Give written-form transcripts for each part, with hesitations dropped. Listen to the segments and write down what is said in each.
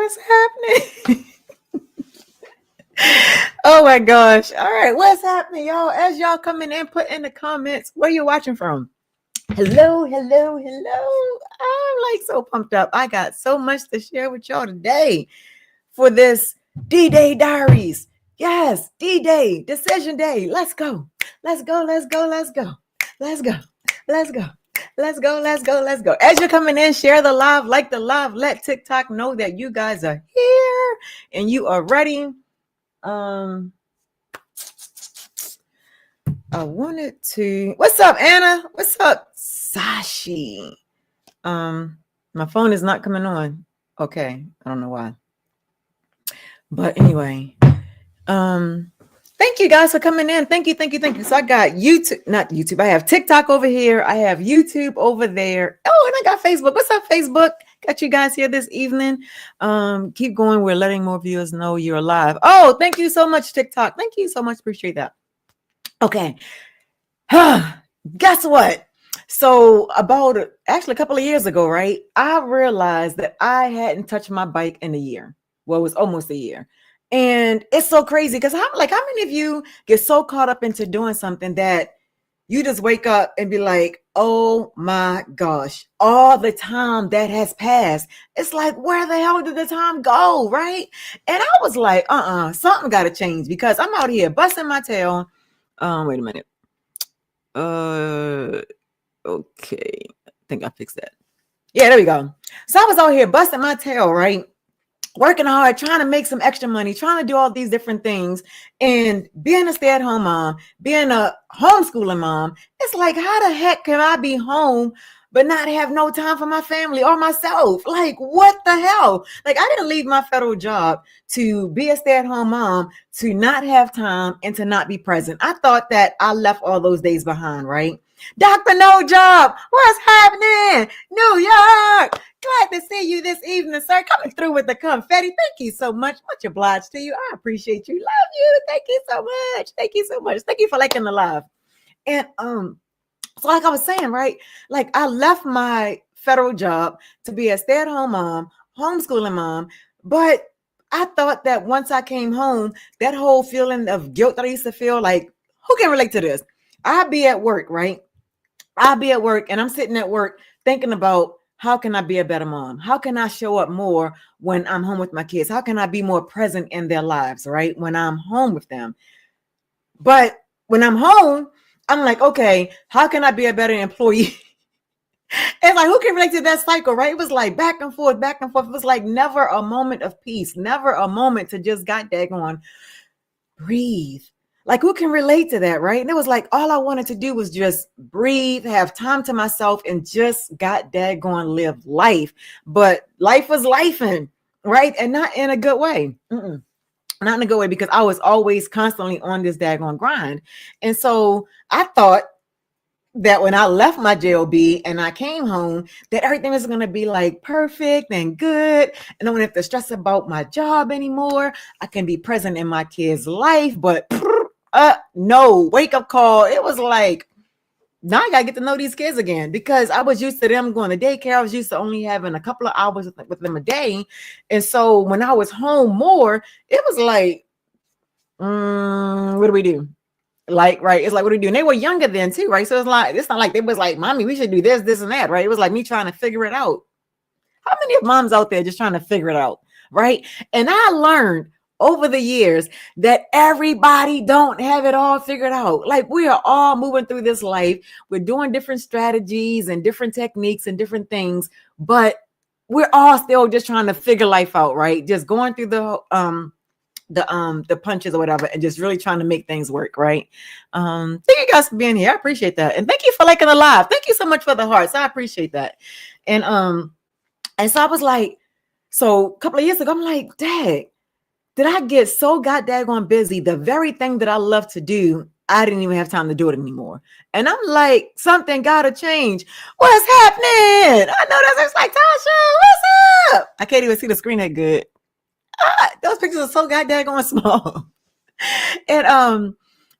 What's happening? Oh my gosh. All right. What's happening, y'all? As y'all coming in, put in the comments where you watching from. Hello, hello, hello. I'm like so pumped up. I got so much to share with y'all today for this D-Day Diaries. Yes, D-Day, decision day. Let's go. Let's go. Let's go. Let's go. Let's go. Let's go. Let's go. Let's go. Let's go. As you're coming in, share the live, like the live, let TikTok know that you guys are here and you are ready. I wanted to. What's up, Anna? What's up, Sashi? My phone is not coming on. Okay, I don't know why. But anyway, thank you guys for coming in. Thank you, thank you, thank you. So I got YouTube, not YouTube. I have TikTok over here. I have YouTube over there. Oh, and I got Facebook. What's up, Facebook? Got you guys here this evening. Keep going. We're letting more viewers know you're alive. Oh, thank you so much, TikTok. Thank you so much. Appreciate that. Okay. Guess what? So about actually a couple of years ago, right? I realized that I hadn't touched my bike in a year. Well, it was almost a year. And it's so crazy because how many of you get so caught up into doing something that you just wake up and be like, oh my gosh, all the time that has passed. It's like, where the hell did the time go? Right. And I was like, something got to change because I'm out here busting my tail. Wait a minute. Okay. I think I fixed that. Yeah, there we go. So I was out here busting my tail, right? Working hard, trying to make some extra money, trying to do all these different things. And being a stay-at-home mom, being a homeschooling mom, it's like, how the heck can I be home but not have no time for my family or myself? Like, what the hell? Like, I didn't leave my federal job to be a stay-at-home mom, to not have time and to not be present. I thought that I left all those days behind, right? Dr. No Job, what's happening? New York. Glad to see you this evening, sir. Coming through with the confetti. Thank you so much. Much obliged to you. I appreciate you. Love you. Thank you so much. Thank you so much. Thank you for liking the live. And so like I was saying, right? Like I left my federal job to be a stay-at-home mom, homeschooling mom, but I thought that once I came home, that whole feeling of guilt that I used to feel, like, who can relate to this? I'd be at work, right? I'll be at work and I'm sitting at work thinking about how can I be a better mom? How can I show up more when I'm home with my kids? How can I be more present in their lives, right? When I'm home with them. But when I'm home, I'm like, okay, how can I be a better employee? It's like, who can relate to that cycle, right? It was like back and forth, back and forth. It was like never a moment of peace, never a moment to just got daggone breathe. Like, who can relate to that, right? And it was like, all I wanted to do was just breathe, have time to myself, and just got daggone live life. But life was lifing, right? And not in a good way. Not in a good way, because I was always constantly on this daggone grind. And so I thought that when I left my job and I came home, that everything was going to be like perfect and good. And I don't have to stress about my job anymore. I can be present in my kids' life. But no, wake up call. It was like, now I got to get to know these kids again, because I was used to them going to daycare. I was used to only having a couple of hours with them a day. And so when I was home more, it was like, what do we do? Like, right. It's like, what do we do? And they were younger then too, right? So it's not like they was like, mommy, we should do this and that, right? It was like me trying to figure it out. How many of moms out there just trying to figure it out, right? And I learned over the years that everybody don't have it all figured out. Like, we are all moving through this life. We're doing different strategies and different techniques and different things, but we're all still just trying to figure life out, right? Just going through the punches or whatever, and just really trying to make things work, right? Thank you guys for being here. I appreciate that. And thank you for liking the live. Thank you so much for the hearts. I appreciate that. And so I was like, so a couple of years ago, I'm like, Dad, did I get so goddamn busy? The very thing that I love to do, I didn't even have time to do it anymore. And I'm like, something gotta change. What's happening? I know that's like, Tasha, what's up? I can't even see the screen that good. Those pictures are so goddamn small. And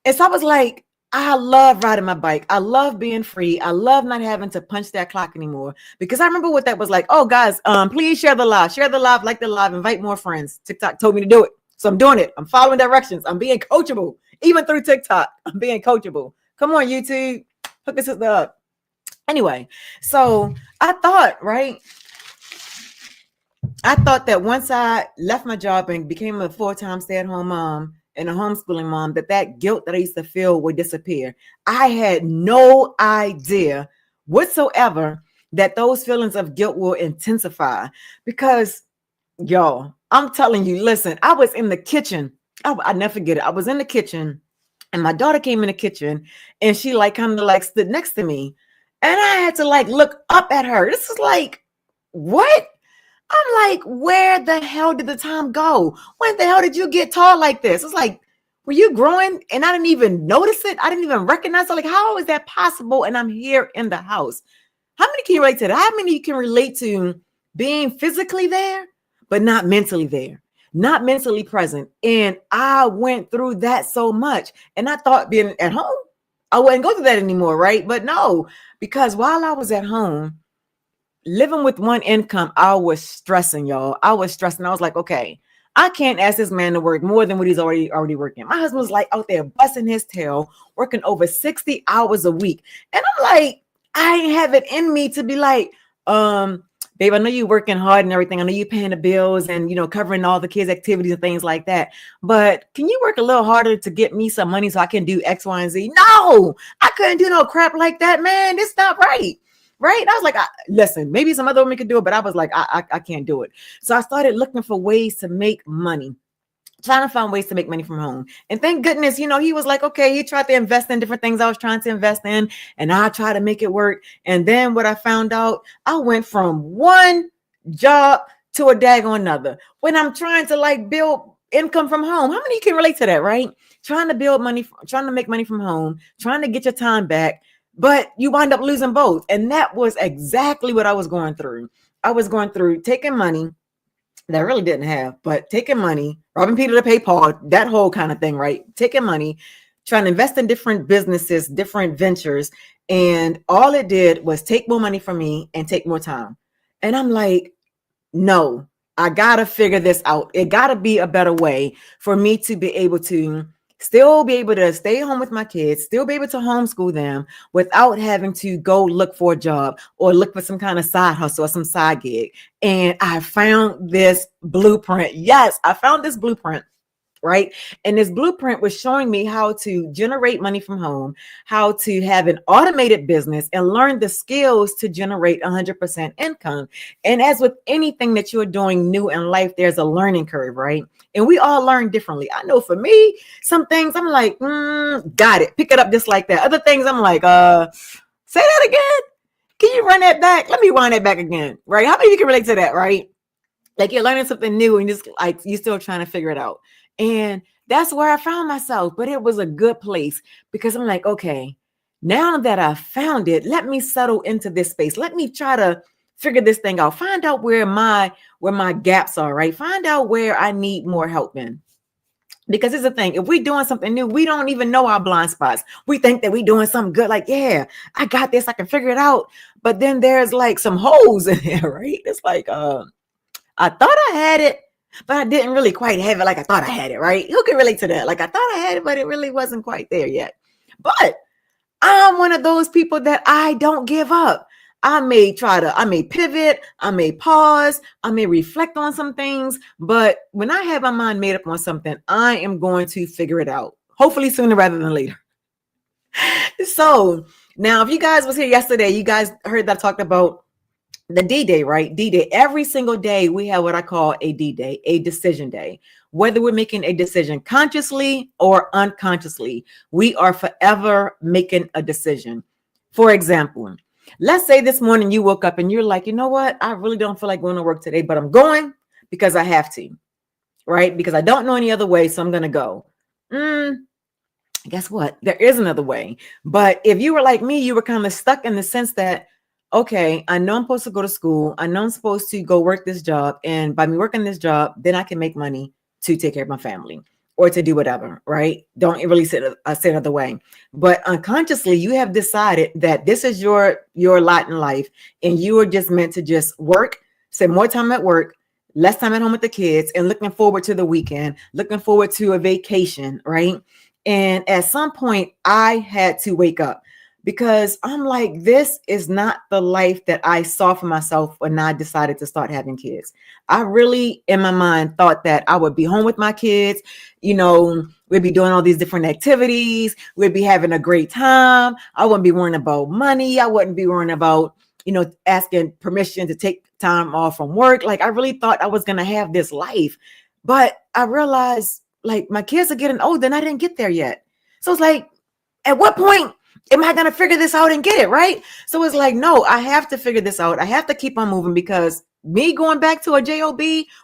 so I was like, I love riding my bike. I love being free. I love not having to punch that clock anymore, because I remember what that was like. Oh, guys, please share the live, like the live, invite more friends. TikTok told me to do it, so I'm doing it. I'm following directions. I'm being coachable, even through TikTok. I'm being coachable. Come on, YouTube, hook this up. Anyway, so I thought that once I left my job and became a full-time stay-at-home mom and a homeschooling mom, that guilt that I used to feel would disappear. I had no idea whatsoever that those feelings of guilt will intensify, because, y'all, I'm telling you, listen, I was in the kitchen. I never forget it. I was in the kitchen and my daughter came in the kitchen and she like kind of like stood next to me, and I had to like look up at her. This is like, what? I'm like, where the hell did the time go? When the hell did you get tall like this? It's like, were you growing and I didn't even notice it? I didn't even recognize it. Like, how is that possible? And I'm here in the house. How many can you relate to that? How many you can relate to being physically there, but not mentally there, not mentally present? And I went through that so much. And I thought being at home, I wouldn't go through that anymore, right? But no, because while I was at home, living with one income, I was stressing, y'all. I was stressing. I was like, okay, I can't ask this man to work more than what he's already working. My husband was like out there busting his tail, working over 60 hours a week. And I'm like, I ain't have it in me to be like, babe, I know you're working hard and everything. I know you're paying the bills and, covering all the kids' activities and things like that. But can you work a little harder to get me some money so I can do X, Y, and Z? No, I couldn't do no crap like that, man. It's not right. Right. I was like, listen, maybe some other women could do it, but I was like, I can't do it. So I started looking for ways to make money, trying to find ways to make money from home. And thank goodness, he was like, okay, he tried to invest in different things I was trying to invest in, and I tried to make it work. And then what I found out, I went from one job to a daggone another when I'm trying to like build income from home. How many can relate to that, right? Trying to build money, trying to make money from home, trying to get your time back, but you wind up losing both. And that was exactly what I was going through. I was going through taking money that I really didn't have, but taking money, robbing Peter to pay Paul, that whole kind of thing, right? Taking money, trying to invest in different businesses, different ventures. And all it did was take more money from me and take more time. And I'm like, no, I got to figure this out. It got to be a better way for me to be able to still be able to stay home with my kids, still be able to homeschool them without having to go look for a job or look for some kind of side hustle or some side gig. And I found this blueprint. Yes, I found this blueprint. Right. And this blueprint was showing me how to generate money from home, how to have an automated business and learn the skills to generate 100% income. And as with anything that you're doing new in life, there's a learning curve, right? And we all learn differently. I know for me, some things I'm like, got it. Pick it up just like that. Other things I'm like, say that again. Can you run that back? Let me run that back again. Right. How many of you can relate to that? Right. Like you're learning something new and just like you're still trying to figure it out. And that's where I found myself. But it was a good place because I'm like, okay, now that I found it, let me settle into this space. Let me try to figure this thing out. Find out where my gaps are, right? Find out where I need more help in. Because it's the thing, if we're doing something new, we don't even know our blind spots. We think that we're doing something good. Like, yeah, I got this. I can figure it out. But then there's like some holes in there, right? It's like, I thought I had it, but I didn't really quite have it like I thought I had it, right? Who can relate to that? Like I thought I had it, but it really wasn't quite there yet. But I'm one of those people that I don't give up. I may pivot, I may pause, I may reflect on some things, but when I have my mind made up on something, I am going to figure it out. Hopefully sooner rather than later. So now, if you guys was here yesterday, you guys heard that I talked about the D-Day, right? D-Day. Every single day we have what I call a D-Day, a decision day. Whether we're making a decision consciously or unconsciously, we are forever making a decision. For example, let's say this morning you woke up and you're like, you know what? I really don't feel like going to work today, but I'm going because I have to, right? Because I don't know any other way, so I'm going to go. Guess what? There is another way. But if you were like me, you were kind of stuck in the sense that, okay, I know I'm supposed to go to school. I know I'm supposed to go work this job. And by me working this job, then I can make money to take care of my family. or to do whatever, right? Don't really sit in the way. But unconsciously, you have decided that this is your lot in life, and you are just meant to just work, spend more time at work, less time at home with the kids, and looking forward to the weekend, looking forward to a vacation, right? And at some point, I had to wake up, because I'm like, this is not the life that I saw for myself when I decided to start having kids. I really, in my mind, thought that I would be home with my kids. We'd be doing all these different activities. We'd be having a great time. I wouldn't be worrying about money. I wouldn't be worrying about, asking permission to take time off from work. Like, I really thought I was going to have this life. But I realized, like, my kids are getting older and I didn't get there yet. So it's like, at what point am I going to figure this out and get it, right? So it's like, no, I have to figure this out. I have to keep on moving, because me going back to a job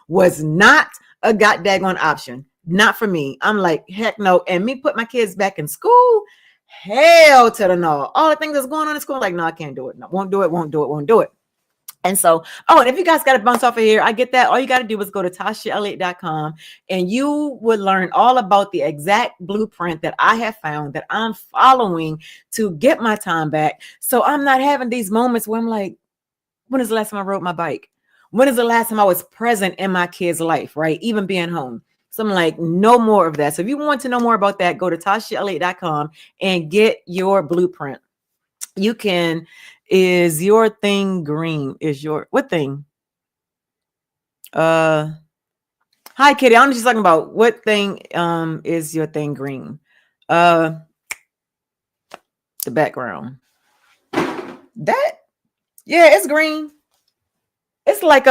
was not a goddamn option. Not for me. I'm like, heck no. And me put my kids back in school, hell to the no. All the things that's going on in school, like, no, I can't do it. No, won't do it. And so, and if you guys got to bounce off of here, I get that. All you got to do is go to TashaElliott.com, and you would learn all about the exact blueprint that I have found that I'm following to get my time back. So I'm not having these moments where I'm like, when is the last time I rode my bike? When is the last time I was present in my kid's life, right? Even being home. So I'm like, no more of that. So if you want to know more about that, go to TashaElliott.com and get your blueprint. You can. Is your thing green? What thing? Hi, Kitty. I'm just talking about what thing is your thing green? The background. It's green. It's like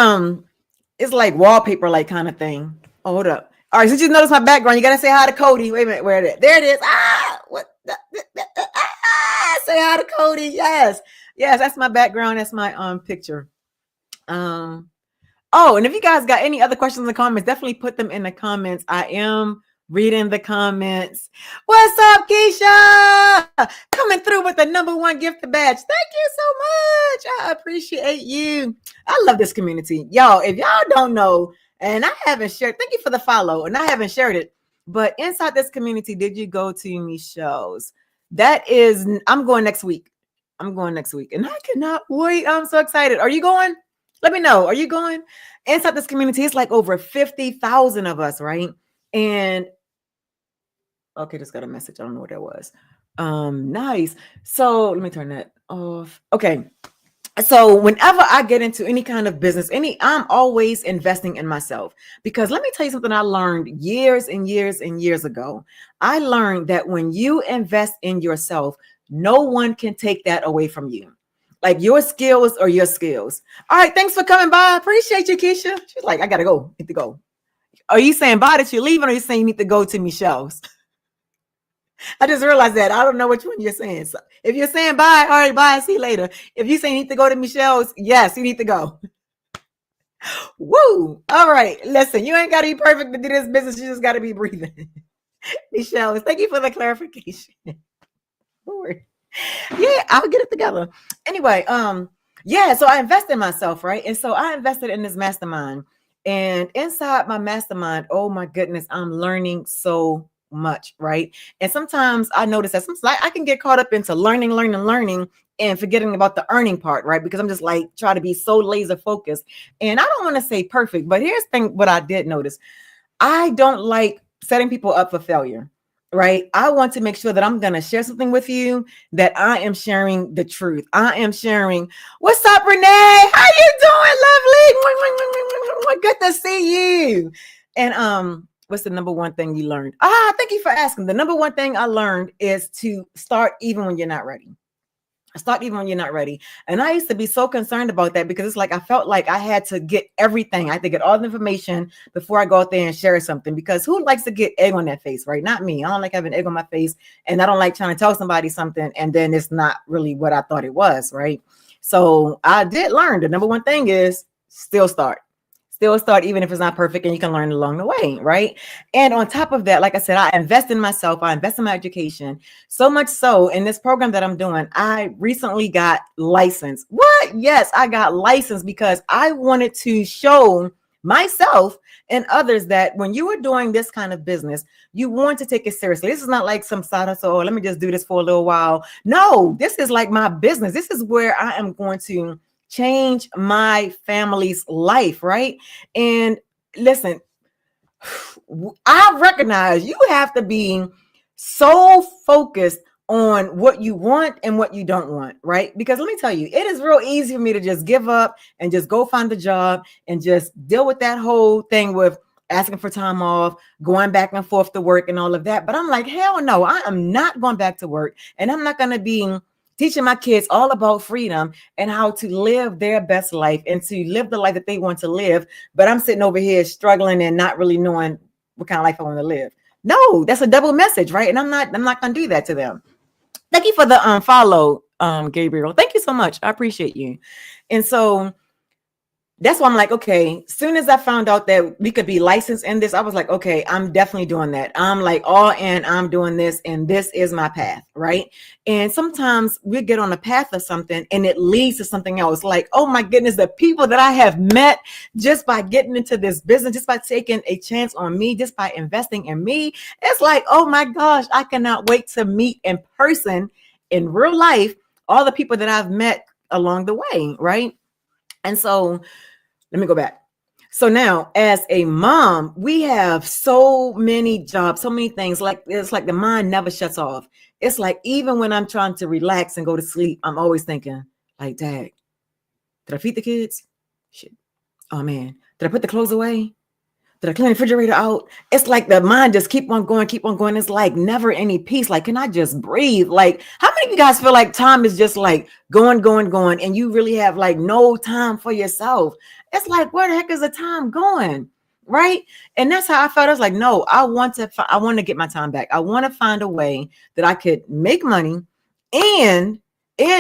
wallpaper, like kind of thing. Oh, hold up. All right, since you notice my background, you gotta say hi to Cody. Wait a minute, where it is? There it is. Say hi to Cody. Yes, that's my background. That's my picture. And if you guys got any other questions in the comments, definitely put them in the comments. I am reading the comments. What's up, Keisha? Coming through with the #1 gift badge. Thank you so much. I appreciate you. I love this community. Y'all, if y'all don't know, and I haven't shared, thank you for the follow, and I haven't shared it, but inside this community, did you go to Michelle's? I'm going next week. And I cannot wait. I'm so excited. Are you going? Let me know. Are you going? Inside this community, it's like over 50,000 of us, right? And okay, just got a message. I don't know what that was. Nice. So let me turn that off. Okay. So whenever I get into any kind of business, I'm always investing in myself, because let me tell you something I learned years and years and years ago. I learned that when you invest in yourself, no one can take that away from you. Like, your skills are your skills. All right. Thanks for coming by. Appreciate you, Keisha. She's like, I got to go. Need to go. Are you saying bye that you're leaving, or are you saying you need to go to Michelle's? I just realized that. I don't know which one you're saying. So if you're saying bye, all right, bye. See you later. If you say you need to go to Michelle's, yes, you need to go. Woo. All right. Listen, you ain't got to be perfect to do this business. You just got to be breathing. Michelle's, thank you for the clarification. Lord. Yeah, I'll get it together. Anyway, so I invest in myself, right? And so I invested in this mastermind. And inside my mastermind, oh my goodness, I'm learning so much, right? And sometimes I notice that sometimes I can get caught up into learning and forgetting about the earning part, right? Because I'm just like try to be so laser focused. And I don't want to say perfect, but here's the thing, what I did notice. I don't like setting people up for failure, right? I want to make sure that I'm going to share something with you, that I am sharing the truth. I am sharing. What's up, Renee? How you doing, lovely? Good to see you. And what's the #1 thing you learned? Thank you for asking. The #1 thing I learned is to start even when you're not ready. And I used to be so concerned about that, because it's like I felt like I had to get everything. I had to get all the information before I go out there and share something, because who likes to get egg on their face, right? Not me. I don't like having egg on my face, and I don't like trying to tell somebody something and then it's not really what I thought it was, right? So I did learn the #1 thing is still start, even if it's not perfect, and you can learn along the way, right? And on top of that, like I said, I invest in myself. I invest in my education, so much so in this program that I'm doing. I recently got licensed. What? Yes, I got licensed because I wanted to show myself and others that when you are doing this kind of business, you want to take it seriously. This is not like some side hustle, oh, let me just do this for a little while. No, this is like my business. This is where I am going to change my family's life, right? And listen, I recognize you have to be so focused on what you want and what you don't want, right? Because let me tell you, it is real easy for me to just give up and just go find a job and just deal with that whole thing with asking for time off, going back and forth to work and all of that. But I'm like, hell no, I am not going back to work, and I'm not going to be teaching my kids all about freedom and how to live their best life and to live the life that they want to live. But I'm sitting over here struggling and not really knowing what kind of life I want to live. No, that's a double message, right? And I'm not going to do that to them. Thank you for the follow, Gabriel. Thank you so much. I appreciate you. And so that's why I'm like, okay, soon as I found out that we could be licensed in this, I was like, okay, I'm definitely doing that. I'm like all in, I'm doing this, and this is my path, right? And sometimes we get on a path of something and it leads to something else. Like, oh my goodness, the people that I have met just by getting into this business, just by taking a chance on me, just by investing in me, it's like, oh my gosh, I cannot wait to meet in person, in real life, all the people that I've met along the way, right? And so let me go back. So now as a mom, we have so many jobs, so many things. Like it's like the mind never shuts off. It's like even when I'm trying to relax and go to sleep, I'm always thinking like, dang, did I feed the kids? Shit. Oh man, did I put the clothes away? Did I clean the refrigerator out? It's like the mind just keep on going. It's like never any peace. Like, can I just breathe? Like, how many of you guys feel like time is just like going, and you really have like no time for yourself? It's like, where the heck is the time going? Right. And that's how I felt. I was like, no, I want to get my time back. I want to find a way that I could make money and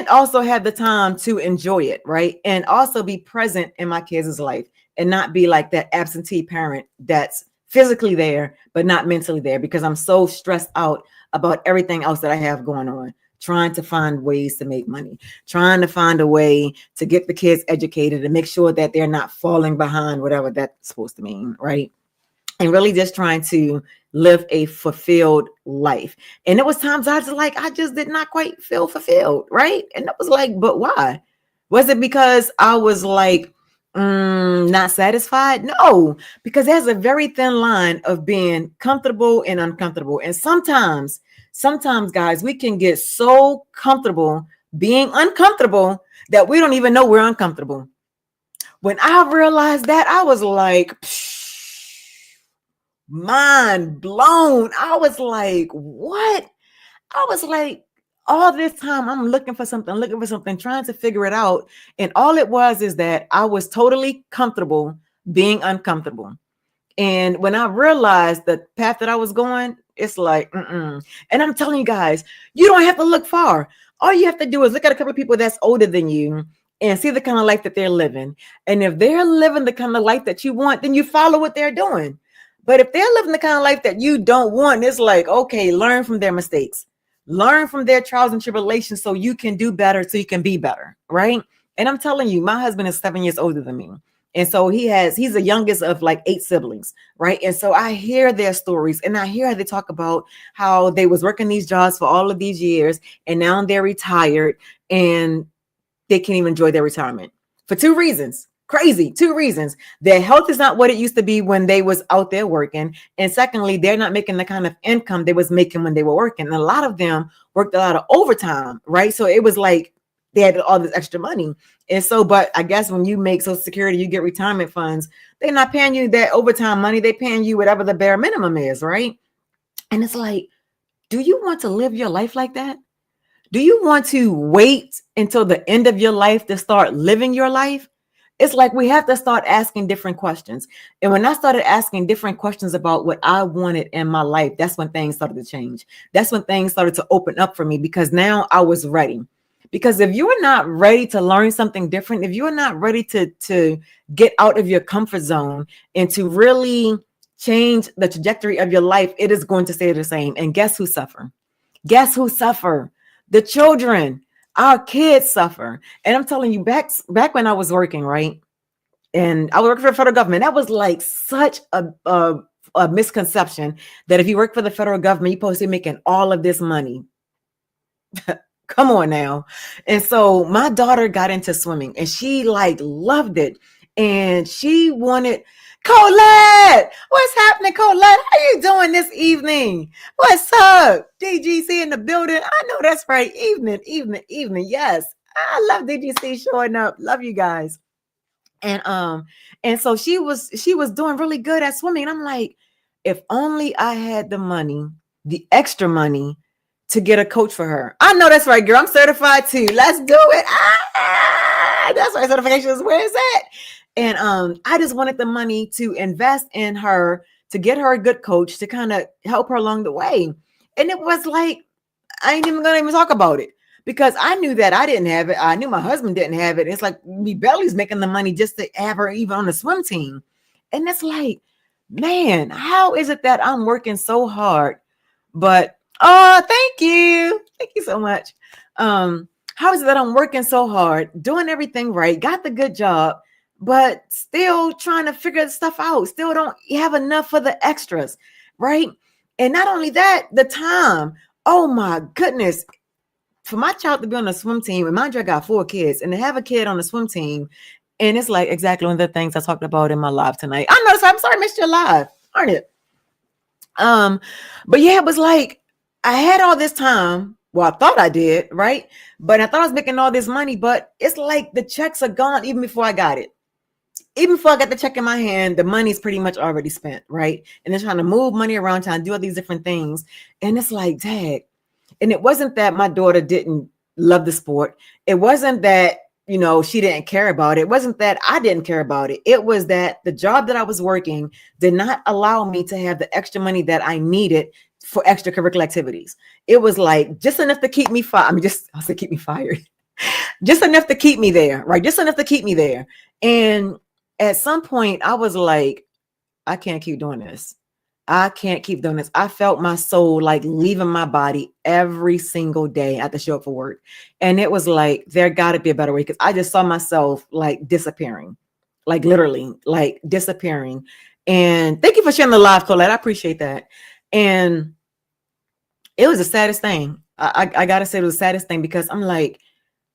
also have the time to enjoy it. Right. And also be present in my kids' life. And not be like that absentee parent that's physically there, but not mentally there, because I'm so stressed out about everything else that I have going on, trying to find ways to make money, trying to find a way to get the kids educated and make sure that they're not falling behind, whatever that's supposed to mean, right? And really just trying to live a fulfilled life. And it was times I just did not quite feel fulfilled, right? And it was like, but why? Was it because I was like, not satisfied? No, because there's a very thin line of being comfortable and uncomfortable. And sometimes guys, we can get so comfortable being uncomfortable that we don't even know we're uncomfortable. When I realized that, I was like, mind blown. I was like, what? I was like, all this time I'm looking for something, trying to figure it out. And all it was is that I was totally comfortable being uncomfortable. And when I realized the path that I was going, it's like, And I'm telling you guys, you don't have to look far. All you have to do is look at a couple of people that's older than you and see the kind of life that they're living. And if they're living the kind of life that you want, then you follow what they're doing. But if they're living the kind of life that you don't want, it's like, okay, learn from their mistakes. Learn from their trials and tribulations so you can do better, so you can be better, right? And I'm telling you, my husband is 7 years older than me. And so he's the youngest of like 8 siblings, right? And so I hear their stories and I hear how they talk about how they was working these jobs for all of these years and now they're retired and they can't even enjoy their retirement for 2 reasons. Crazy. 2 reasons. Their health is not what it used to be when they was out there working. And secondly, they're not making the kind of income they was making when they were working. And a lot of them worked a lot of overtime, right? So it was like they had all this extra money. And so, but I guess when you make Social Security, you get retirement funds. They're not paying you that overtime money. They're paying you whatever the bare minimum is, right? And it's like, do you want to live your life like that? Do you want to wait until the end of your life to start living your life? It's like we have to start asking different questions. And when I started asking different questions about what I wanted in my life, that's when things started to change. That's when things started to open up for me, because now I was ready. Because if you are not ready to learn something different, if you are not ready to get out of your comfort zone and to really change the trajectory of your life, it is going to stay the same. And guess who suffer? Guess who suffer? The children. Our kids suffer. And I'm telling you, back when I was working, right? and I worked for the federal government. That was like such a misconception that if you work for the federal government, you're supposed to be making all of this money. Come on now. And so my daughter got into swimming and she like loved it. And she wanted, Colette, what's happening, Colette? How you doing this evening? What's up? DGC in the building. I know that's right. Evening. Yes. I love DGC showing up. Love you guys. And so she was doing really good at swimming. And I'm like, if only I had the money, the extra money to get a coach for her. I know that's right, girl. I'm certified too. Let's do it. That's right. Certification is where it's at. And I just wanted the money to invest in her, to get her a good coach, to kind of help her along the way. And it was like, I ain't even gonna even talk about it because I knew that I didn't have it. I knew my husband didn't have it. It's like me barely's making the money just to have her even on the swim team. And it's like, man, how is it that I'm working so hard? But oh, thank you so much. How is it that I'm working so hard, doing everything right, got the good job, but still trying to figure stuff out, still don't have enough for the extras, right? And not only that, the time. Oh my goodness. For my child to be on the swim team, and mind you, I got 4 kids, and to have a kid on the swim team, and it's like exactly one of the things I talked about in my live tonight. I know, so I'm sorry I missed your live, aren't it? But yeah, it was like I had all this time. Well, I thought I did, right? But I thought I was making all this money, but it's like the checks are gone even before I got it. Even before I got the check in my hand, the money's pretty much already spent, right? And they're trying to move money around, trying to do all these different things. And it's like, dang. And it wasn't that my daughter didn't love the sport. It wasn't that, you know, she didn't care about it. It wasn't that I didn't care about it. It was that the job that I was working did not allow me to have the extra money that I needed for extracurricular activities. It was like just enough to keep me fired. I mean, I'll say keep me fired. Just enough to keep me there, right? Just enough to keep me there. And at some point I was like, I can't keep doing this. I can't keep doing this. I felt my soul like leaving my body every single day at the show up for work. And it was like, there got to be a better way because I just saw myself like disappearing, like literally like disappearing. And thank you for sharing the live, Colette. I appreciate that. And it was the saddest thing. I got to say it was the saddest thing because I'm like,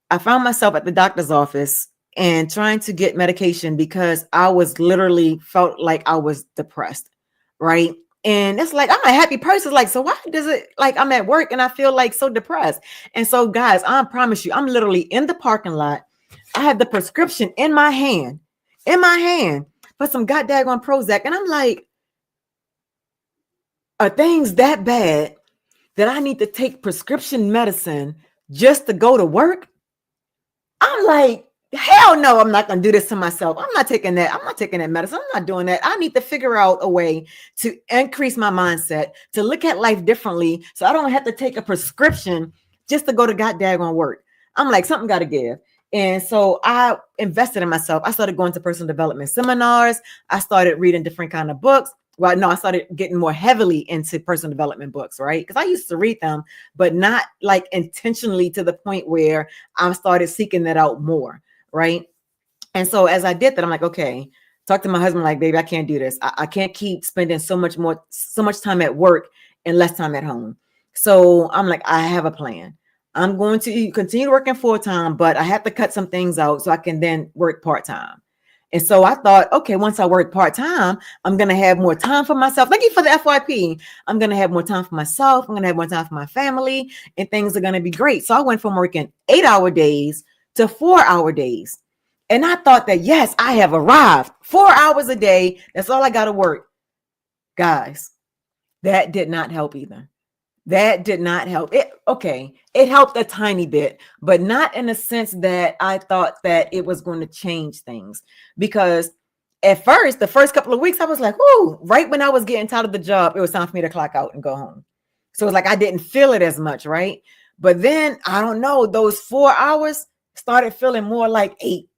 I found myself at the doctor's office and trying to get medication because I was literally felt like I was depressed. Right. And it's like, I'm a happy person. Like, so why does it like I'm at work and I feel like so depressed? And so guys, I promise you, I'm literally in the parking lot. I have the prescription in my hand for some goddamn Prozac. And I'm like, are things that bad that I need to take prescription medicine just to go to work? I'm like, hell no, I'm not going to do this to myself. I'm not taking that. I'm not taking that medicine. I'm not doing that. I need to figure out a way to increase my mindset, to look at life differently so I don't have to take a prescription just to go to goddamn work. I'm like, something got to give. And so I invested in myself. I started going to personal development seminars. I started reading different kind of books. Well, no, I started getting more heavily into personal development books, right? Because I used to read them, but not like intentionally to the point where I started seeking that out more. Right. And so as I did that, I'm like, okay, talk to my husband, like, baby, I can't do this. I can't keep spending so much time at work and less time at home. So I'm like, I have a plan. I'm going to continue working full time, but I have to cut some things out so I can then work part time. And so I thought, okay, once I work part time, I'm going to have more time for myself. Thank you for the FYP. I'm going to have more time for myself. I'm going to have more time for my family and things are going to be great. So I went from working 8-hour days to 4-hour days. And I thought that, yes, I have arrived. 4 hours a day. That's all I got to work. Guys, that did not help either. That did not help. It helped a tiny bit, but not in a sense that I thought that it was going to change things. Because at first, the first couple of weeks, I was like, whoo, right when I was getting tired of the job, it was time for me to clock out and go home. So it's like I didn't feel it as much, right? But then, I don't know, those 4 hours started feeling more like 8.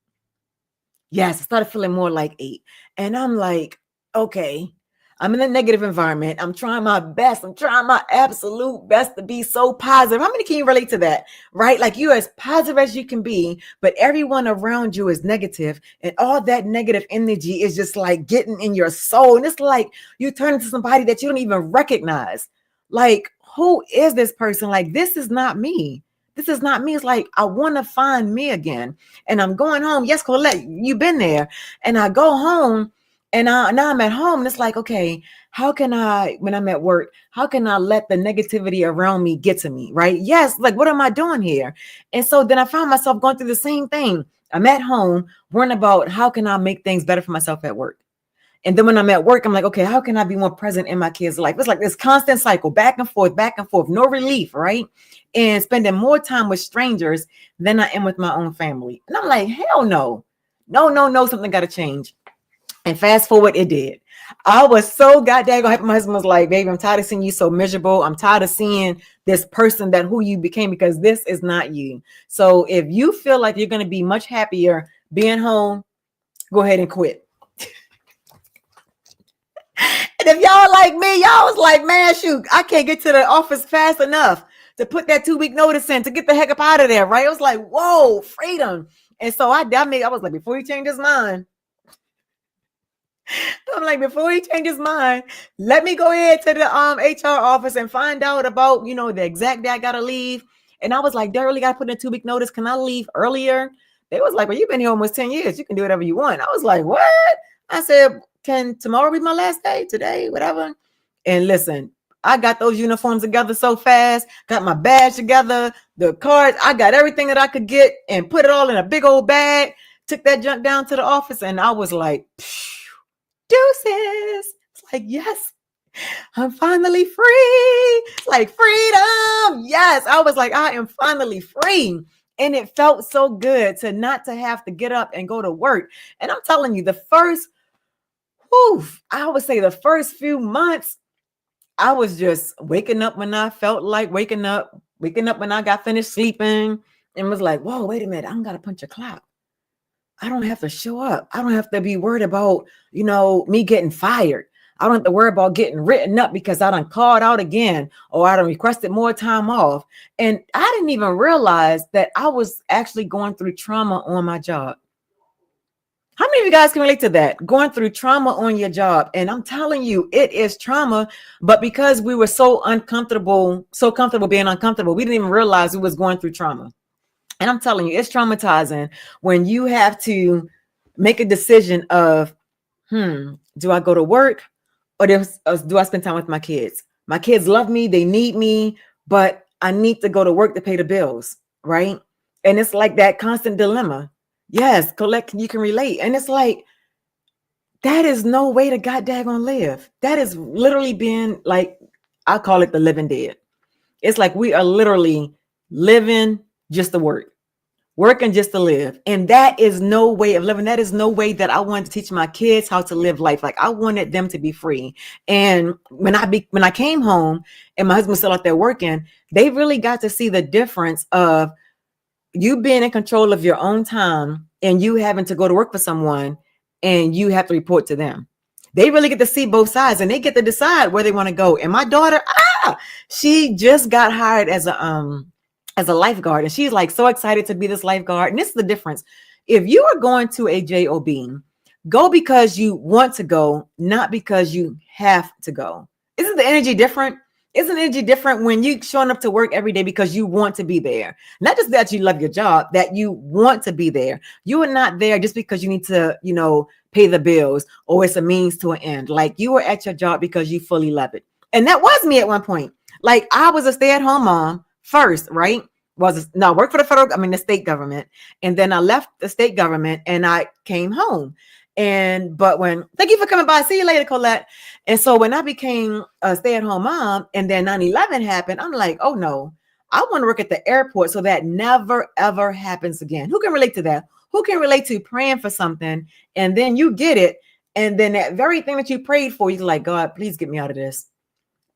Yes, it started feeling more like 8. And I'm like, okay, I'm in a negative environment. I'm trying my best. I'm trying my absolute best to be so positive. How many can you relate to that? Right? Like you're as positive as you can be, but everyone around you is negative, and all that negative energy is just like getting in your soul. And it's like you turn into somebody that you don't even recognize. Like, who is this person? Like, this is not me. This is not me. It's like, I want to find me again. And I'm going home. Yes, Colette, you've been there. And I go home and now I'm at home. And it's like, okay, how can I, when I'm at work, how can I let the negativity around me get to me? Right? Yes. Like, what am I doing here? And so then I found myself going through the same thing. I'm at home worrying about how can I make things better for myself at work. And then when I'm at work, I'm like, okay, how can I be more present in my kids' life? It's like this constant cycle, back and forth, no relief, right? And spending more time with strangers than I am with my own family. And I'm like, hell no. No, something got to change. And fast forward, it did. I was so goddamn happy. My husband was like, baby, I'm tired of seeing you so miserable. I'm tired of seeing this person that who you became, because this is not you. So if you feel like you're going to be much happier being home, go ahead and quit. And if y'all like me, y'all was like, man, shoot, I can't get to the office fast enough to put that 2-week notice in to get the heck up out of there, right? It was like, whoa, freedom. And so I was like, before he changed his mind, let me go ahead to the HR office and find out about, the exact day I gotta leave. And I was like, they really gotta put in a 2-week notice. Can I leave earlier? They was like, well, you've been here almost 10 years. You can do whatever you want. I was like, what? I said, can tomorrow be my last day? Today, whatever. And listen, I got those uniforms together so fast, got my badge together, the cards, I got everything that I could get and put it all in a big old bag, took that junk down to the office, and I was like, deuces. It's like, yes, I'm finally free. It's like freedom. Yes, I was like, I am finally free. And it felt so good to not to have to get up and go to work. And I'm telling you, I would say the first few months, I was just waking up when I felt like waking up when I got finished sleeping, and was like, whoa, wait a minute, I don't got to punch a clock. I don't have to show up. I don't have to be worried about, me getting fired. I don't have to worry about getting written up because I done called out again, or I done requested more time off. And I didn't even realize that I was actually going through trauma on my job. How many of you guys can relate to that? Going through trauma on your job. And I'm telling you, it is trauma. But because we were so comfortable being uncomfortable, we didn't even realize we was going through trauma. And I'm telling you, it's traumatizing when you have to make a decision of, do I go to work or do I spend time with my kids? My kids love me. They need me, but I need to go to work to pay the bills, right? And it's like that constant dilemma. Yes, Colette, you can relate. And it's like, that is no way to goddamn live. That is literally being like, I call it the living dead. It's like we are literally living just to work, working just to live. And that is no way of living. That is no way that I wanted to teach my kids how to live life. Like, I wanted them to be free. And when I came home and my husband was still out there working, they really got to see the difference of you being in control of your own time and you having to go to work for someone and you have to report to them. They really get to see both sides and they get to decide where they want to go. And my daughter, she just got hired as a lifeguard, and she's like so excited to be this lifeguard. And this is the difference. If you are going to a job, go because you want to go, not because you have to go. Isn't the energy different? Isn't energy different when you showing up to work every day because you want to be there? Not just that you love your job, that you want to be there. You are not there just because you need to, pay the bills or it's a means to an end. Like, you were at your job because you fully love it. And that was me at one point. Like, I was a stay-at-home mom first, right? I worked for the state government. And then I left the state government and I came home. Thank you for coming by. See you later, Colette. And so when I became a stay-at-home mom and then 9/11 happened, I'm like, oh no, I want to work at the airport so that never, ever happens again. Who can relate to that? Who can relate to praying for something and then you get it? And then that very thing that you prayed for, you're like, God, please get me out of this.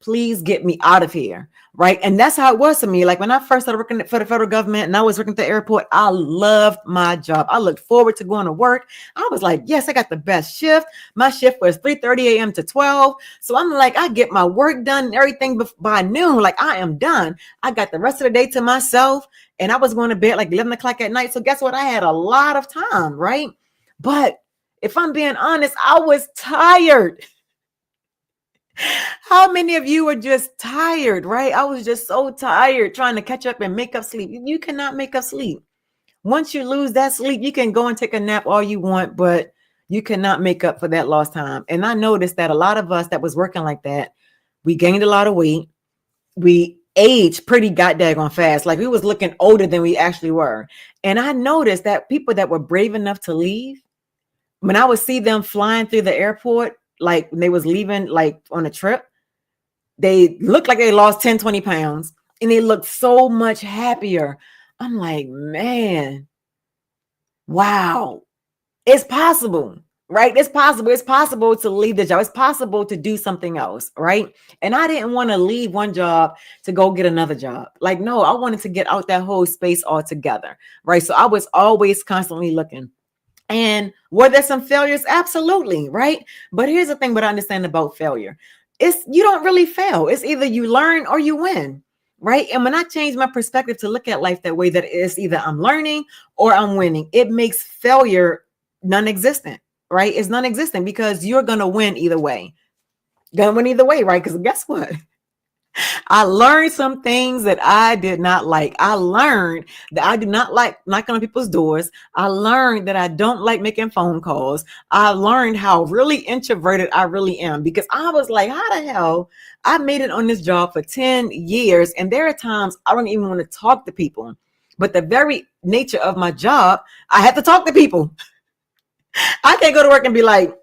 please get me out of here. Right. And that's how it was to me. Like when I first started working for the federal government and I was working at the airport, I loved my job. I looked forward to going to work. I was like, yes, I got the best shift. My shift was 3:30 a.m. to 12. So I'm like, I get my work done and everything by noon. Like I am done. I got the rest of the day to myself and I was going to bed like 11 o'clock at night. So guess what? I had a lot of time. Right. But if I'm being honest, I was tired. How many of you are just tired, right? I was just so tired trying to catch up and make up sleep. You cannot make up sleep. Once you lose that sleep, you can go and take a nap all you want, but you cannot make up for that lost time. And I noticed that a lot of us that was working like that, we gained a lot of weight. We aged pretty goddamn fast. Like we was looking older than we actually were. And I noticed that people that were brave enough to leave, when I would see them flying through the airport, like when they was leaving, like on a trip, they looked like they lost 10, 20 pounds and they looked so much happier. I'm like, man, wow, it's possible, right? It's possible. It's possible to leave the job. It's possible to do something else, right? And I didn't want to leave one job to go get another job. Like, no, I wanted to get out that whole space altogether, right? So I was always constantly looking. And were there some failures? Absolutely, right? But here's the thing what I understand about failure. It's you don't really fail. It's either you learn or you win, right? And when I change my perspective to look at life that way, that it's either I'm learning or I'm winning, it makes failure non-existent, right? It's non-existent because you're going to win either way. Going to win either way, right? Because guess what? I learned some things that I did not like. I learned that I do not like knocking on people's doors. I learned that I don't like making phone calls. I learned how really introverted I really am because I was like, how the hell I made it on this job for 10 years. And there are times I don't even want to talk to people. But the very nature of my job, I have to talk to people. I can't go to work and be like,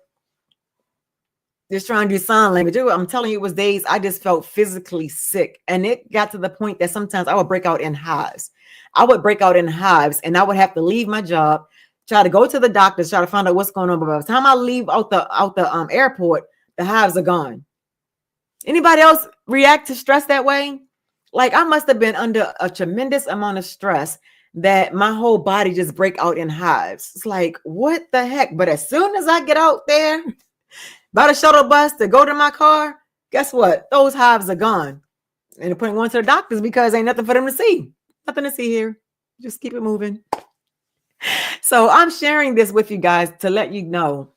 just trying to do sign language. I'm telling you, it was days I just felt physically sick. And it got to the point that sometimes I would break out in hives. I would break out in hives and I would have to leave my job, try to go to the doctors, try to find out what's going on. But by the time I leave out the airport, the hives are gone. Anybody else react to stress that way? Like I must have been under a tremendous amount of stress that my whole body just break out in hives. It's like, what the heck? But as soon as I get out there, by the shuttle bus to go to my car, guess what? Those hives are gone. And they're putting one to the doctors because ain't nothing for them to see. Nothing to see here. Just keep it moving. So I'm sharing this with you guys to let you know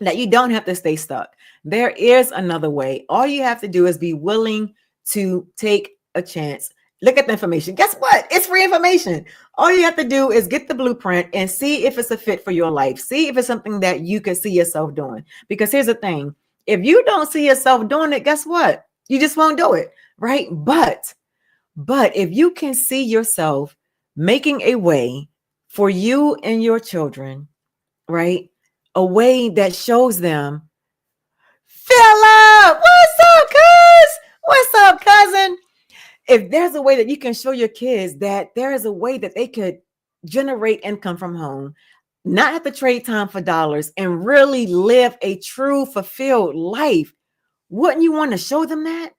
that you don't have to stay stuck. There is another way. All you have to do is be willing to take a chance. Look at the information. Guess what? It's free information. All you have to do is get the blueprint and see if it's a fit for your life. See if it's something that you can see yourself doing. Because here's the thing. If you don't see yourself doing it, guess what? You just won't do it, right? But if you can see yourself making a way for you and your children, right? A way that shows them, Philip, what's up, cuz? What's up, cousin? If there's a way that you can show your kids that there is a way that they could generate income from home, not have to trade time for dollars and really live a true fulfilled life, wouldn't you want to show them that?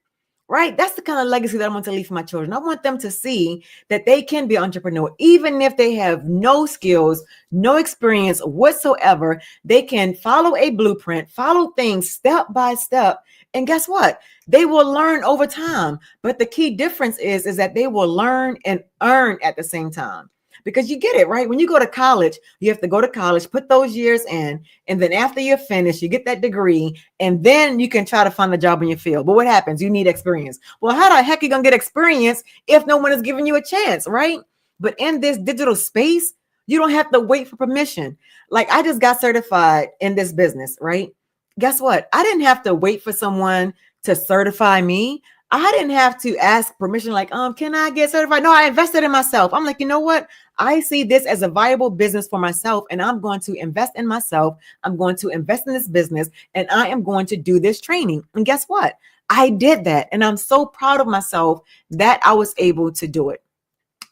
Right? That's the kind of legacy that I want to leave for my children. I want them to see that they can be an entrepreneur, even if they have no skills, no experience whatsoever. They can follow a blueprint, follow things step by step. And guess what? They will learn over time. But the key difference is that they will learn and earn at the same time. Because you get it, right? When you go to college, you have to go to college, put those years in, and then after you're finished, you get that degree, and then you can try to find a job in your field. But what happens? You need experience. Well, how the heck are you going to get experience if no one is giving you a chance, right? But in this digital space, you don't have to wait for permission. Like I just got certified in this business, right? Guess what? I didn't have to wait for someone to certify me. I didn't have to ask permission like, can I get certified? No, I invested in myself. I'm like, you know what? I see this as a viable business for myself, and I'm going to invest in myself. I'm going to invest in this business, and I am going to do this training. And guess what? I did that, and I'm so proud of myself that I was able to do it.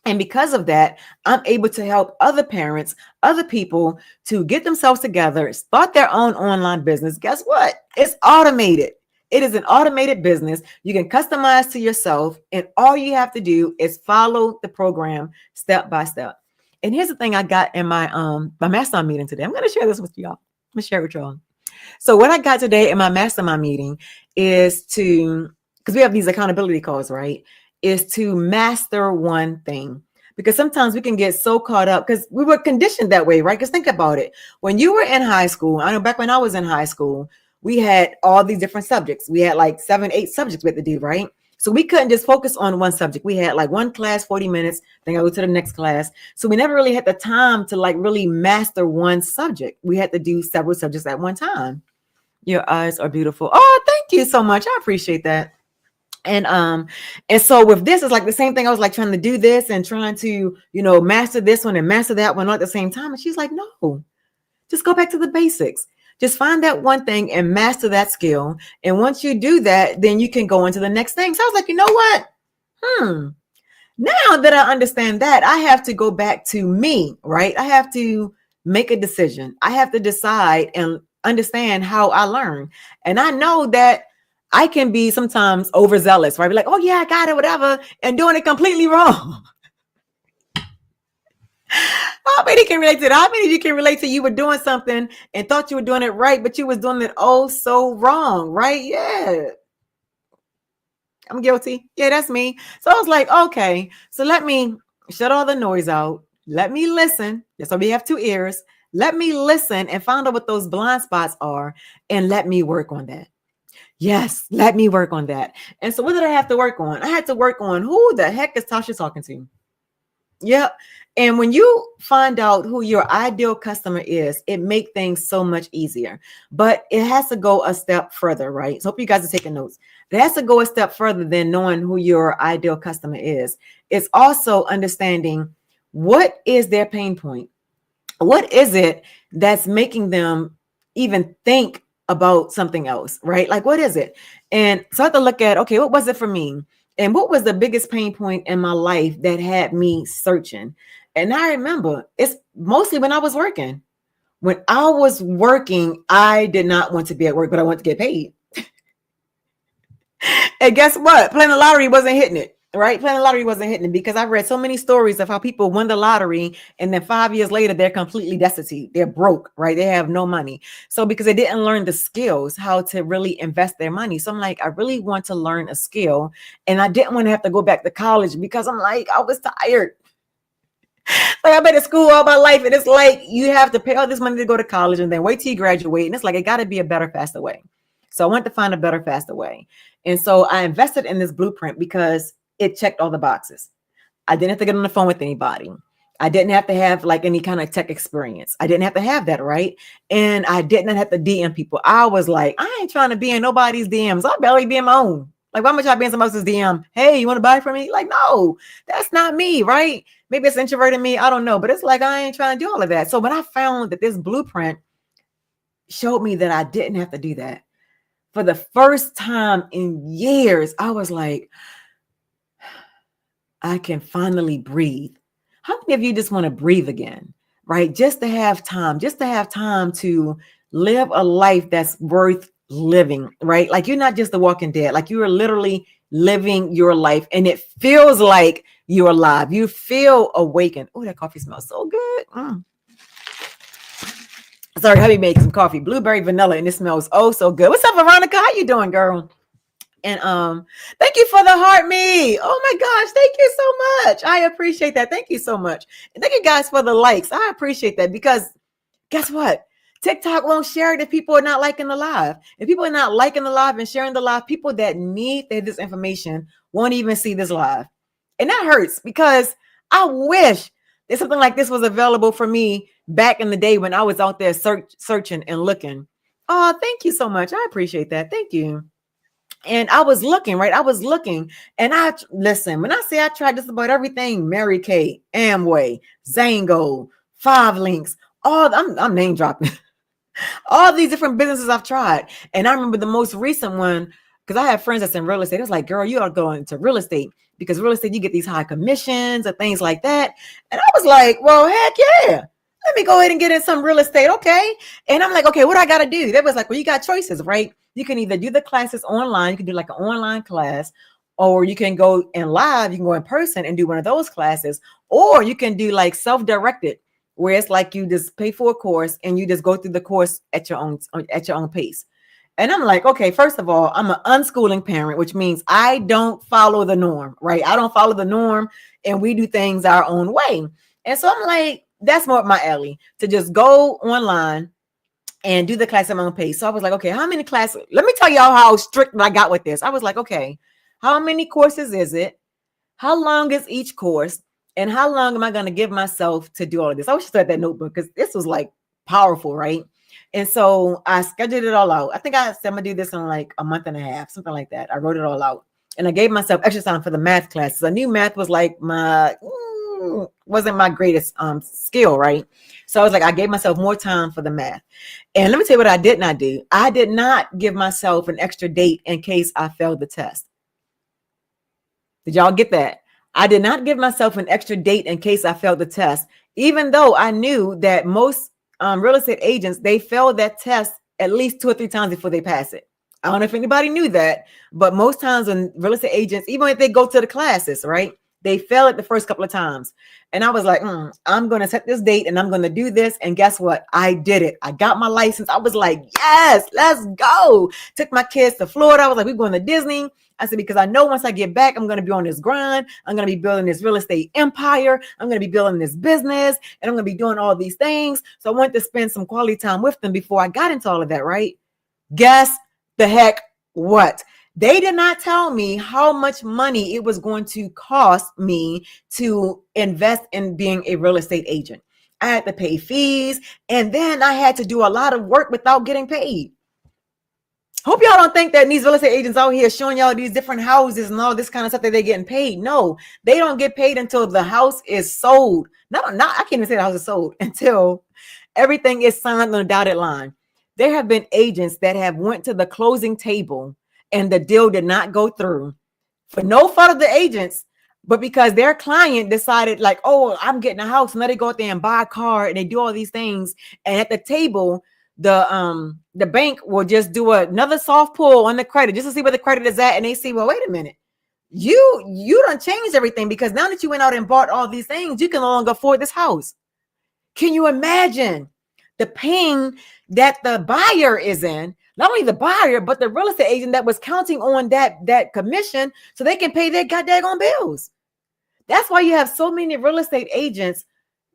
And because of that, I'm able to help other parents, other people to get themselves together, start their own online business. Guess what? It's automated. It is an automated business. You can customize to yourself, and all you have to do is follow the program step by step. And here's the thing I got in my mastermind meeting today. I'm going to share this with y'all. I'm going to share it with y'all. So what I got today in my mastermind meeting is because we have these accountability calls, right? Is to master one thing. Because sometimes we can get so caught up because we were conditioned that way, right? Because think about it. When you were in high school, I know back when I was in high school, we had all these different subjects. We had like 7, 8 subjects we had to do, right? So we couldn't just focus on one subject. We had like one class, 40 minutes, then I go to the next class. So we never really had the time to like really master one subject. We had to do several subjects at one time. Your eyes are beautiful. Oh, thank you so much. I appreciate that. And so with this, it's like the same thing. I was like trying to do this and trying to, master this one and master that one all at the same time. And she's like, no, just go back to the basics. Just find that one thing and master that skill. And once you do that, then you can go into the next thing. So I was like, you know what? Now that I understand that, I have to go back to me, right? I have to make a decision. I have to decide and understand how I learn. And I know that I can be sometimes overzealous, right? Be like, oh yeah, I got it, whatever, and doing it completely wrong. How many can relate to that? How many of you can relate to you were doing something and thought you were doing it right, but you was doing it oh so wrong, right? Yeah. I'm guilty. Yeah, that's me. So I was like, okay, so let me shut all the noise out. Let me listen. That's why we have 2 ears. Let me listen and find out what those blind spots are and let me work on that. Yes, let me work on that. And so what did I have to work on? I had to work on who the heck is Tasha talking to? Yep. And when you find out who your ideal customer is, it makes things so much easier. But it has to go a step further, right? So hope you guys are taking notes. It has to go a step further than knowing who your ideal customer is. It's also understanding what is their pain point. What is it that's making them even think about something else, right? Like, what is it? And so I have to look at, okay, what was it for me? And what was the biggest pain point in my life that had me searching? And I remember it's mostly when I was working. When I was working, I did not want to be at work, but I wanted to get paid. And guess what? Playing the lottery wasn't hitting it. Right? Playing the lottery wasn't hitting it because I read so many stories of how people won the lottery and then 5 years later, they're completely destitute. They're broke, right? They have no money. So because they didn't learn the skills, how to really invest their money. So I'm like, I really want to learn a skill. And I didn't want to have to go back to college because I'm like, I was tired. Like I've been at school all my life. And it's like, you have to pay all this money to go to college and then wait till you graduate. And it's like, it got to be a better, faster way. So I went to find a better, faster way. And so I invested in this blueprint because it checked all the boxes. I didn't have to get on the phone with anybody. I didn't have to have like any kind of tech experience. I didn't have to have that, right? And I didn't have to DM people. I was like, I ain't trying to be in nobody's DMs. I barely be in my own. Like, why am I trying to be in somebody else's DM? Hey, you want to buy from me? Like, no, that's not me, right? Maybe it's introverted me. I don't know. But it's like, I ain't trying to do all of that. So when I found that this blueprint showed me that I didn't have to do that, for the first time in years, I was like, I can finally breathe. How many of you just want to breathe again, right? Just to have time to live a life that's worth living, right? Like you're not just the walking dead, like you are literally living your life and it feels like you're alive. You feel awakened. Oh, that coffee smells so good. Sorry, hubby made some coffee, blueberry vanilla, and it smells oh so good. What's up, Veronica? How you doing, girl? And thank you for the heart me. Oh my gosh, thank you so much. I appreciate that. Thank you so much. And thank you guys for the likes. I appreciate that because guess what? TikTok won't share it if people are not liking the live. If people are not liking the live and sharing the live, people that need this information won't even see this live. And that hurts because I wish that something like this was available for me back in the day when I was out there searching and looking. Oh, thank you so much. I appreciate that. Thank you. And I was looking, right? I was looking and listen, when I say I tried just about everything, Mary Kay, Amway, Zango, 5 Links, I'm name dropping. All these different businesses I've tried. And I remember the most recent one, because I have friends that's in real estate. It's like, girl, you ought to go into real estate because real estate, you get these high commissions and things like that. And I was like, well, heck yeah. let me go ahead and get in some real estate. Okay. And I'm like, okay, what do I got to do? They was like, well, you got choices, right? You can either do the classes online. You can do like an online class, or you can go in live. You can go in person and do one of those classes, or you can do like self-directed, where it's like you just pay for a course and you just go through the course at your own pace. And I'm like, okay, first of all, I'm an unschooling parent, which means I don't follow the norm, right? I don't follow the norm, and we do things our own way. And so I'm like, that's more up my alley, to just go online and do the class at my own pace. So I was like, okay, how many classes? Let me tell y'all how strict I got with this. I was like, okay, how many courses is it? How long is each course? And how long am I going to give myself to do all of this? I wish I had that notebook, because this was like powerful, right? And so I scheduled it all out. I think I said I'm going to do this in like a month and a half, something like that. I wrote it all out. And I gave myself extra time for the math classes. I knew math was like wasn't my greatest skill, right? So I was like, I gave myself more time for the math. And let me tell you what I did not do. I did not give myself an extra date in case I failed the test. Did y'all get that? I did not give myself an extra date in case I failed the test, even though I knew that most real estate agents, they fail that test at least 2 or 3 times before they pass it. I don't know if anybody knew that, but most times when real estate agents, even if they go to the classes, right, they fail it the first couple of times. And I was like, I'm going to set this date and I'm going to do this. And guess what? I did it. I got my license. I was like, yes, let's go. Took my kids to Florida. I was like, we're going to Disney. I said, because I know once I get back, I'm going to be on this grind. I'm going to be building this real estate empire. I'm going to be building this business, and I'm going to be doing all these things. So I wanted to spend some quality time with them before I got into all of that, right? Guess the heck what? They did not tell me how much money it was going to cost me to invest in being a real estate agent. I had to pay fees, and then I had to do a lot of work without getting paid. Hope y'all don't think that these real estate agents out here showing y'all these different houses and all this kind of stuff that they're getting paid. No, they don't get paid until the house is sold. I can't even say the house is sold until everything is signed on a dotted line. There have been agents that have went to the closing table and the deal did not go through for no fault of the agents, but because their client decided like, oh, I'm getting a house, and let it go out there and buy a car, and they do all these things. And at the table, the bank will just do another soft pull on the credit just to see where the credit is at. And they see, well, wait a minute, you done changed everything, because now that you went out and bought all these things, you can no longer afford this house. Can you imagine the pain that the buyer is in? Not only the buyer, but the real estate agent that was counting on that commission so they can pay their goddamn bills. That's why you have so many real estate agents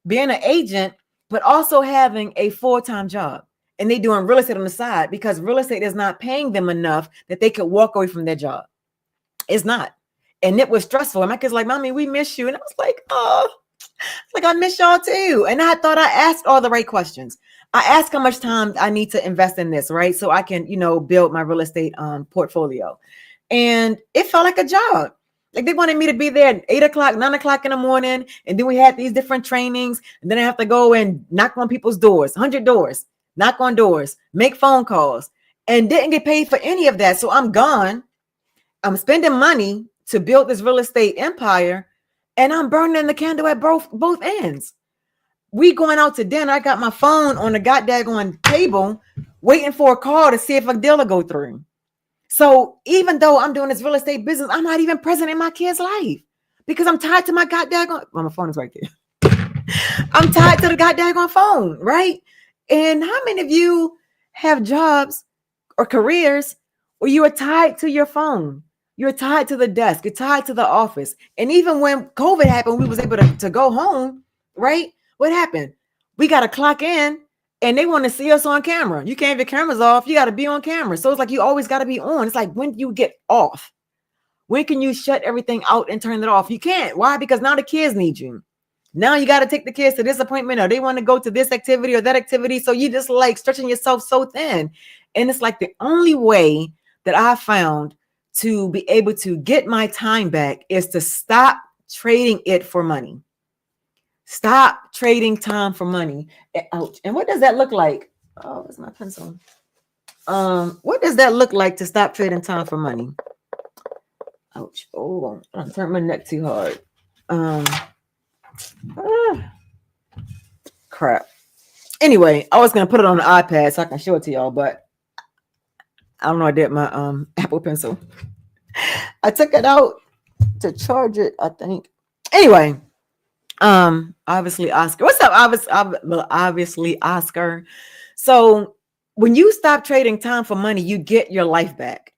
being an agent, but also having a full-time job. And they doing real estate on the side, because real estate is not paying them enough that they could walk away from their job. It's not. And it was stressful. And my kids like, Mommy, we miss you. And I was like, oh, like, I miss y'all too. And I thought I asked all the right questions. I asked how much time I need to invest in this, right? So I can, build my real estate portfolio. And it felt like a job. Like, they wanted me to be there at 8 o'clock, 9 o'clock in the morning. And then we had these different trainings. And then I have to go and knock on people's doors, 100 doors, knock on doors, make phone calls, and didn't get paid for any of that. So I'm gone. I'm spending money to build this real estate empire, and I'm burning the candle at both ends. We going out to dinner. I got my phone on the goddamn table, waiting for a call to see if a deal will go through. So even though I'm doing this real estate business, I'm not even present in my kid's life, because I'm tied to my goddamn. Well, my phone is right there. I'm tied to the goddamn phone, right? And how many of you have jobs or careers where you are tied to your phone? You're tied to the desk. You're tied to the office. And even when COVID happened, we was able to go home, right? What happened? We got to clock in, and they want to see us on camera. You can't have your cameras off. You got to be on camera. So it's like you always got to be on. It's like, when do you get off? When can you shut everything out and turn it off? You can't. Why? Because now the kids need you. Now you got to take the kids to this appointment, or they want to go to this activity or that activity. So you just like stretching yourself so thin. And it's like the only way that I found to be able to get my time back is to stop trading it for money. Stop trading time for money. Ouch. And what does that look like? Oh, it's my pencil. What does that look like to stop trading time for money? Ouch. Oh, I'm turning my neck too hard. Crap. Anyway, I was gonna put it on the iPad so I can show it to y'all, but I don't know. I did my Apple Pencil. I took it out to charge it, I think. Anyway, obviously Oscar. What's up? Obviously Oscar. So when you stop trading time for money, you get your life back.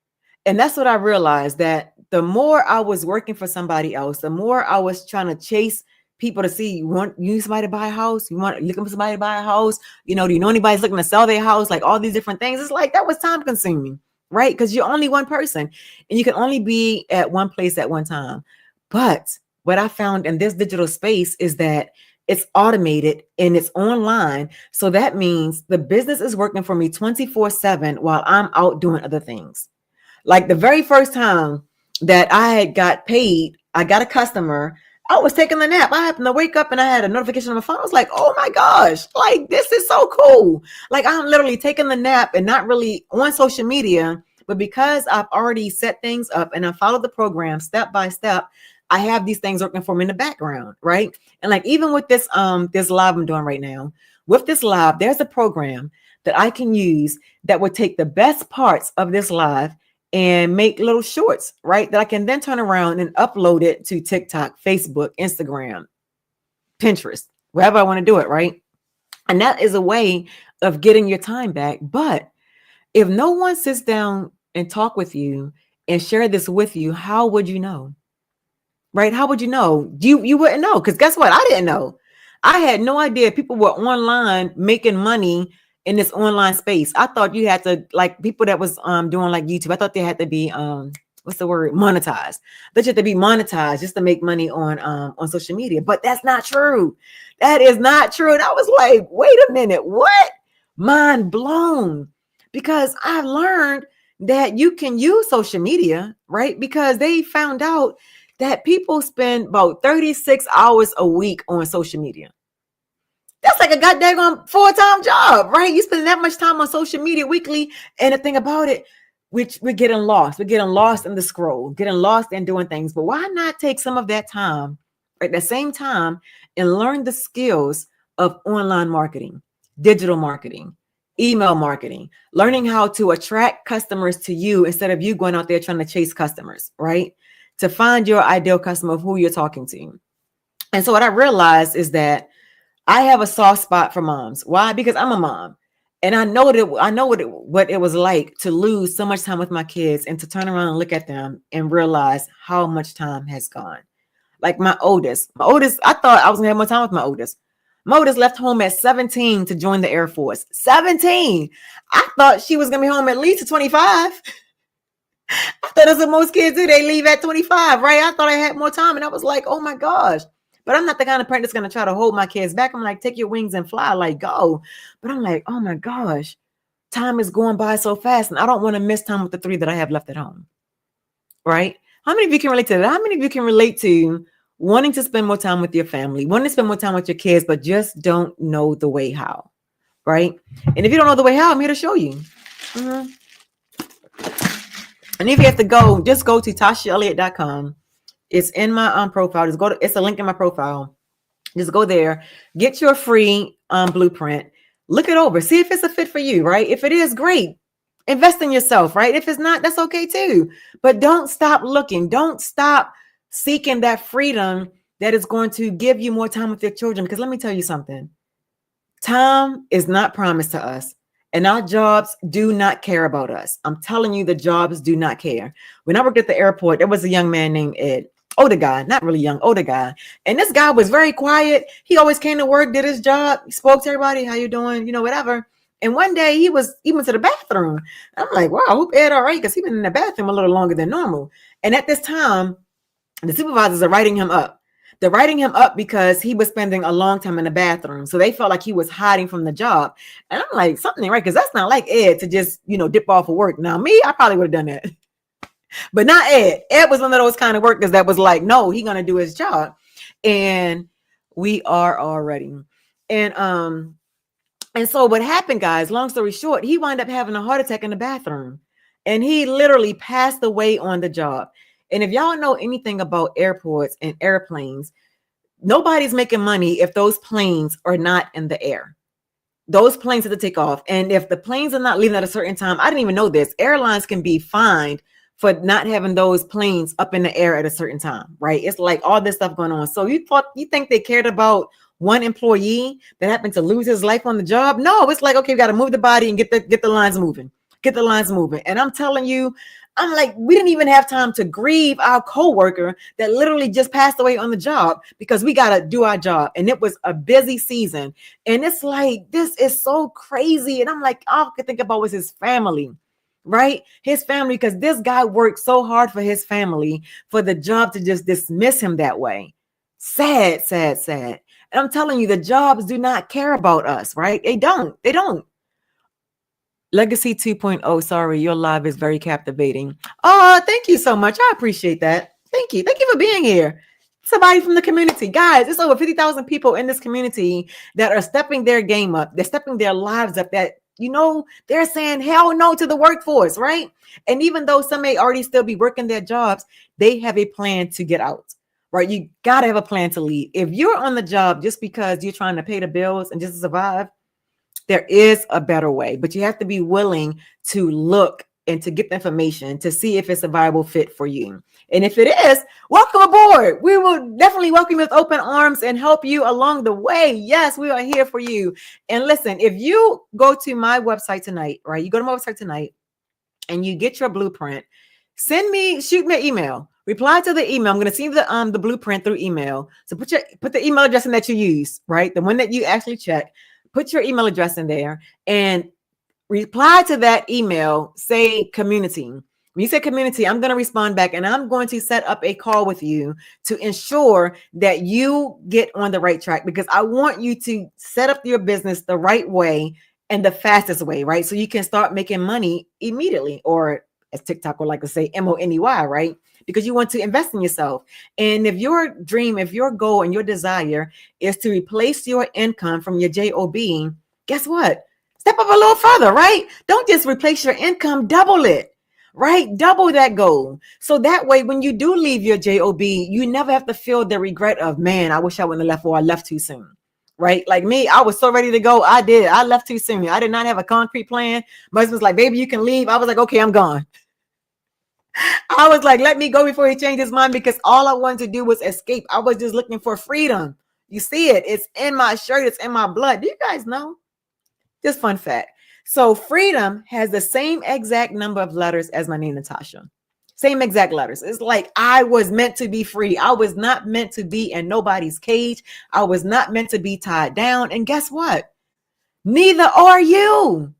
And that's what I realized, that the more I was working for somebody else, the more I was trying to chase people to see, you need somebody to buy a house? You want looking for somebody to buy a house? Do you know anybody's looking to sell their house? Like all these different things. It's like that was time consuming, right? Because you're only one person and you can only be at one place at one time. But what I found in this digital space is that it's automated and it's online. So that means the business is working for me 24/7 while I'm out doing other things. Like the very first time that I had got paid, I got a customer. I was taking a nap. I happened to wake up and I had a notification on my phone. I was like, oh my gosh, like this is so cool. Like I'm literally taking the nap and not really on social media, but because I've already set things up and I followed the program step by step, I have these things working for me in the background, right? And like even with this live I'm doing right now, with this live, there's a program that I can use that would take the best parts of this live and make little shorts, right? That I can then turn around and upload it to TikTok, Facebook, Instagram, Pinterest, wherever I want to do it, right? And that is a way of getting your time back. But if no one sits down and talk with you and share this with you, how would you know? Right? How would you know? You wouldn't know, because guess what? I didn't know. I had no idea people were online making money in this online space. I thought you had to, like people that was doing like YouTube, I thought they had to be what's the word? Monetized. That you had to be monetized just to make money on social media. But that's not true. That is not true. And I was like, wait a minute, what? Mind blown. Because I learned that you can use social media, right? Because they found out that people spend about 36 hours a week on social media. That's like a goddamn full-time job, right? You spend that much time on social media weekly. And the thing about it, which we're getting lost. We're getting lost in the scroll, getting lost in doing things. But why not take some of that time at the same time and learn the skills of online marketing, digital marketing, email marketing, learning how to attract customers to you instead of you going out there trying to chase customers, right? To find your ideal customer of who you're talking to. And so what I realized is that I have a soft spot for moms. Why? Because I'm a mom. And I know what it was like to lose so much time with my kids and to turn around and look at them and realize how much time has gone. Like my oldest, I thought I was gonna have more time with my oldest. My oldest left home at 17 to join the Air Force. 17. I thought she was gonna be home at least at 25. I thought that's what most kids do. They leave at 25, right? I thought I had more time. And I was like, oh my gosh. But I'm not the kind of parent that's going to try to hold my kids back. I'm like, take your wings and fly, like go. But I'm like, oh my gosh, time is going by so fast. And I don't want to miss time with the 3 that I have left at home. Right? How many of you can relate to that? How many of you can relate to wanting to spend more time with your family, wanting to spend more time with your kids, but just don't know the way how? Right? And if you don't know the way how, I'm here to show you. Mm-hmm. And if you have to go, just go to tashaelliott.com. It's in my profile. Just go to, it's a link in my profile. Just go there, get your free blueprint, look it over, see if it's a fit for you, right? If it is, great. Invest in yourself, right? If it's not, that's okay too. But don't stop looking. Don't stop seeking that freedom that is going to give you more time with your children. Because let me tell you something. Time is not promised to us. And our jobs do not care about us. I'm telling you, the jobs do not care. When I worked at the airport, there was a young man named Ed. Older guy, not really young, older guy. And this guy was very quiet. He always came to work, did his job, spoke to everybody, how you doing, whatever. And one day he went to the bathroom. I'm like, wow, I hope Ed all right, because he's been in the bathroom a little longer than normal. And at this time, the supervisors are writing him up. They're writing him up because he was spending a long time in the bathroom. So they felt like he was hiding from the job. And I'm like, something ain't right, because that's not like Ed to just, dip off of work. Now, me, I probably would have done that. But not Ed. Ed was one of those kind of workers that was like, no, he's going to do his job. And we are already. And so what happened, guys, long story short, he wound up having a heart attack in the bathroom. And he literally passed away on the job. And if y'all know anything about airports and airplanes, nobody's making money if those planes are not in the air. those planes have to take off. And if the planes are not leaving at a certain time, I didn't even know this. Airlines can be fined for not having those planes up in the air at a certain time, right? It's like all this stuff going on. So you think they cared about one employee that happened to lose his life on the job? No, it's like, okay, we got to move the body and get the lines moving. Get the lines moving. And I'm telling you, I'm like, we didn't even have time to grieve our coworker that literally just passed away on the job because we got to do our job. And it was a busy season. And it's like, this is so crazy. And I'm like, all I could think about was his family, right? His family, because this guy worked so hard for his family for the job to just dismiss him that way. Sad, sad, sad. And I'm telling you, the jobs do not care about us, right? They don't. Legacy 2.0. Sorry, your live is very captivating. Oh, thank you so much. I appreciate that. Thank you. Thank you for being here. Somebody from the community. Guys, it's over 50,000 people in this community that are stepping their game up. They're stepping their lives up, that, they're saying hell no to the workforce, right? And even though some may already still be working their jobs, they have a plan to get out, right? You got to have a plan to leave. If you're on the job just because you're trying to pay the bills and just to survive, there is a better way, but you have to be willing to look and to get the information to see if it's a viable fit for you. And if it is, welcome aboard. We will definitely welcome you with open arms and help you along the way. Yes, we are here for you. And listen, if you go to my website tonight, right? You go to my website tonight and you get your blueprint, shoot me an email. Reply to the email. I'm going to send you the blueprint through email. So put the email address in that you use, right? The one that you actually check. Put your email address in there and reply to that email, say community. When you say community, I'm going to respond back and I'm going to set up a call with you to ensure that you get on the right track, because I want you to set up your business the right way and the fastest way, right? So you can start making money immediately, or as TikTok would like to say, money, right? Because you want to invest in yourself. And if your dream, if your goal and your desire is to replace your income from your job, guess what? Step up a little further, right? Don't just replace your income, double it, right? Double that goal. So that way, when you do leave your job, you never have to feel the regret of, man, I wish I wouldn't have left, or I left too soon, right? Like me, I was so ready to go. I left too soon. I did not have a concrete plan. My husband was like, baby, you can leave. I was like, okay, I'm gone. I was like, let me go before he changed his mind, because all I wanted to do was escape. I was just looking for freedom. You see it. It's in my shirt. It's in my blood. Do you guys know? Just fun fact. So freedom has the same exact number of letters as my name, Natasha. Same exact letters. It's like I was meant to be free. I was not meant to be in nobody's cage. I was not meant to be tied down. And guess what? Neither are you.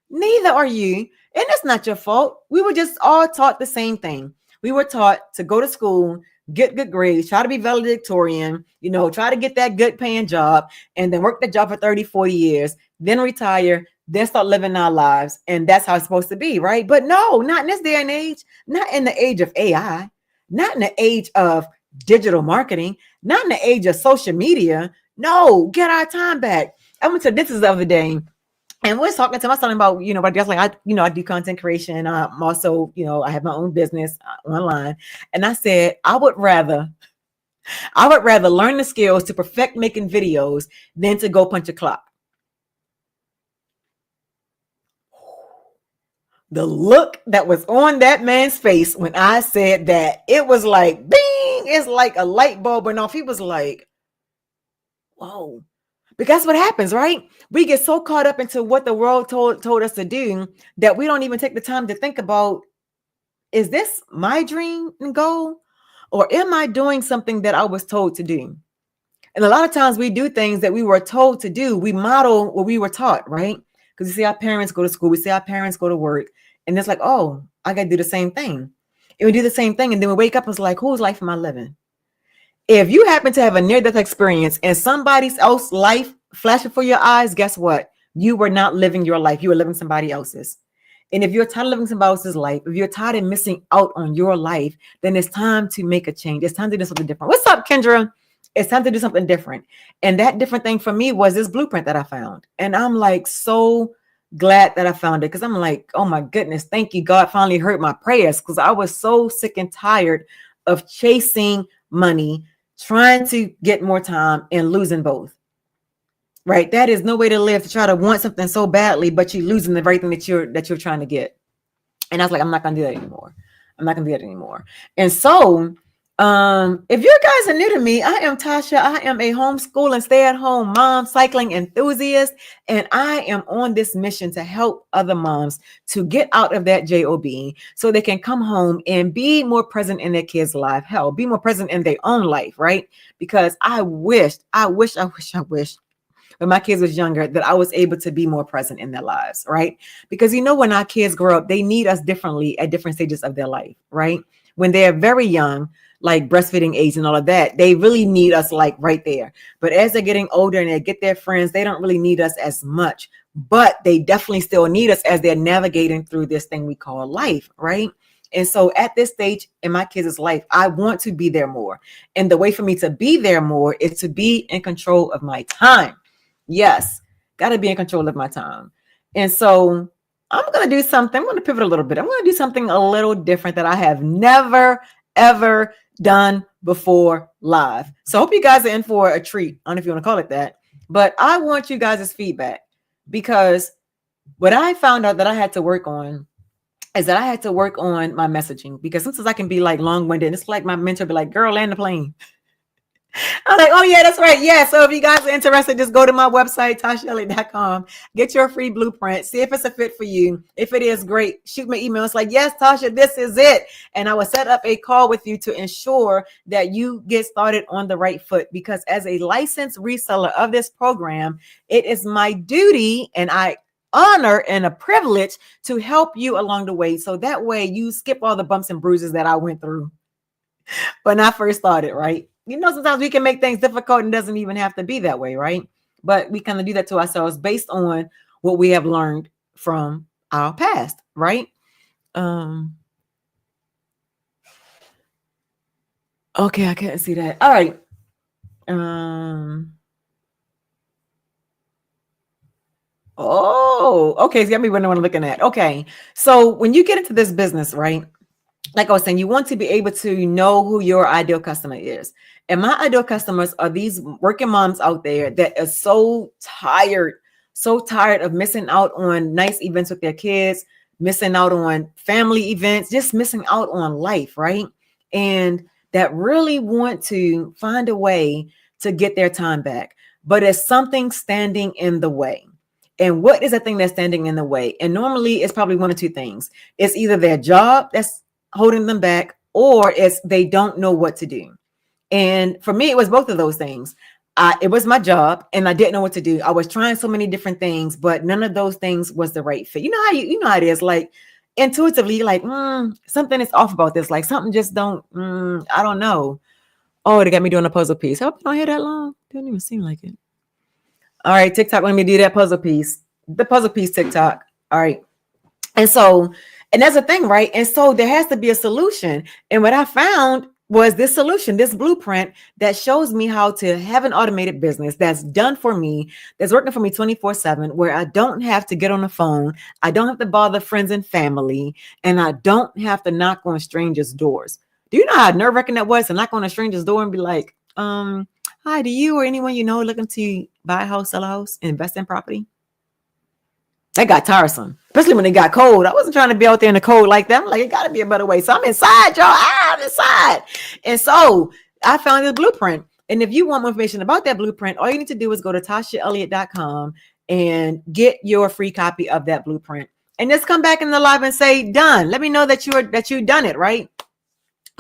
Neither are you. And that's not your fault. We were just all taught the same thing. We were taught to go to school, get good grades, try to be valedictorian, try to get that good paying job, and then work the job for 30, 40 years, then retire, then start living our lives. And that's how it's supposed to be, right? But no, not in this day and age, not in the age of AI, not in the age of digital marketing, not in the age of social media. No, get our time back. I went to this the other day. And we're talking to myself about, but just like I do content creation. I'm also, I have my own business online. And I said, I would rather learn the skills to perfect making videos than to go punch a clock. The look that was on that man's face when I said that, it was like, bing, it's like a light bulb went off. He was like, whoa. Because that's what happens, right? We get so caught up into what the world told us to do that we don't even take the time to think about, is this my dream and goal? Or am I doing something that I was told to do? And a lot of times we do things that we were told to do. We model what we were taught, right? Because we see our parents go to school. We see our parents go to work. And it's like, oh, I got to do the same thing. And we do the same thing. And then we wake up and it's like, whose life am I living? If you happen to have a near-death experience and somebody else's life flashing for your eyes, guess what? You were not living your life. You were living somebody else's. And if you're tired of living somebody else's life, if you're tired of missing out on your life, then it's time to make a change. It's time to do something different. What's up, Kendra? It's time to do something different. And that different thing for me was this blueprint that I found. And I'm like so glad that I found it, because I'm like, oh my goodness, thank you. God finally heard my prayers, because I was so sick and tired of chasing money, trying to get more time and losing both. right? That is no way to live, to try to want something so badly, but you're losing the very thing that you're trying to get. And I was like, I'm not going to do that anymore. I'm not going to do that anymore. And so, if you guys are new to me, I am Tasha. I am a homeschool and stay-at-home mom, cycling enthusiast, and I am on this mission to help other moms to get out of that job so they can come home and be more present in their kids' life. Hell, be more present in their own life, right? Because I wish when my kids was younger that I was able to be more present in their lives, right? Because when our kids grow up, they need us differently at different stages of their life, right? When they're very young, like breastfeeding age and all of that, they really need us like right there. But as they're getting older and they get their friends, they don't really need us as much, but they definitely still need us as they're navigating through this thing we call life, right? And so at this stage in my kids' life, I want to be there more. And the way for me to be there more is to be in control of my time. Yes, got to be in control of my time. And so I'm going to do something. I'm going to pivot a little bit. I'm going to do something a little different that I have never, ever done before live. So I hope you guys are in for a treat. I don't know if you want to call it that, but I want you guys' feedback, because what I found out that I had to work on is that I had to work on my messaging, because sometimes I can be like long-winded, and it's like my mentor be like, girl, land the plane. I'm like, oh yeah, that's right. Yeah. So if you guys are interested, just go to my website, tashaelliott.com, get your free blueprint, see if it's a fit for you. If it is, great. Shoot me an email. It's like, yes, Tasha, this is it. And I will set up a call with you to ensure that you get started on the right foot, because as a licensed reseller of this program, it is my duty and I honor and a privilege to help you along the way. So that way you skip all the bumps and bruises that I went through when I first started, right? Sometimes we can make things difficult and it doesn't even have to be that way, right? But we kind of do that to ourselves based on what we have learned from our past, right? Okay, I can't see that. All right. Oh, okay. So got me wondering what I'm looking at. Okay. So when you get into this business, right? Like I was saying, you want to be able to know who your ideal customer is. And my ideal customers are these working moms out there that are so tired of missing out on nice events with their kids, missing out on family events, just missing out on life, right? And that really want to find a way to get their time back. But it's something standing in the way. And what is the thing that's standing in the way? And normally it's probably one of two things. It's either their job that's holding them back, or it's they don't know what to do. And for me, it was both of those things. It was my job and I didn't know what to do. I was trying so many different things, but none of those things was the right fit. You know how it is, like intuitively, you're like, something is off about this. Like something just don't, I don't know. Oh, they got me doing a puzzle piece. I hope you don't hear that long. Didn't even seem like it. All right, TikTok, let me do that puzzle piece. The puzzle piece TikTok. All right. And that's the thing, right? And so there has to be a solution. And what I found was this solution, this blueprint that shows me how to have an automated business that's done for me, that's working for me 24/7, where I don't have to get on the phone. I don't have to bother friends and family, and I don't have to knock on strangers' doors. Do you know how nerve-wracking that was to knock on a stranger's door and be like, hi, do you or anyone you know looking to buy a house, sell a house, invest in property? That got tiresome, especially when it got cold. I wasn't trying to be out there in the cold like that. I'm like, it got to be a better way. So I'm inside, y'all. I'm inside. And so I found this blueprint. And if you want more information about that blueprint, all you need to do is go to tashaelliott.com and get your free copy of that blueprint. And just come back in the live and say, done. Let me know that you've done it, right?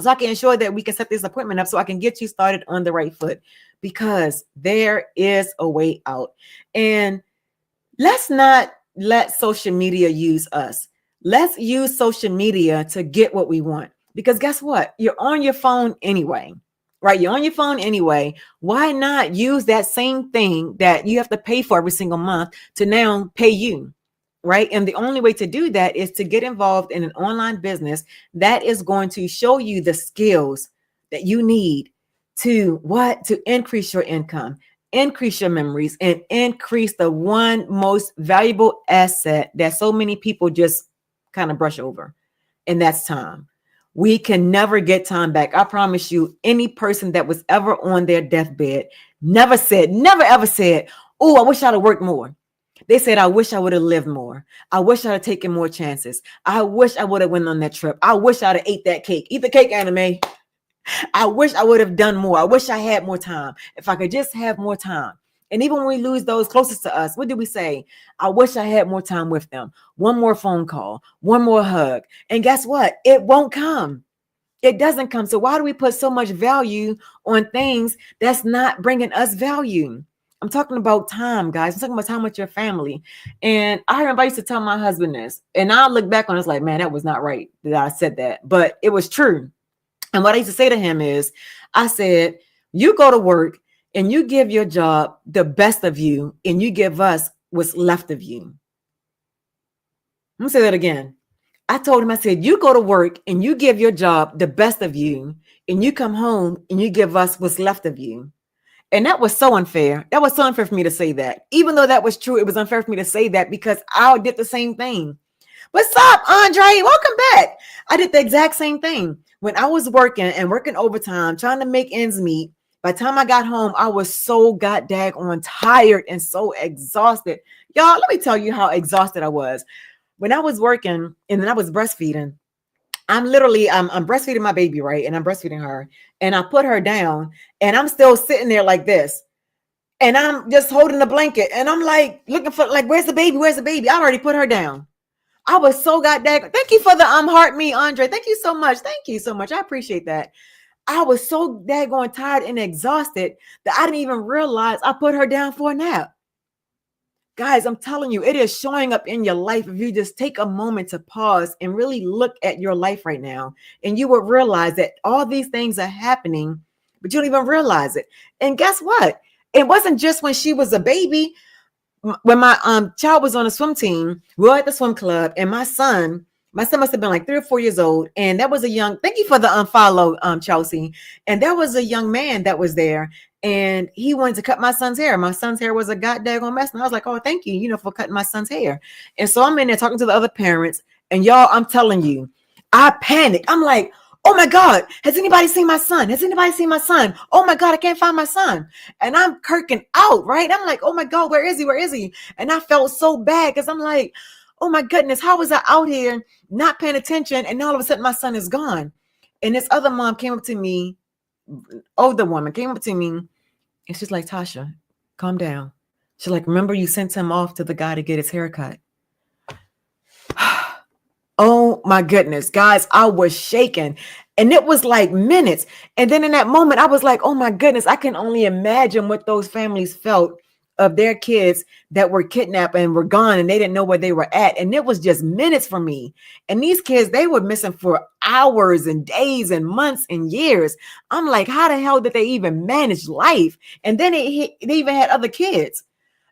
So I can ensure that we can set this appointment up so I can get you started on the right foot, because there is a way out. And let's not let social media use us. Let's use social media to get what we want. Because guess what? You're on your phone anyway, right? You're on your phone anyway. Why not use that same thing that you have to pay for every single month to now pay you, right? And the only way to do that is to get involved in an online business that is going to show you the skills that you need to increase your income, increase your memories, and increase the one most valuable asset that so many people just kind of brush over. And that's time. We can never get time back. I promise you, any person that was ever on their deathbed never ever said, Oh, I wish I'd have worked more. They said, I wish I would have lived more. I wish I'd have taken more chances. I wish I would have went on that trip. I wish I'd have ate that cake. Eat the cake, anime. I wish I would have done more. I wish I had more time. If I could just have more time. And even when we lose those closest to us, what do we say? I wish I had more time with them. One more phone call, one more hug. And guess what? It won't come. It doesn't come. So why do we put so much value on things that's not bringing us value? I'm talking about time, guys. I'm talking about time with your family. And I remember I used to tell my husband this, and I'll look back on it, it's like, man, that was not right that I said that, but it was true. And what I used to say to him is, I said, you go to work and you give your job the best of you, and you give us what's left of you. I'm gonna say that again. I told him, I said, you go to work and you give your job the best of you, and you come home and you give us what's left of you. And that was so unfair. That was so unfair for me to say that. Even though that was true, it was unfair for me to say that because I did the same thing. What's up, Andre? Welcome back. I did the exact same thing. When I was working overtime, trying to make ends meet, by the time I got home, I was so daggone tired and so exhausted. Y'all, let me tell you how exhausted I was. When I was working and then I was breastfeeding, I'm breastfeeding my baby, right? And I'm breastfeeding her, and I put her down, and I'm still sitting there like this, and I'm just holding the blanket, and I'm like looking for, like, where's the baby? Where's the baby? I already put her down. I was so goddamn. Thank you for the heart me, Andre. Thank you so much. Thank you so much. I appreciate that. I was so daggone tired and exhausted that I didn't even realize I put her down for a nap. Guys, I'm telling you, it is showing up in your life if you just take a moment to pause and really look at your life right now. And you will realize that all these things are happening, but you don't even realize it. And guess what? It wasn't just when she was a baby. When my child was on a swim team, we were at the swim club, and my son must have been like 3 or 4 years old. And that was a young, thank you for the unfollow, Chelsea. And there was a young man that was there, and he wanted to cut my son's hair. My son's hair was a goddamn mess. And I was like, oh, thank you, for cutting my son's hair. And so I'm in there talking to the other parents, and y'all, I'm telling you, I panicked. I'm like, oh my God, has anybody seen my son? Has anybody seen my son? Oh my God, I can't find my son. And I'm kirking out, right? I'm like, oh my God, where is he? Where is he? And I felt so bad because I'm like, oh my goodness, how was I out here not paying attention? And all of a sudden my son is gone. And this other mom came up to me, older woman came up to me, and she's like, Tasha, calm down. She's like, remember you sent him off to the guy to get his haircut. Oh my goodness, guys, I was shaking, and it was like minutes. And then in that moment, I was like, oh my goodness, I can only imagine what those families felt of their kids that were kidnapped and were gone, and they didn't know where they were at. And it was just minutes for me. And these kids, they were missing for hours and days and months and years. I'm like, how the hell did they even manage life? And then they even had other kids,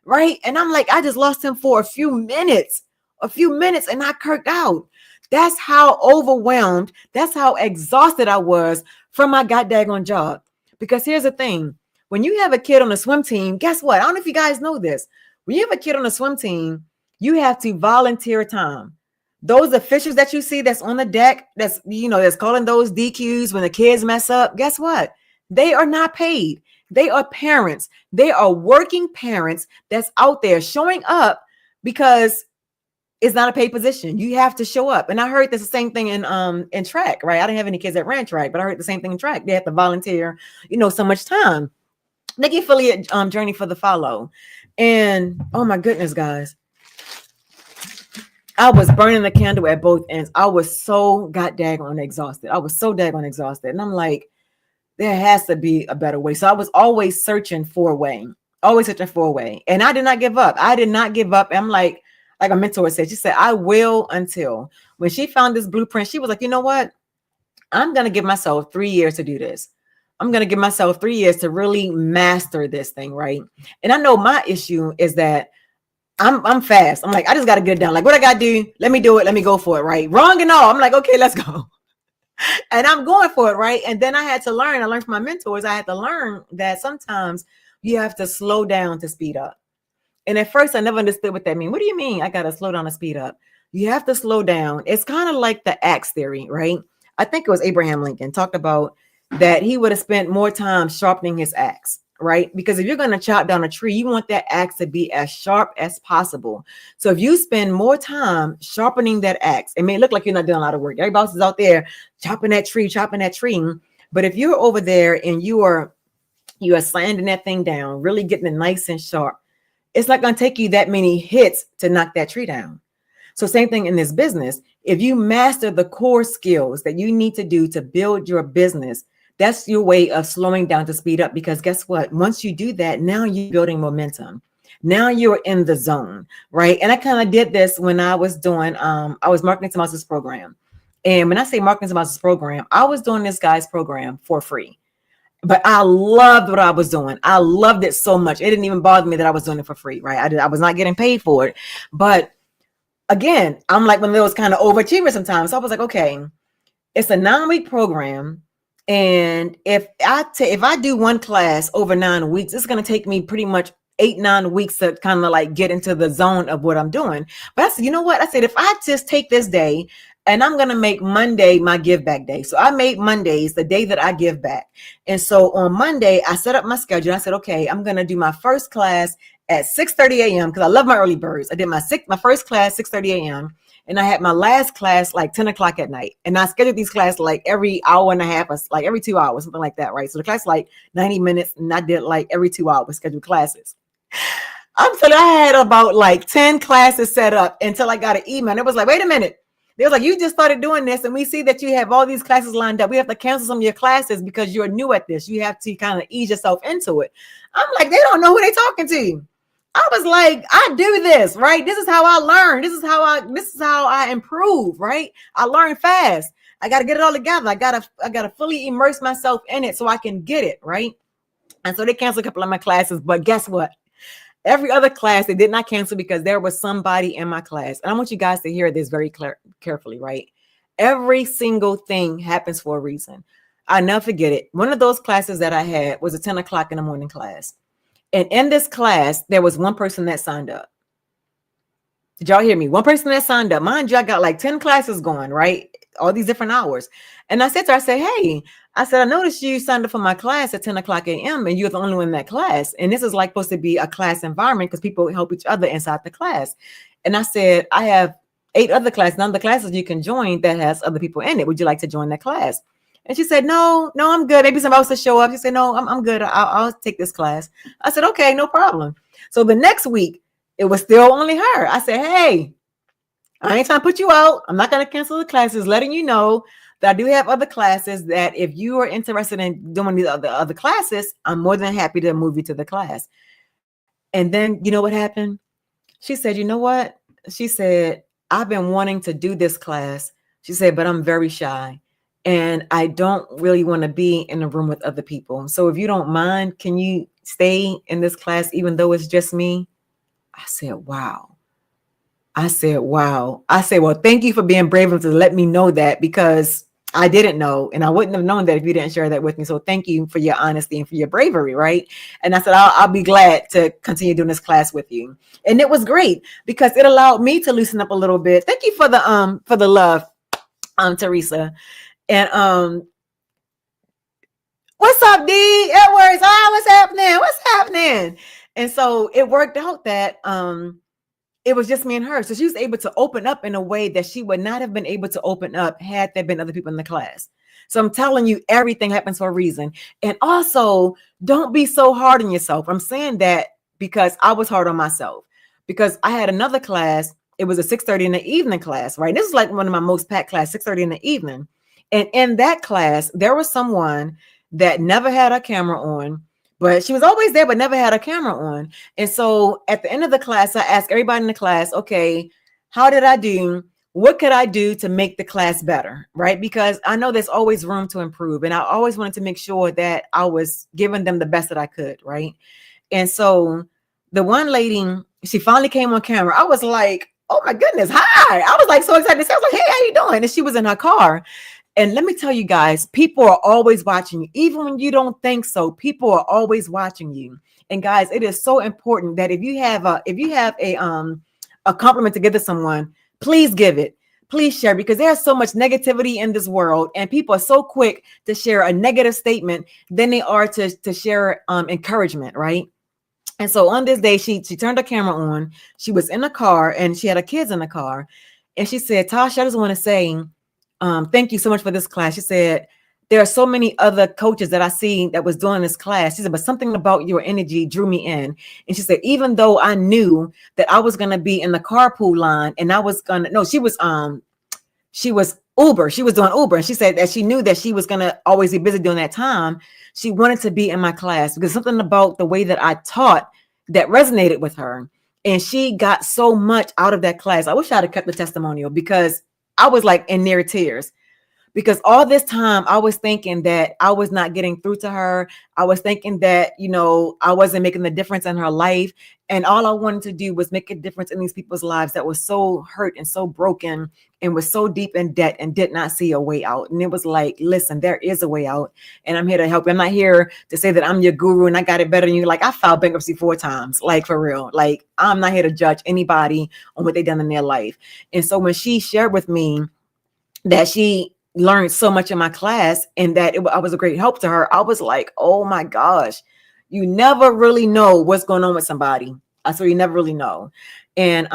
right? And I'm like, I just lost him for a few minutes, and I kirked out. That's how overwhelmed, that's how exhausted I was from my goddamn job. Because here's the thing. When you have a kid on a swim team, guess what? I don't know if you guys know this. When you have a kid on a swim team, you have to volunteer time. Those officials that you see that's on the deck, that's calling those DQs when the kids mess up, guess what? They are not paid. They are parents. They are working parents that's out there showing up because it's not a paid position. You have to show up. And I heard this the same thing in track, right? I didn't have any kids that ran track, but I heard the same thing in track. They have to volunteer, so much time. Thank you, affiliate Journey, for the follow. And oh my goodness, guys, I was burning the candle at both ends. I was so daggone exhausted. And I'm like, there has to be a better way. So I was always searching for a way. And I did not give up. I'm like a mentor said, she said, I will until. When she found this blueprint, she was like, you know what? I'm going to give myself 3 years to do this. I'm going to give myself 3 years to really master this thing, right? And I know my issue is that I'm fast. I'm like, I just got to get it done. Like, what I got to do, let me do it. Let me go for it, right? Wrong and all. I'm like, okay, let's go. And I'm going for it, right? And then I learned from my mentors, I had to learn that sometimes you have to slow down to speed up. And at first, I never understood what that means. What do you mean I got to slow down to speed up? You have to slow down. It's kind of like the axe theory, right? I think it was Abraham Lincoln talked about that he would have spent more time sharpening his axe. right? Because if you're going to chop down a tree, you want that axe to be as sharp as possible. So if you spend more time sharpening that axe, it may look like you're not doing a lot of work. Everybody else is out there chopping that tree. But if you're over there and you are sanding that thing down, really getting it nice and sharp, it's not going to take you that many hits to knock that tree down. So same thing in this business. If you master the core skills that you need to do to build your business, that's your way of slowing down to speed up. Because guess what? Once you do that, now you're building momentum. Now you're in the zone, right? And I kind of did this when I was doing, I was marketing to Mouse's program. And when I say marketing to Mouse's program, I was doing this guy's program for free. But I loved what I was doing. I loved it so much. It didn't even bother me that I was doing it for free, right? I was not getting paid for it. But again, I'm like one of those kind of overachievers sometimes. So I was like, okay, it's a 9-week program. And if I do one class over 9 weeks, it's going to take me pretty much 8-9 weeks to kind of like get into the zone of what I'm doing. But I said, you know what? I said, if I just take this day and I'm going to make Monday my give back day. So I made Mondays the day that I give back. And so on Monday, I set up my schedule. I said, okay, I'm going to do my first class at 6:30 a.m. because I love my early birds. I did my first class, 6:30 a.m. And I had my last class like 10 o'clock at night. And I scheduled these classes like every hour and a half, or like every 2 hours, something like that, right? So the class like 90 minutes, and I did like every 2 hours scheduled classes. I'm telling you, I had about like 10 classes set up until I got an email. And it was like, wait a minute. They was like, you just started doing this, and we see that you have all these classes lined up. We have to cancel some of your classes because you're new at this. You have to kind of ease yourself into it. I'm like, they don't know who they're talking to. I was like, I do this, right? This is how I learn. This is how I improve, right? I learn fast. I got to get it all together. I gotta fully immerse myself in it so I can get it, right? And so they canceled a couple of my classes, but guess what? Every other class they did not cancel because there was somebody in my class. And I want you guys to hear this very carefully, right? Every single thing happens for a reason. I'll never forget it. One of those classes that I had was a 10 o'clock in the morning class. And in this class, there was one person that signed up. Did y'all hear me? One person that signed up. Mind you, I got like 10 classes going, right? All these different hours. And I said to her, I said, hey, I noticed you signed up for my class at 10 o'clock a.m. and you're the only one in that class. And this is like supposed to be a class environment because people help each other inside the class. And I said, I have 8 other classes, none of the classes you can join that has other people in it. Would you like to join that class? And she said, no, I'm good. Maybe somebody else will show up. She said, no, I'm good. I'll take this class. I said, okay, no problem. So the next week, it was still only her. I said, hey, I ain't trying to put you out. I'm not going to cancel the classes, letting you know that I do have other classes that if you are interested in doing these other classes, I'm more than happy to move you to the class. And then you know what happened? She said, you know what? She said, I've been wanting to do this class. She said, but I'm very shy and I don't really want to be in a room with other people. So if you don't mind, can you stay in this class even though it's just me? I said, wow. I said, well, thank you for being brave enough to let me know that because I didn't know. And I wouldn't have known that if you didn't share that with me. So thank you for your honesty and for your bravery. Right. And I said, I'll be glad to continue doing this class with you. And it was great because it allowed me to loosen up a little bit. Thank you for the love, Teresa. And, what's up, D? Edwards? What's happening? And so it worked out that, it was just me and her. So she was able to open up in a way that she would not have been able to open up had there been other people in the class. So I'm telling you, everything happens for a reason. And also, don't be so hard on yourself. I'm saying that because I was hard on myself because I had another class. It was a 6:30 in the evening class, right? This is like one of my most packed class, 6:30 in the evening. And in that class, there was someone that never had a camera on. But she was always there, but never had a camera on. And so at the end of the class, I asked everybody in the class, okay, how did I do? What could I do to make the class better? Right? Because I know there's always room to improve. And I always wanted to make sure that I was giving them the best that I could. Right. And so the one lady, she finally came on camera. I was like, oh my goodness. Hi. I was like so excited. I was like, hey, how you doing? And she was in her car. And let me tell you guys, people are always watching you. Even when you don't think so, people are always watching you. And guys, it is so important that if you have a compliment to give to someone, please give it. please share, because there's so much negativity in this world, and people are so quick to share a negative statement than they are to share encouragement, right? And so on this day, she turned her camera on. She was in the car, and she had her kids in the car. And she said, Tasha, I just want to say thank you so much for this class. She said, there are so many other coaches that I see that was doing this class. She said, but something about your energy drew me in. And she said, even though I knew that I was going to be in the carpool line, and I was going to, no, she was Uber. She was doing Uber. And she said that she knew that she was going to always be busy during that time. She wanted to be in my class because something about the way that I taught that resonated with her. And she got so much out of that class. I wish I'd have kept the testimonial, because I was like in near tears. Because all this time I was thinking that I was not getting through to her. I was thinking that, I wasn't making the difference in her life. And all I wanted to do was make a difference in these people's lives that was so hurt and so broken and was so deep in debt and did not see a way out. And it was like, listen, there is a way out, and I'm here to help you. I'm not here to say that I'm your guru and I got it better than you. Like, I filed bankruptcy 4 times, like, for real. Like, I'm not here to judge anybody on what they've done in their life. And so when she shared with me that she learned so much in my class and that I was a great help to her, I was like, oh my gosh, you never really know what's going on with somebody. So you never really know. And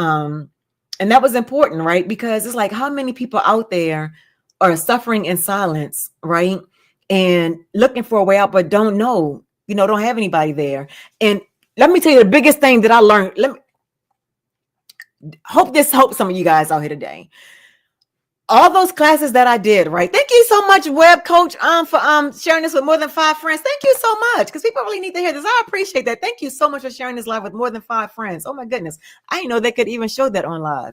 that was important, right? Because it's like, how many people out there are suffering in silence, right? And looking for a way out, but don't know, don't have anybody there. And let me tell you the biggest thing that I learned. Hope this helps some of you guys out here today. All those classes that I did, right? Thank you so much, Web Coach, for sharing this with more than 5 friends. Thank you so much, because people really need to hear this. I appreciate that. Thank you so much for sharing this live with more than 5 friends. Oh my goodness, I didn't know they could even show that on live.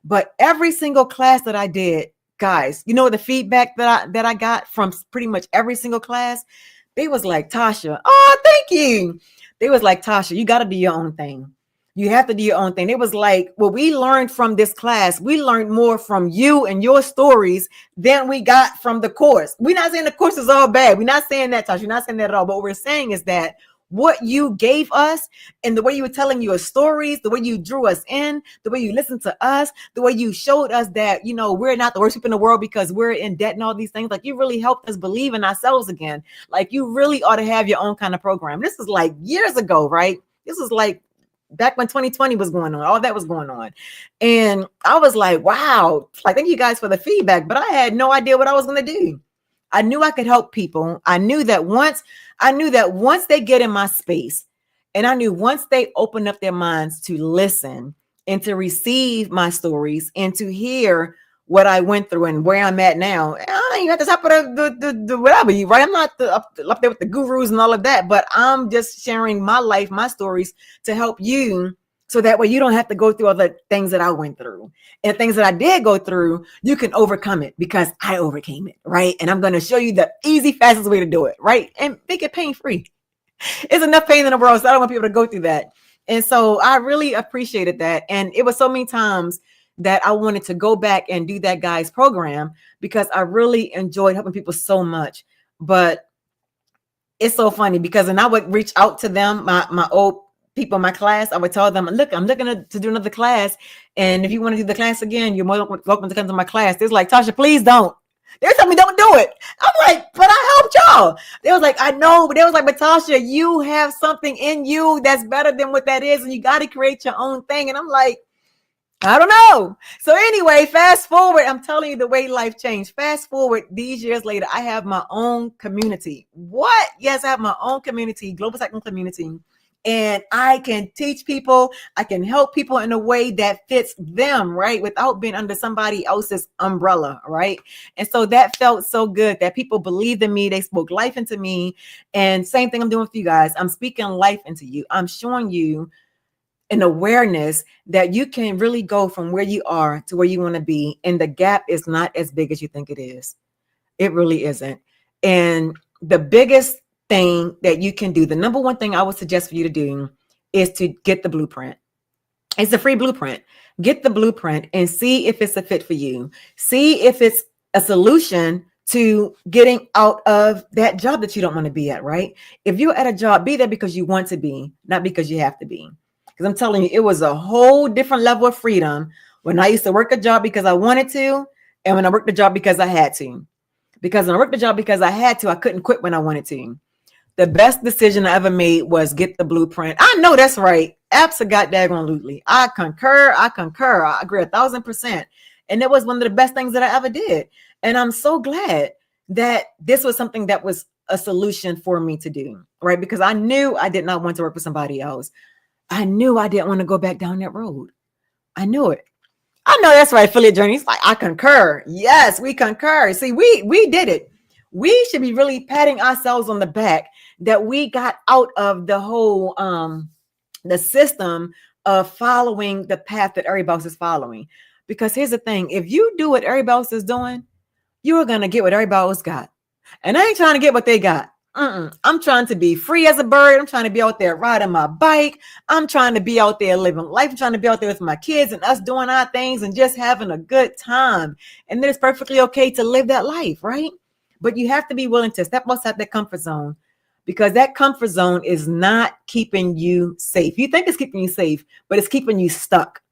But every single class that I did, guys, the feedback that I got from pretty much every single class, they was like, Tasha, oh, thank you. They was like, Tasha, you got to do your own thing. You have to do your own thing. It was like, what we learned from this class, we learned more from you and your stories than we got from the course. We're not saying the course is all bad. We're not saying that, Tasha. We're not saying that at all. But what we're saying is that what you gave us and the way you were telling your stories, the way you drew us in, the way you listened to us, the way you showed us that, we're not the worst people in the world because we're in debt and all these things. Like, you really helped us believe in ourselves again. Like, you really ought to have your own kind of program. This is like years ago, right? This was like back when 2020 was going on, all that was going on. And I was like, wow, like, thank you guys for the feedback, but I had no idea what I was going to do. I knew I could help people. I knew that once they get in my space, and I knew once they open up their minds to listen and to receive my stories and to hear what I went through and where I'm at now. I don't even have to top of the whatever, right? I'm not up there with the gurus and all of that, but I'm just sharing my life, my stories to help you, so that way you don't have to go through all the things that I went through. And things that I did go through, you can overcome it because I overcame it, right? And I'm going to show you the easy, fastest way to do it, right? And make it pain-free. It's enough pain in the world, so I don't want people to go through that. And so I really appreciated that. And it was so many times that I wanted to go back and do that guy's program because I really enjoyed helping people so much. But it's so funny because when I would reach out to them, my old people in my class, I would tell them, look, I'm looking to do another class. And if you want to do the class again, you're more welcome to come to my class. They're like, Tasha, please don't. They're telling me don't do it. I'm like, but I helped y'all. They was like, I know, but they was like, but Tasha, you have something in you that's better than what that is. And you got to create your own thing. And I'm like, I don't know. So anyway, fast forward, I'm telling you the way life changed. Fast forward these years later, I have my own community. What? Yes, I have my own community, Global Cycling Community. And I can teach people, I can help people in a way that fits them, right? Without being under somebody else's umbrella, right? And so that felt so good that people believed in me. They spoke life into me. And same thing I'm doing with you guys. I'm speaking life into you. I'm showing you an awareness that you can really go from where you are to where you want to be. And the gap is not as big as you think it is. It really isn't. And the biggest thing that you can do, the number one thing I would suggest for you to do is to get the blueprint. It's a free blueprint. Get the blueprint and see if it's a fit for you. See if it's a solution to getting out of that job that you don't want to be at, right? If you're at a job, be there because you want to be, not because you have to be. Because I'm telling you, it was a whole different level of freedom When I used to work a job because I wanted to, and when I worked a job because I had to. Because when I worked the job because I had to, I couldn't quit when I wanted to. The best decision I ever made was get the blueprint. I know that's right. Absolutely. I concur. I agree 1,000%. And it was one of the best things that I ever did. And I'm so glad that this was something that was a solution for me to do, right? Because I knew I did not want to work for somebody else. I knew I didn't want to go back down that road. I knew it. I know that's right. Affiliate journeys. Like, I concur. Yes, we concur. See, we did it. We should be really patting ourselves on the back that we got out of the whole the system of following the path that everybody else is following. Because here's the thing: if you do what everybody else is doing, you're gonna get what everybody else got. And I ain't trying to get what they got. I'm trying to be free as a bird. I'm trying to be out there riding my bike. I'm trying to be out there living life. I'm trying to be out there with my kids and us doing our things and just having a good time. And it's perfectly okay to live that life, right? But you have to be willing to step outside that comfort zone, because that comfort zone is not keeping you safe. You think it's keeping you safe, but it's keeping you stuck.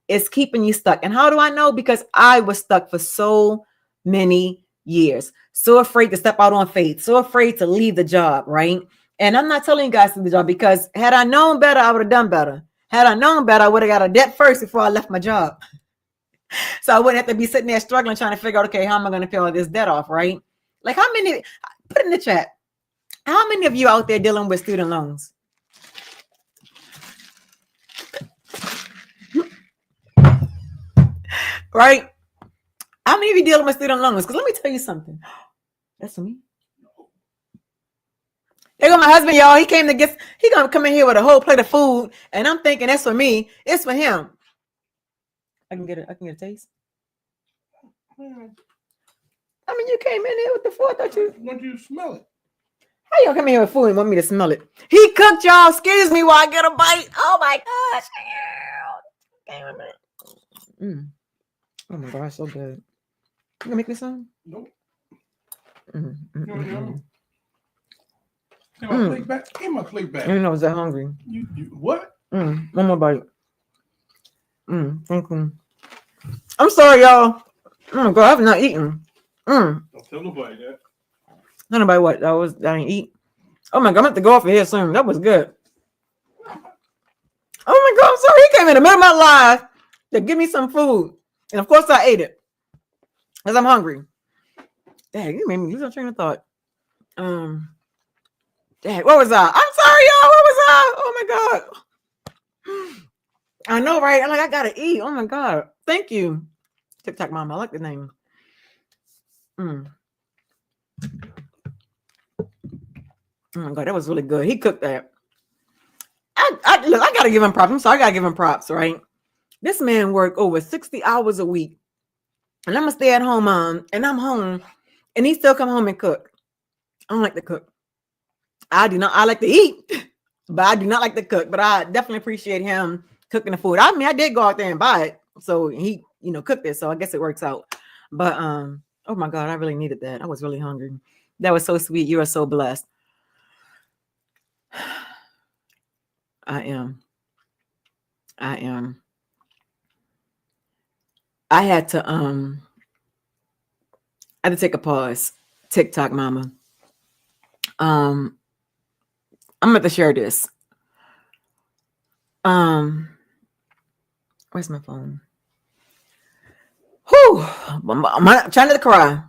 It's keeping you stuck. And how do I know? Because I was stuck for so many years. So afraid to step out on faith, so afraid to leave the job, right? And I'm not telling you guys to leave the job, because had I known better, I would have done better. Had I known better, I would have got a debt first before I left my job. So I wouldn't have to be sitting there struggling, trying to figure out, okay, how am I going to pay all this debt off, right? Like, how many, put in the chat, how many of you out there dealing with student loans? Right? How many of you dealing with student loans? Because let me tell you something. That's for me. There go my husband, y'all. He came to get, he gonna come in here with a whole plate of food, and I'm thinking that's for me. It's for him. I can get a taste. I mean, you came in here with the food. I thought you want you to smell it. How y'all come in here with food and want me to smell it? He cooked, y'all. Excuse me while I get a bite. Oh my gosh. Oh my gosh, so good. You gonna make me some? Nope. Thank Give my plate back. You know, I was that hungry. You what? One more bite. Thank you. I'm sorry, y'all. Oh my God, I've not eaten. Don't tell nobody that. Tell nobody what I didn't eat. Oh my God, I'm gonna have to go off of here soon. That was good. Oh my God, I'm sorry. He came in the middle of my life to give me some food, and of course I ate it because I'm hungry. Dang, you made me lose my train of thought. Dang, what was I? I'm sorry, y'all. What was I? Oh my God. I know, right? I'm like, I gotta eat. Oh my God. Thank you. TikTok Mama. I like the name. Oh my God, that was really good. He cooked that. Look, I gotta give him props. I'm sorry, I gotta give him props, right? This man worked over 60 hours a week. And I'm a stay-at-home mom, and I'm home, and he still come home and cook. I don't like to cook. I like to eat, but I do not like to cook. But I definitely appreciate him cooking the food. I mean, I did go out there and buy it. So he, cooked it. So I guess it works out. But oh my God, I really needed that. I was really hungry. That was so sweet. You are so blessed. I am. I had to take a pause. TikTok Mama. I'm going to share this. Where's my phone? Whew. I'm trying to cry.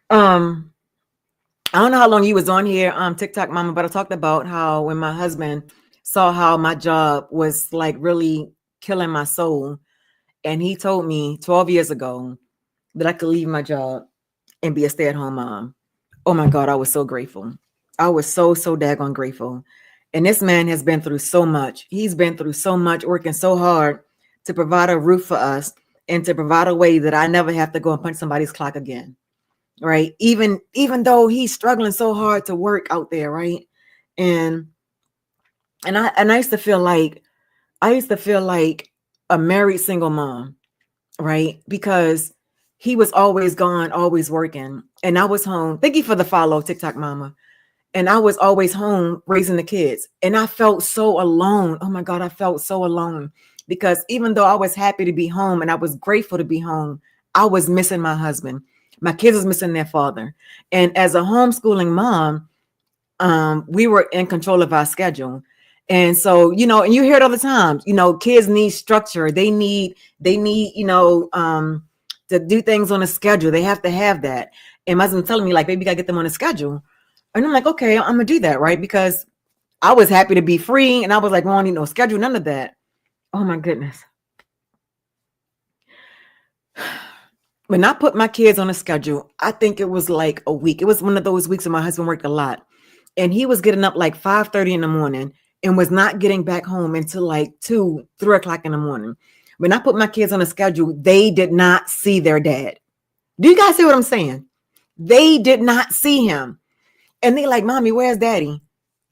I don't know how long you was on here, TikTok Mama, but I talked about how when my husband saw how my job was like really killing my soul, and he told me 12 years ago that I could leave my job and be a stay-at-home mom. Oh my God, I was so grateful. I was so daggone grateful. And this man has been through so much. He's been through so much, working so hard to provide a roof for us and to provide a way that I never have to go and punch somebody's clock again. Right. Even though he's struggling so hard to work out there. Right. And I used to feel like a married single mom. Right. Because he was always gone, always working. And I was home. Thank you for the follow, TikTok Mama. And I was always home raising the kids. And I felt so alone. Oh my God, I felt so alone because even though I was happy to be home and I was grateful to be home, I was missing my husband. My kids was missing their father. And as a homeschooling mom, we were in control of our schedule. And so, you know, and you hear it all the time, you know, kids need structure. They need, to do things on a schedule. They have to have that. And my husband telling me like, baby, you gotta get them on a schedule. And I'm like, okay, I'm gonna do that. Right. Because I was happy to be free. And I was like, well, I don't need no schedule, none of that. Oh my goodness. When I put my kids on a schedule, I think it was like a week. It was one of those weeks when my husband worked a lot. And he was getting up like 5:30 in the morning and was not getting back home until like 2, 3 o'clock in the morning. When I put my kids on a schedule, they did not see their dad. Do you guys see what I'm saying? They did not see him. And they like, mommy, where's daddy?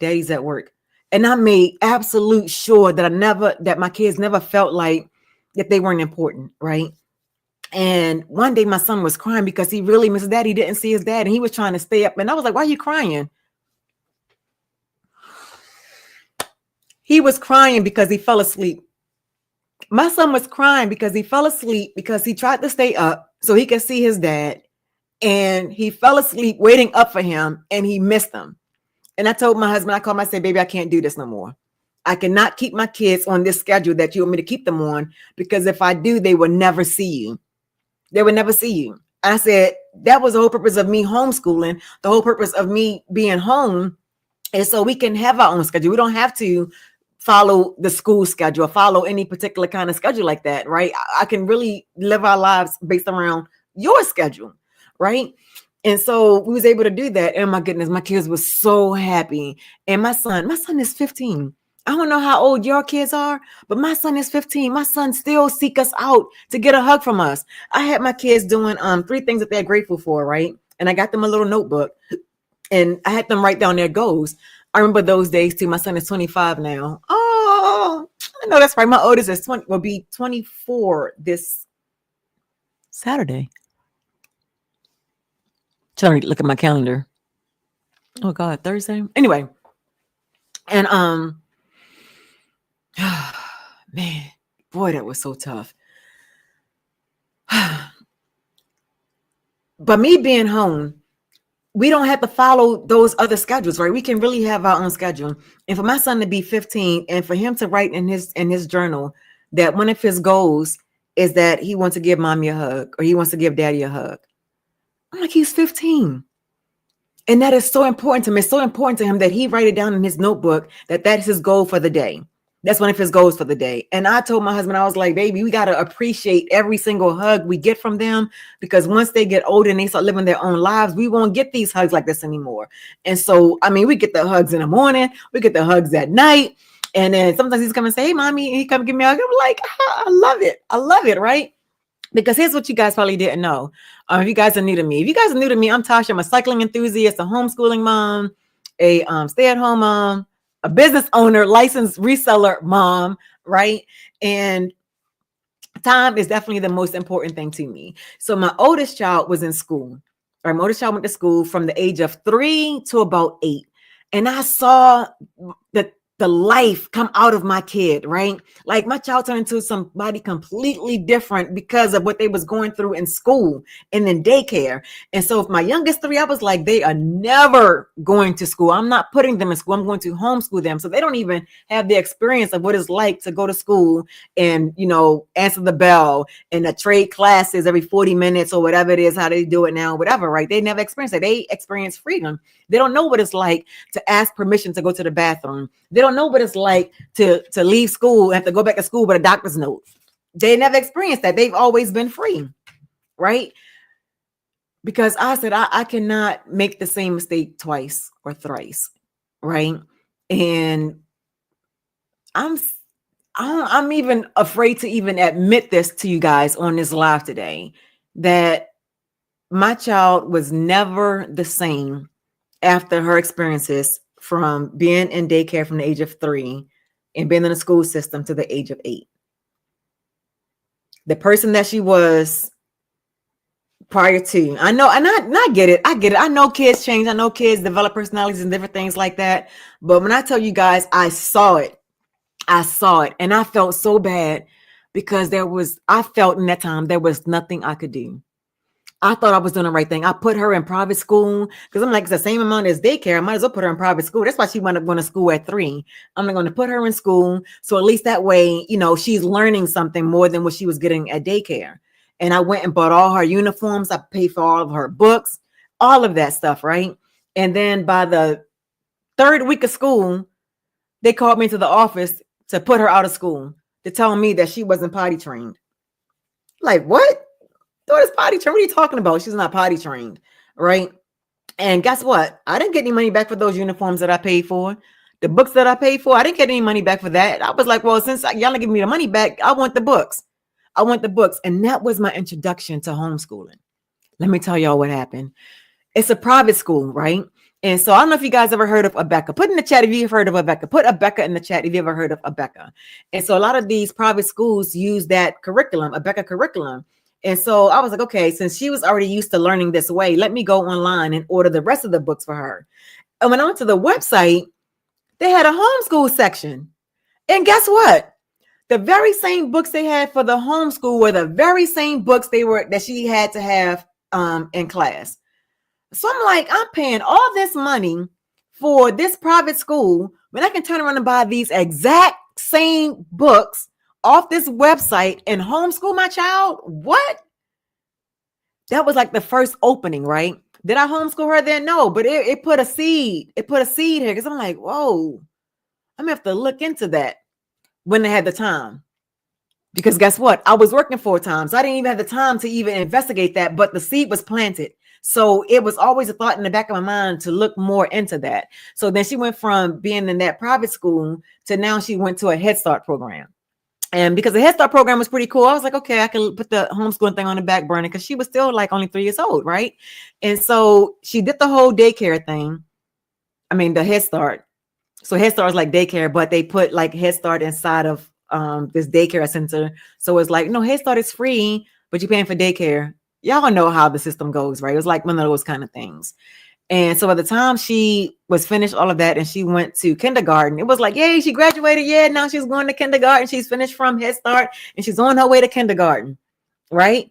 Daddy's at work. And I made absolute sure that my kids never felt like that they weren't important, right? And one day my son was crying because he really missed dad. He didn't see his dad and he was trying to stay up. And I was like, why are you crying? He was crying because he fell asleep. My son was crying because he fell asleep because he tried to stay up so he could see his dad. And he fell asleep waiting up for him and he missed him. And I told my husband, I called him, I said, baby, I can't do this no more. I cannot keep my kids on this schedule that you want me to keep them on, because if I do, they will never see you. They would never see you. I said, that was the whole purpose of me homeschooling. The whole purpose of me being home is so we can have our own schedule. We don't have to follow the school schedule, follow any particular kind of schedule like that, right? I can really live our lives based around your schedule, right? And so we was able to do that. And my goodness, my kids were so happy. And my son is 15. I don't know how old your kids are, but my son is 15. My son still seek us out to get a hug from us. I had my kids doing 3 things that they're grateful for, right? And I got them a little notebook and I had them write down their goals. I remember those days too. My son is 25 now. Oh, I know that's right. My oldest is will be 24 this Saturday. Trying to look at my calendar. Oh God, Thursday. Anyway, and man, boy, that was so tough. But me being home, we don't have to follow those other schedules, right? We can really have our own schedule. And for my son to be 15 and for him to write in his journal that one of his goals is that he wants to give mommy a hug or he wants to give daddy a hug. I'm like, he's 15. And that is so important to him. It's so important to him that he write it down in his notebook that that's his goal for the day. That's one of his goals for the day. And I told my husband, I was like, baby, we got to appreciate every single hug we get from them, because once they get older and they start living their own lives, we won't get these hugs like this anymore. And so, I mean, we get the hugs in the morning, we get the hugs at night. And then sometimes he's come and say, hey, mommy, and he come give me a hug. I'm like, I love it. I love it. Right. Because here's what you guys probably didn't know. If you guys are new to me, I'm Tasha. I'm a cycling enthusiast, a homeschooling mom, a stay-at-home mom, a business owner, licensed reseller mom, right? And time is definitely the most important thing to me. So my oldest child was in school. My oldest child went to school from the age of 3 to about 8. And I saw the life come out of my kid, right? Like my child turned into somebody completely different because of what they was going through in school and in daycare. And so if my youngest 3, I was like, they are never going to school. I'm not putting them in school. I'm going to homeschool them. So they don't even have the experience of what it's like to go to school and, answer the bell and trade classes every 40 minutes or whatever it is, how they do it now, whatever, right? They never experienced it. They experience freedom. They don't know what it's like to ask permission to go to the bathroom. They don't know what it's like to leave school and have to go back to school with a doctor's note. They never experienced that. They've always been free, right? Because I said, I cannot make the same mistake twice or thrice, right? And I'm even afraid to even admit this to you guys on this live today, that my child was never the same after her experiences from being in daycare from the age of 3 and being in the school system to the age of 8. The person that she was prior to, I know, and I get it. I know kids change. I know kids develop personalities and different things like that. But when I tell you guys, I saw it. I saw it and I felt so bad because I felt in that time there was nothing I could do. I thought I was doing the right thing. I put her in private school because I'm like, it's the same amount as daycare. I might as well put her in private school. That's why she wound up going to school at 3. I'm going to put her in school. So at least that way, she's learning something more than what she was getting at daycare. And I went and bought all her uniforms. I paid for all of her books, all of that stuff. Right. And then by the 3rd week of school, they called me to the office to put her out of school to tell me that she wasn't potty trained. Like, what? Daughter's potty trained. What are you talking about? She's not potty trained, right? And guess what? I didn't get any money back for those uniforms that I paid for. The books that I paid for, I didn't get any money back for that. I was like, well, since y'all don't give me the money back, I want the books. I want the books. And that was my introduction to homeschooling. Let me tell y'all what happened. It's a private school, right? And so I don't know if you guys ever heard of Abeka. Put in the chat if you've heard of Abeka. Put Abeka in the chat if you ever heard of Abeka. And so a lot of these private schools use that curriculum, Abeka curriculum. And so I was like, okay, since she was already used to learning this way, let me go online and order the rest of the books for her. And when I went to the website, they had a homeschool section. And guess what? The very same books they had for the homeschool were the very same books that she had to have in class. So I'm like, I'm paying all this money for this private school when I can turn around and buy these exact same books off this website and homeschool my child? What? That was like the first opening, right? Did I homeschool her then? No, but it put a seed. It put a seed here because I'm like, whoa, I'm gonna have to look into that when they had the time. Because guess what? I was working 4 times. So I didn't even have the time to even investigate that, but the seed was planted. So it was always a thought in the back of my mind to look more into that. So then she went from being in that private school to now she went to a Head Start program. And because the Head Start program was pretty cool, I was like, okay, I can put the homeschooling thing on the back burner because she was still like only 3 years old, right? And so she did the whole daycare thing. I mean, the Head Start. So Head Start is like daycare, but they put like Head Start inside of this daycare center. So it's like, no, Head Start is free, but you're paying for daycare. Y'all know how the system goes, right? It was like one of those kind of things. And so by the time she was finished all of that and she went to kindergarten, it was like, yay, she graduated. Yeah, now she's going to kindergarten. She's finished from Head Start and she's on her way to kindergarten, right?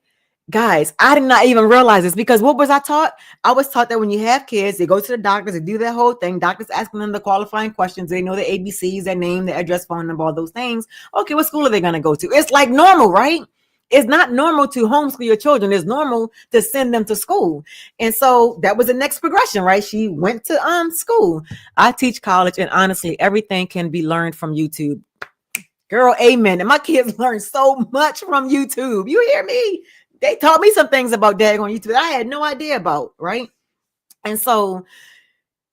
Guys, I did not even realize this because what was I taught? I was taught that when you have kids, they go to the doctors, they do that whole thing. Doctors asking them the qualifying questions. They know the ABCs, their name, their address, phone number, all those things. Okay, what school are they going to go to? It's like normal, right? It's not normal to homeschool your children. It's normal to send them to school. And so that was the next progression, right? She went to school. I teach college, and honestly, everything can be learned from YouTube. Girl, amen. And my kids learn so much from YouTube. You hear me? They taught me some things about dad on YouTube that I had no idea about, right? And so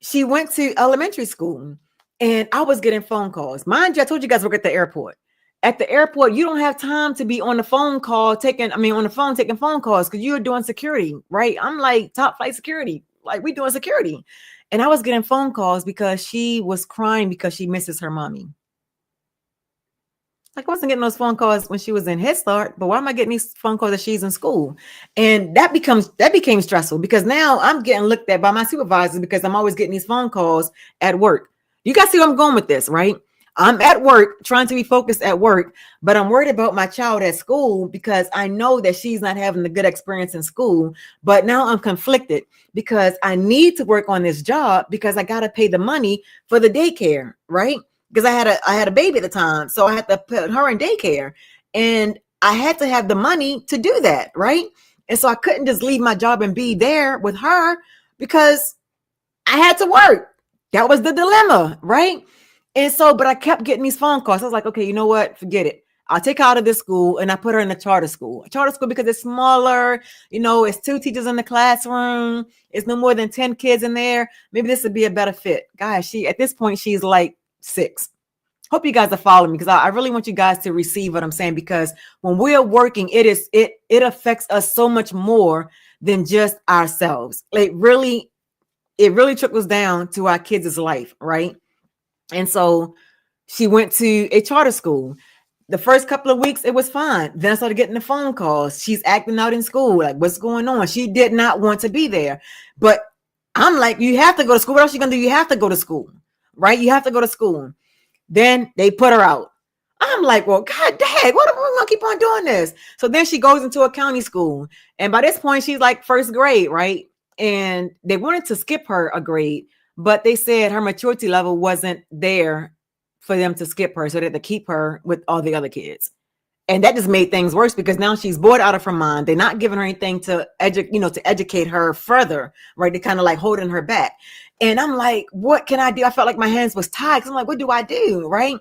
she went to elementary school, and I was getting phone calls. Mind you, I told you guys work at the airport. At the airport, you don't have time to be on the phone call taking phone calls because you're doing security, right? I'm like top flight security, like we doing security. And I was getting phone calls because she was crying because she misses her mommy. Like I wasn't getting those phone calls when she was in Head Start, but why am I getting these phone calls that she's in school? And that became stressful because now I'm getting looked at by my supervisors because I'm always getting these phone calls at work. You guys see where I'm going with this, right? I'm at work trying to be focused at work, but I'm worried about my child at school because I know that she's not having a good experience in school. But now I'm conflicted because I need to work on this job because I got to pay the money for the daycare, right? Because I had a baby at the time, so I had to put her in daycare, and I had to have the money to do that, right? And so I couldn't just leave my job and be there with her because I had to work. That was the dilemma, right? And so, but I kept getting these phone calls. I was like, okay, you know what? Forget it. I'll take her out of this school and I put her in a charter school. A charter school because it's smaller. It's 2 teachers in the classroom. It's no more than 10 kids in there. Maybe this would be a better fit. Guys, at this point, she's like 6. Hope you guys are following me because I really want you guys to receive what I'm saying because when we're working, it affects us so much more than just ourselves. It really trickles down to our kids' life, right? And so she went to a charter school. The first couple of weeks, it was fine. Then I started getting the phone calls. She's acting out in school. Like, what's going on? She did not want to be there. But I'm like, you have to go to school. What else are you going to do? You have to go to school, right? You have to go to school. Then they put her out. I'm like, well, God dang, what am I gonna keep on doing this? So then she goes into a county school. And by this point, she's like first grade, right? And they wanted to skip her a grade, but they said her maturity level wasn't there for them to skip her. So they had to keep her with all the other kids. And that just made things worse because now she's bored out of her mind. They're not giving her anything to educate her further, right? They're kind of like holding her back. And I'm like, what can I do? I felt like my hands was tied. I'm like, what do I do? Right?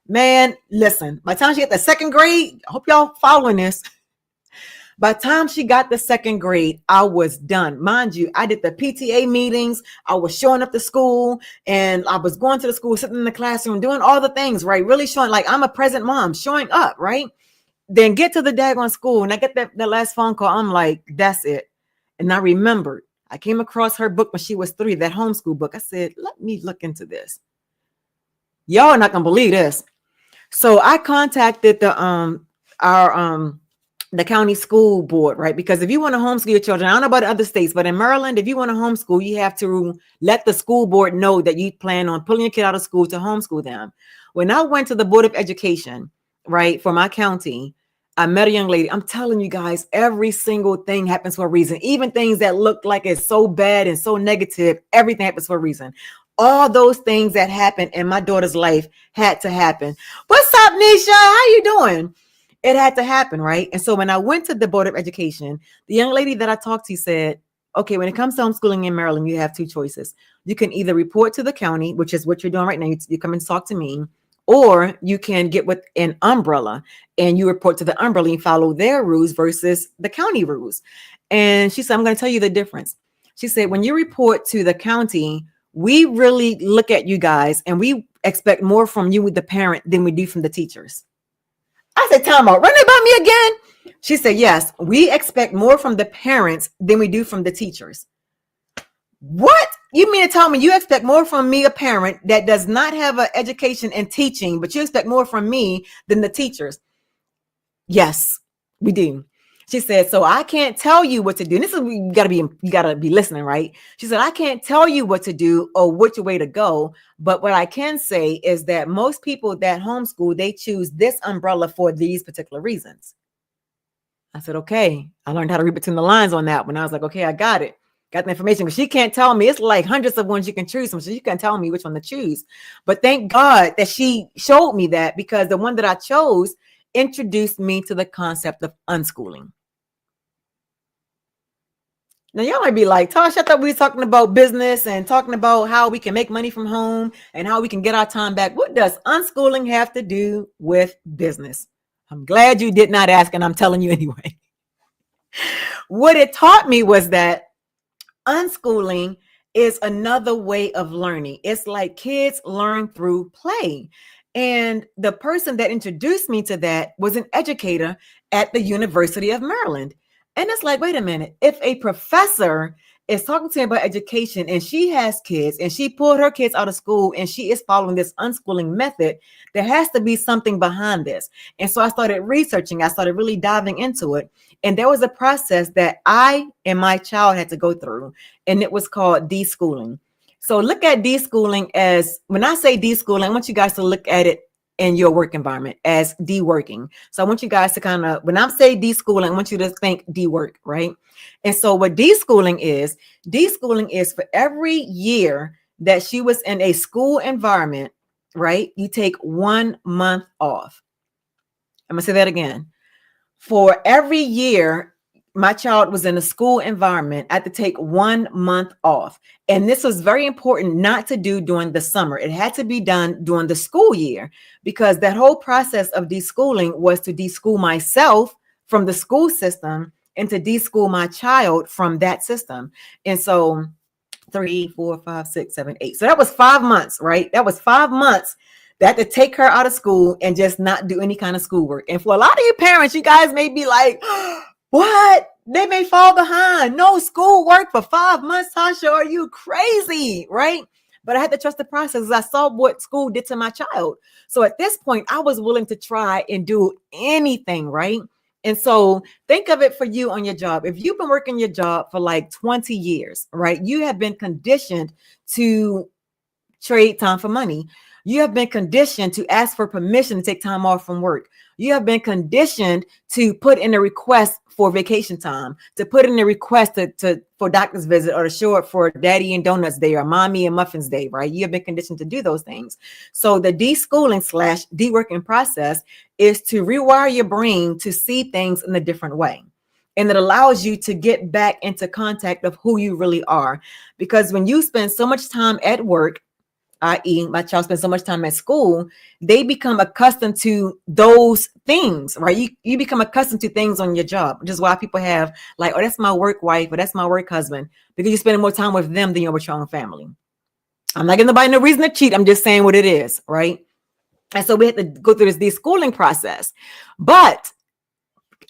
Man, listen, by the time she got the second grade, I hope y'all following this. By the time she got the second grade, I was done. Mind you, I did the PTA meetings. I was showing up to school and I was going to the school, sitting in the classroom, doing all the things, right? Really showing like I'm a present mom, showing up, right? Then get to the daggone school and I get the last phone call. I'm like, that's it. And I remembered, I came across her book when she was 3, that homeschool book. I said, let me look into this. Y'all are not going to believe this. So I contacted the county school board, right? Because if you want to homeschool your children, I don't know about other states, but in Maryland, if you want to homeschool, you have to let the school board know that you plan on pulling your kid out of school to homeschool them. When I went to the Board of Education, right, for my county, I met a young lady. I'm telling you guys, every single thing happens for a reason. Even things that look like it's so bad and so negative, everything happens for a reason. All those things that happened in my daughter's life had to happen. What's up, Nisha? How you doing? It had to happen, right? And so when I went to the Board of Education, the young lady that I talked to said, okay, when it comes to homeschooling in Maryland, you have 2 choices. You can either report to the county, which is what you're doing right now. You come and talk to me, or you can get with an umbrella and you report to the umbrella and follow their rules versus the county rules. And she said, I'm going to tell you the difference. She said, when you report to the county, we really look at you guys and we expect more from you with the parent than we do from the teachers. I said, time out, run it by me again. She said, yes, we expect more from the parents than we do from the teachers. What? You mean to tell me you expect more from me, a parent that does not have an education in teaching, but you expect more from me than the teachers? Yes, we do. She said, so I can't tell you what to do. And this is, you gotta be listening, right? She said, I can't tell you what to do or which way to go. But what I can say is that most people that homeschool, they choose this umbrella for these particular reasons. I said, okay. I learned how to read between the lines on that when I was like, okay, I got it. Got the information, but she can't tell me. It's like hundreds of ones you can choose from, so she can't tell me which one to choose. But thank God that she showed me that, because the one that I chose introduced me to the concept of unschooling. Now, y'all might be like, Tosh, I thought we were talking about business and talking about how we can make money from home and how we can get our time back. What does unschooling have to do with business? I'm glad you did not ask, and I'm telling you anyway. What it taught me was that unschooling is another way of learning. It's like kids learn through play. And the person that introduced me to that was an educator at the University of Maryland. And it's like, wait a minute, if a professor is talking to me about education and she has kids and she pulled her kids out of school and she is following this unschooling method, there has to be something behind this. And so I started researching, I started really diving into it. And there was a process that I and my child had to go through, and it was called deschooling. So look at deschooling as, when I say deschooling, I want you guys to look at it in your work environment as de-working. So I want you guys to kind of, when I say deschooling, I want you to think de-work, right? And so what deschooling is for every year that she was in a school environment, right? You take 1 month off. I'm gonna say that again. For every year my child was in a school environment, I had to take 1 month off. And this was very important not to do during the summer. It had to be done during the school year, because that whole process of deschooling was to deschool myself from the school system and to deschool my child from that system. And so 3, 4, 5, 6, 7, 8. So that was 5 months, right? That was 5 months that to take her out of school and just not do any kind of schoolwork. And for a lot of you parents, you guys may be like, what? They may fall behind. No schoolwork for 5 months, Tasha. Are you crazy? Right? But I had to trust the process. I saw what school did to my child. So at this point, I was willing to try and do anything, right? And so think of it for you on your job. If you've been working your job for like 20 years, right? You have been conditioned to trade time for money. You have been conditioned to ask for permission to take time off from work. You have been conditioned to put in a request for vacation time, to put in a request for doctor's visit, or to show up for Daddy and Donuts Day or Mommy and Muffins Day, right? You have been conditioned to do those things. So the deschooling / de-working process is to rewire your brain to see things in a different way. And it allows you to get back into contact of who you really are. Because when you spend so much time at work, i.e., my child spends so much time at school, they become accustomed to those things, right? You become accustomed to things on your job, which is why people have like, oh, that's my work wife, or that's my work husband, because you're spending more time with them than you're with your own family. I'm not giving nobody no reason to cheat. I'm just saying what it is, right? And so we had to go through this deschooling process. But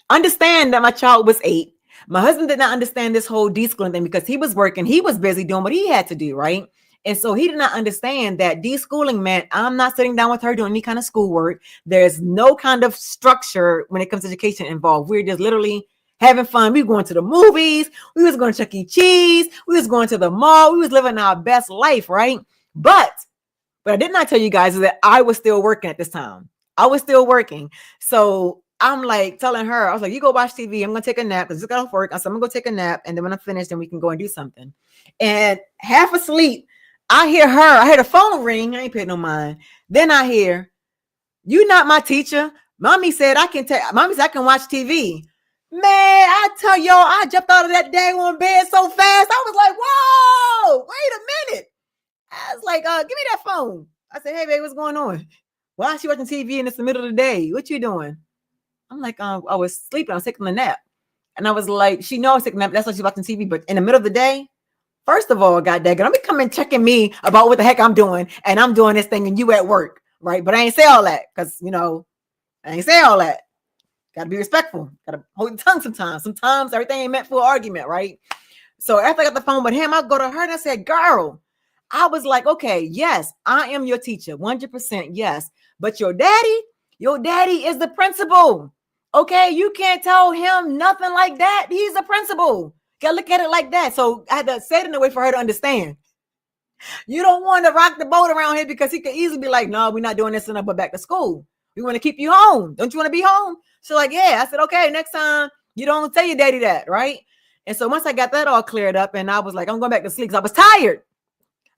understand that my child was 8. My husband did not understand this whole deschooling thing because he was working. He was busy doing what he had to do, right? And so he did not understand that deschooling meant I'm not sitting down with her doing any kind of schoolwork. There's no kind of structure when it comes to education involved. We're just literally having fun. We were going to the movies. We was going to Chuck E. Cheese. We was going to the mall. We was living our best life, right? But I did not tell you guys is that I was still working at this time. I was still working. So I'm like telling her, I was like, you go watch TV. I'm going to take a nap because it's got off work. I said, I'm going to go take a nap. And then when I'm finished, then we can go and do something. And half asleep, I hear her. I hear the phone ring. I ain't paying no mind. Then I hear, you not my teacher. Mommy said I can watch TV. Man, I tell y'all, I jumped out of that daggone bed so fast. I was like, whoa, wait a minute. I was like, give me that phone. I said, hey, babe, what's going on? Why is she watching TV and it's the middle of the day? What you doing? I'm like, I was sleeping. I was taking a nap. And I was like, she knows I was taking a nap. That's why she's watching TV. But in the middle of the day, first of all, God dang it, don't be coming checking me about what the heck I'm doing. And I'm doing this thing and you at work, right? But I ain't say all that because, I ain't say all that. Got to be respectful. Got to hold your tongue sometimes. Sometimes everything ain't meant for an argument, right? So after I got the phone with him, I go to her and I said, girl, I was like, okay, yes, I am your teacher. 100%, yes. But your daddy is the principal. Okay, you can't tell him nothing like that. He's the principal. Gotta look at it like that. So I had to say it in a way for her to understand. You don't want to rock the boat around here because he could easily be like, no, we're not doing this enough, but back to school. We want to keep you home. Don't you want to be home? She's like, yeah. I said, okay, next time you don't tell your daddy that, right? And so once I got that all cleared up and I was like, I'm going back to sleep because I was tired.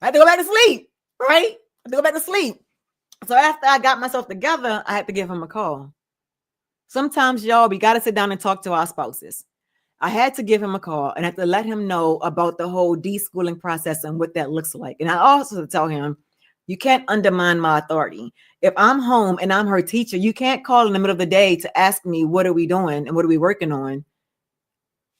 I had to go back to sleep, right? I had to go back to sleep. So after I got myself together, I had to give him a call. Sometimes, y'all, we got to sit down and talk to our spouses. I had to give him a call and I had to let him know about the whole deschooling process and what that looks like. And I also tell him, you can't undermine my authority. If I'm home and I'm her teacher, you can't call in the middle of the day to ask me, what are we doing and what are we working on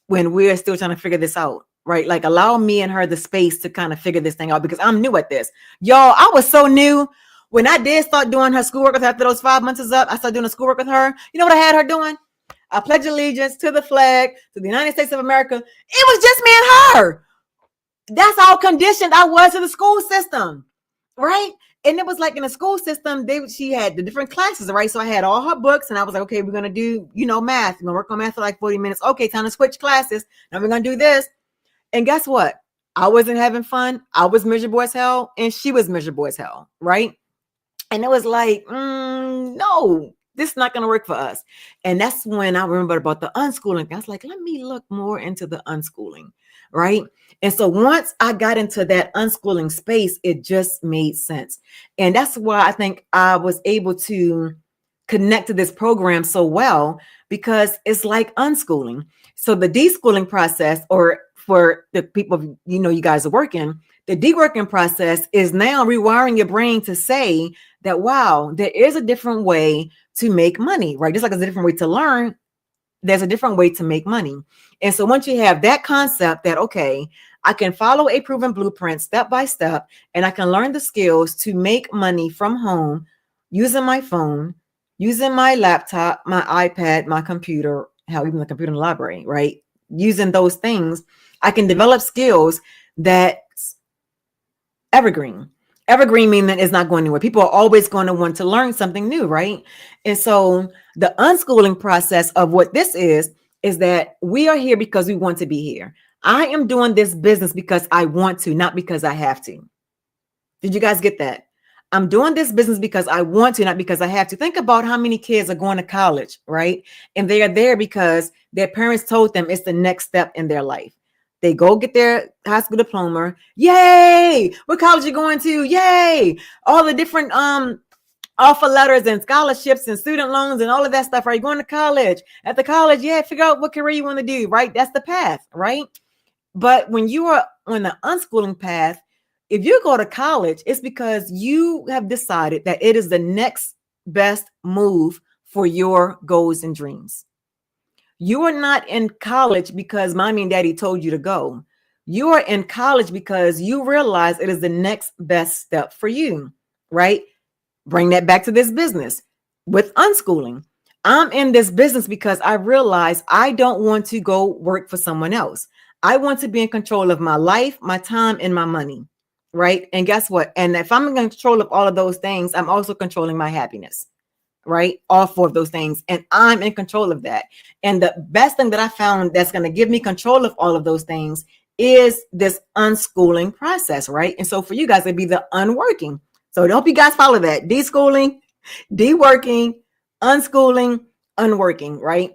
when we're still trying to figure this out, right? Like allow me and her the space to kind of figure this thing out because I'm new at this. Y'all, I was so new. When I did start doing her schoolwork with her after those 5 months is up, I started doing the schoolwork with her. You know what I had her doing? I pledge allegiance to the flag, to the United States of America. It was just me and her. That's how conditioned I was to the school system, right? And it was like in the school system, she had the different classes, right? So I had all her books and I was like, okay, we're going to do, math. We're going to work on math for like 40 minutes. Okay, time to switch classes. Now we're going to do this. And guess what? I wasn't having fun. I was miserable as hell and she was miserable as hell, right? And it was like, no, this is not going to work for us. And that's when I remembered about the unschooling. I was like, let me look more into the unschooling, right? And so once I got into that unschooling space, it just made sense. And that's why I think I was able to connect to this program so well, because it's like unschooling. So the deschooling process, or for the people, you guys are working, the de-working process is now rewiring your brain to say that, wow, there is a different way to make money, right? Just like there's a different way to learn, there's a different way to make money. And so once you have that concept that, okay, I can follow a proven blueprint step by step, and I can learn the skills to make money from home using my phone, using my laptop, my iPad, my computer, hell, even the computer in the library, right? Using those things, I can develop skills that's evergreen. Evergreen meaning that it's not going anywhere. People are always going to want to learn something new, right? And so the unschooling process of what this is that we are here because we want to be here. I am doing this business because I want to, not because I have to. Did you guys get that? I'm doing this business because I want to, not because I have to. Think about how many kids are going to college, right? And they are there because their parents told them it's the next step in their life. They go get their high school diploma. Yay! What college you going to? Yay! All the different offer letters and scholarships and student loans and all of that stuff. Are you going to college? At the college, yeah, figure out what career you want to do, right? That's the path, right? But when you are on the unschooling path, if you go to college, it's because you have decided that it is the next best move for your goals and dreams. You are not in college because mommy and daddy told you to go. You are in college because you realize it is the next best step for you, right? Bring that back to this business with unschooling. I'm in this business because I realize I don't want to go work for someone else. I want to be in control of my life, my time, and my money, right? And guess what? And if I'm in control of all of those things, I'm also controlling my happiness, right? All four of those things. And I'm in control of that. And the best thing that I found that's going to give me control of all of those things is this unschooling process, right? And so for you guys, it'd be the unworking. So I hope you guys follow that. De-schooling, de-working, unschooling, unworking, right?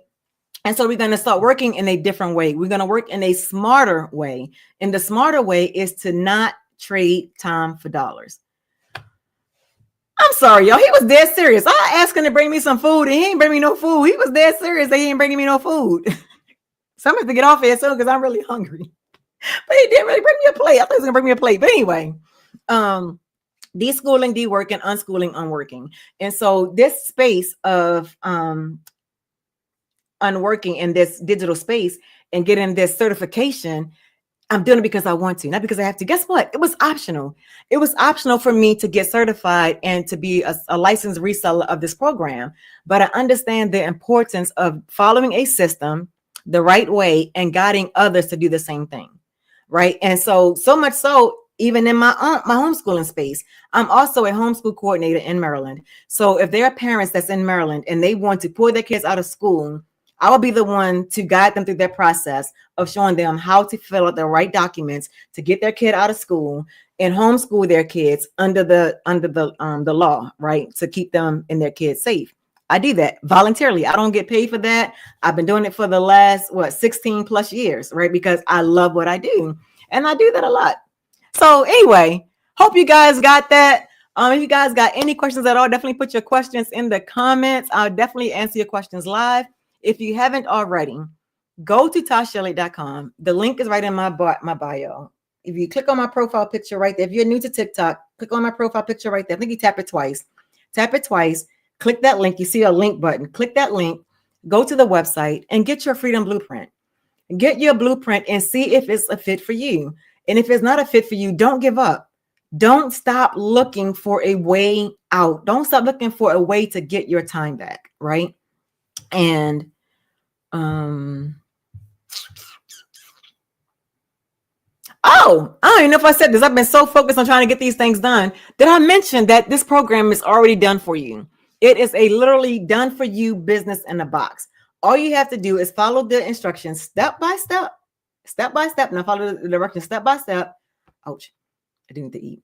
And so we're going to start working in a different way. We're going to work in a smarter way. And the smarter way is to not trade time for dollars. I'm sorry, y'all. He was dead serious. I asked him to bring me some food and he ain't bring me no food. He was dead serious that he ain't bringing me no food. So I'm going to get off here soon because I'm really hungry. But he didn't really bring me a plate. I thought he was going to bring me a plate. But anyway, de-schooling, de-working, unschooling, unworking. And so this space of unworking in this digital space and getting this certification, I'm doing it because I want to, not because I have to. Guess what? It was optional. It was optional for me to get certified and to be a licensed reseller of this program. But I understand the importance of following a system the right way and guiding others to do the same thing, right? And so much so, even in my homeschooling space, I'm also a homeschool coordinator in Maryland. So if there are parents that's in Maryland and they want to pull their kids out of school, I will be the one to guide them through their process of showing them how to fill out the right documents to get their kid out of school and homeschool their kids under the law, right? To keep them and their kids safe. I do that voluntarily. I don't get paid for that. I've been doing it for the last 16 plus years, right? Because I love what I do. And I do that a lot. So anyway, hope you guys got that. If you guys got any questions at all, definitely put your questions in the comments. I'll definitely answer your questions live. If you haven't already, go to tashelliott.com. The link is right in my bio. If you click on my profile picture right there, if you're new to TikTok, click on my profile picture right there. I think you tap it twice. Tap it twice. Click that link. You see a link button. Click that link. Go to the website and get your freedom blueprint. Get your blueprint and see if it's a fit for you. And if it's not a fit for you, don't give up. Don't stop looking for a way out. Don't stop looking for a way to get your time back, right? And I don't even know if I said this. I've been so focused on trying to get these things done that I mentioned that this program is already done for you. It is a literally done for you business in a box. All you have to do is follow the instructions step by step. Now follow the directions step by step. Ouch, I didn't need to eat.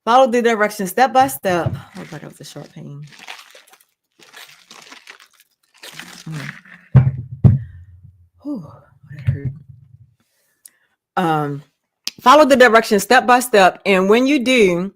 Follow the directions step by step. Oh God, that was a sharp pain. Oh, that hurt. Follow the directions step by step, and when you do,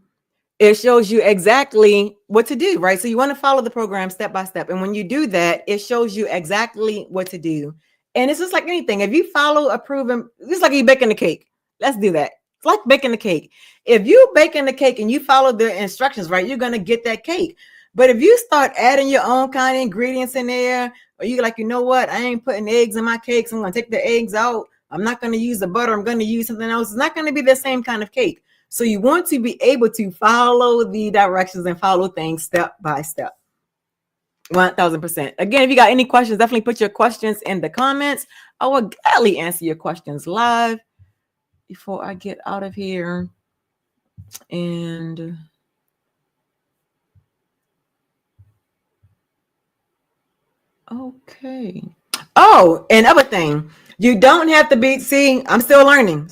it shows you exactly what to do, right? So you want to follow the program step by step, and when you do that, it shows you exactly what to do. And it's just like anything. If you follow a proven, it's like you baking the cake. Let's do that. It's like baking the cake. If you baking the cake and you follow the instructions, right, you're gonna get that cake. But if you start adding your own kind of ingredients in there, or you like, you know what, I ain't putting eggs in my cakes. I'm gonna take the eggs out. I'm not gonna use the butter. I'm gonna use something else. It's not gonna be the same kind of cake. So you want to be able to follow the directions and follow things step by step. 1000%. Again, if you got any questions, definitely put your questions in the comments. I will gladly answer your questions live before I get out of here. And okay. Oh, and other thing, you don't have to be, see, I'm still learning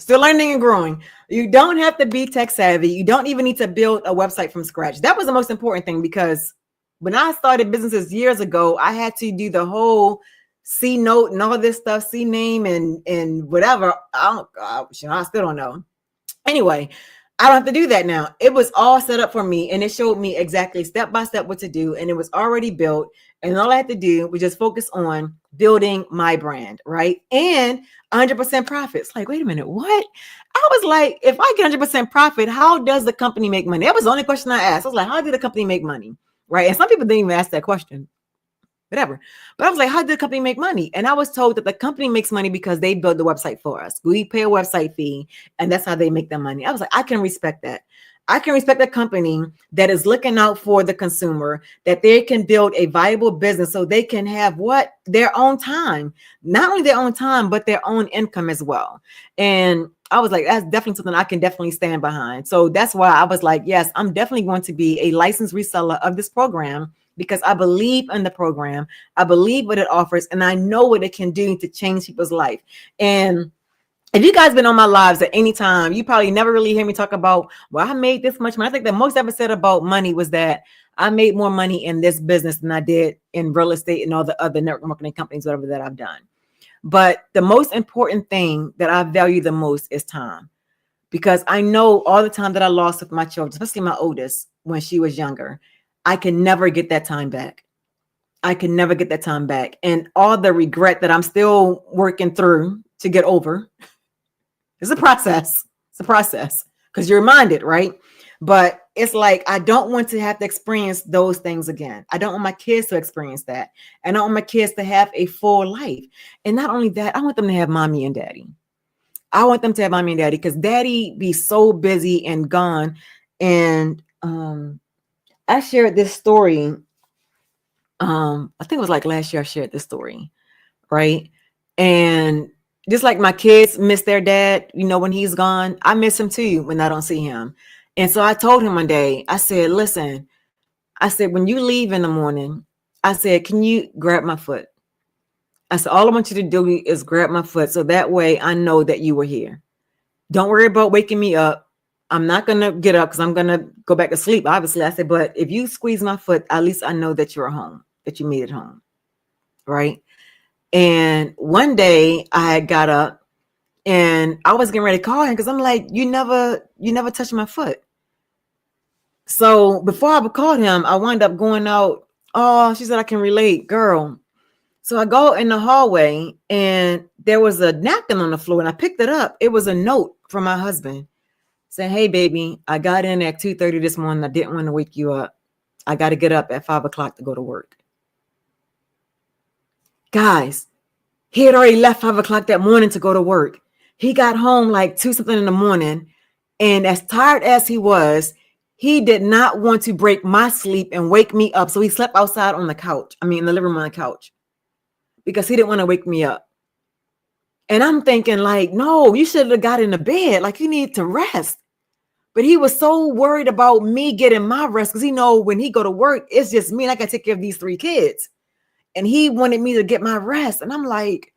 and growing. You don't have to be tech savvy. You don't even need to build a website from scratch. That was the most important thing, because when I started businesses years ago, I had to do the whole C note and all this stuff, C name and whatever. I still don't know. Anyway, I don't have to do that now. It was all set up for me, and it showed me exactly step by step what to do, and it was already built. And all I had to do was just focus on building my brand, right? And 100% profits. Like, wait a minute, what? I was like, if I get 100% profit, how does the company make money? That was the only question I asked. I was like, how did the company make money? Right? And some people didn't even ask that question. Whatever. But I was like, how did the company make money? And I was told that the company makes money because they build the website for us. We pay a website fee, and that's how they make their money. I was like, I can respect that. I can respect a company that is looking out for the consumer, that they can build a viable business so they can have what? Their own time. Not only their own time, but their own income as well. And I was like, that's definitely something I can definitely stand behind. So that's why I was like, yes, I'm definitely going to be a licensed reseller of this program, because I believe in the program. I believe what it offers, and I know what it can do to change people's life. And if you guys been on my lives at any time, you probably never really hear me talk about, well, I made this much money. I think the most I ever said about money was that I made more money in this business than I did in real estate and all the other network marketing companies, whatever that I've done. But the most important thing that I value the most is time, because I know all the time that I lost with my children, especially my oldest, when she was younger, I can never get that time back. I can never get that time back. And all the regret that I'm still working through to get over. It's a process. It's a process, because you're reminded, right? But it's like, I don't want to have to experience those things again. I don't want my kids to experience that. And I don't want my kids to have a full life. And not only that, I want them to have mommy and daddy. I want them to have mommy and daddy, because daddy be so busy and gone. And I shared this story. I think it was like last year I shared this story, right? And just like my kids miss their dad, when he's gone, I miss him too when I don't see him. And so I told him one day, I said, listen, I said, when you leave in the morning, I said, can you grab my foot? I said, all I want you to do is grab my foot, so that way I know that you were here. Don't worry about waking me up. I'm not going to get up because I'm going to go back to sleep, obviously. I said, but if you squeeze my foot, at least I know that you're home, that you made it home. Right. And one day I got up and I was getting ready to call him, because I'm like, you never touched my foot. So before I called him, I wound up going out. Oh, she said, I can relate, girl. So I go in the hallway and there was a napkin on the floor, and I picked it up. It was a note from my husband saying, hey, baby, I got in at 2:30 this morning. I didn't want to wake you up. I got to get up at 5 o'clock to go to work. Guys, he had already left 5 o'clock that morning to go to work. He got home like 2 something in the morning. And as tired as he was, he did not want to break my sleep and wake me up. So he slept outside on the couch. In the living room on the couch, because he didn't want to wake me up. And I'm thinking like, no, you should have got in the bed. Like, you need to rest. But he was so worried about me getting my rest, because he know when he go to work, it's just me and I got to take care of these 3 kids. And he wanted me to get my rest. And I'm like,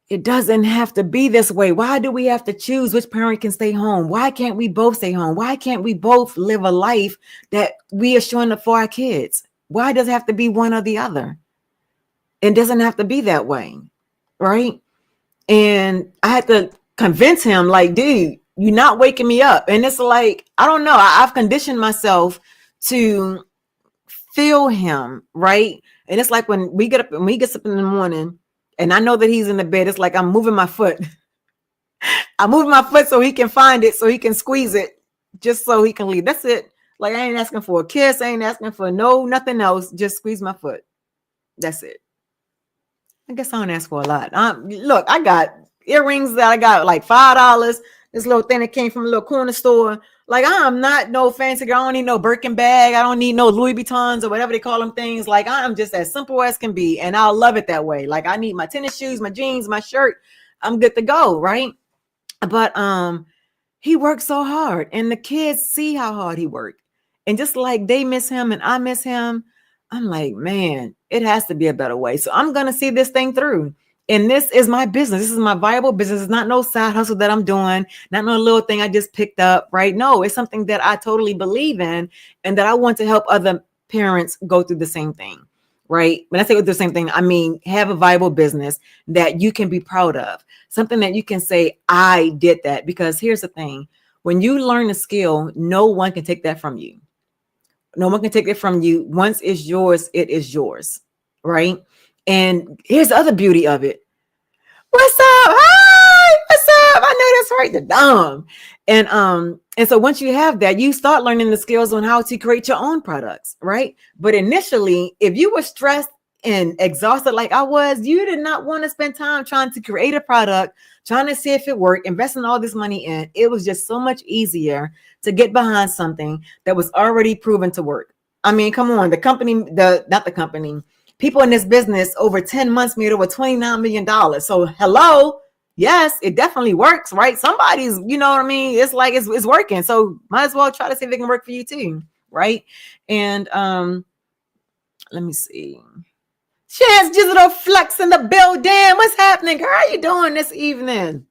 it doesn't have to be this way. Why do we have to choose which parent can stay home? Why can't we both stay home? Why can't we both live a life that we are showing up for our kids? Why does it have to be one or the other? It doesn't have to be that way, right? And I had to convince him, like, dude, you're not waking me up. And it's like, I don't know. I've conditioned myself to feel him, right? And it's like when he gets up in the morning and I know that he's in the bed, it's like I'm moving my foot. I'm moving my foot so he can find it, so he can squeeze it, just so he can leave. That's it. Like, I ain't asking for a kiss. I ain't asking for nothing else. Just squeeze my foot. That's it. I guess I don't ask for a lot. Look, I got earrings that I got like $5. This little thing that came from a little corner store. Like, I'm not no fancy girl. I don't need no Birkin bag. I don't need no Louis Vuittons or whatever they call them things. Like, I'm just as simple as can be. And I'll love it that way. Like, I need my tennis shoes, my jeans, my shirt. I'm good to go, right? But he worked so hard, and the kids see how hard he worked. And just like they miss him and I miss him, I'm like, man, It has to be a better way. So I'm going to see this thing through. And this is my business. This is my viable business. It's not no side hustle that I'm doing, not no little thing I just picked up, right? No, it's something that I totally believe in and that I want to help other parents go through the same thing, right? When I say the same thing, I mean, have a viable business that you can be proud of, something that you can say, I did that. Because here's the thing, when you learn a skill, no one can take that from you. No one can take it from you. Once it's yours, it is yours, right? And here's the other beauty of it. What's up? Hi, what's up? I know that's right. The dumb. And so once you have that, you start learning the skills on how to create your own products, right? But initially, if you were stressed and exhausted like I was, you did not want to spend time trying to create a product, trying to see if it worked, investing all this money in. It was just so much easier to get behind something that was already proven to work. I mean, come on, people in this business over 10 months made over $29 million. So hello, yes, it definitely works, right? Somebody's, you know what I mean? It's like, it's working. So might as well try to see if it can work for you too, right? And let me see. Chance Digital Flex in the building. What's happening, girl? How you doing this evening?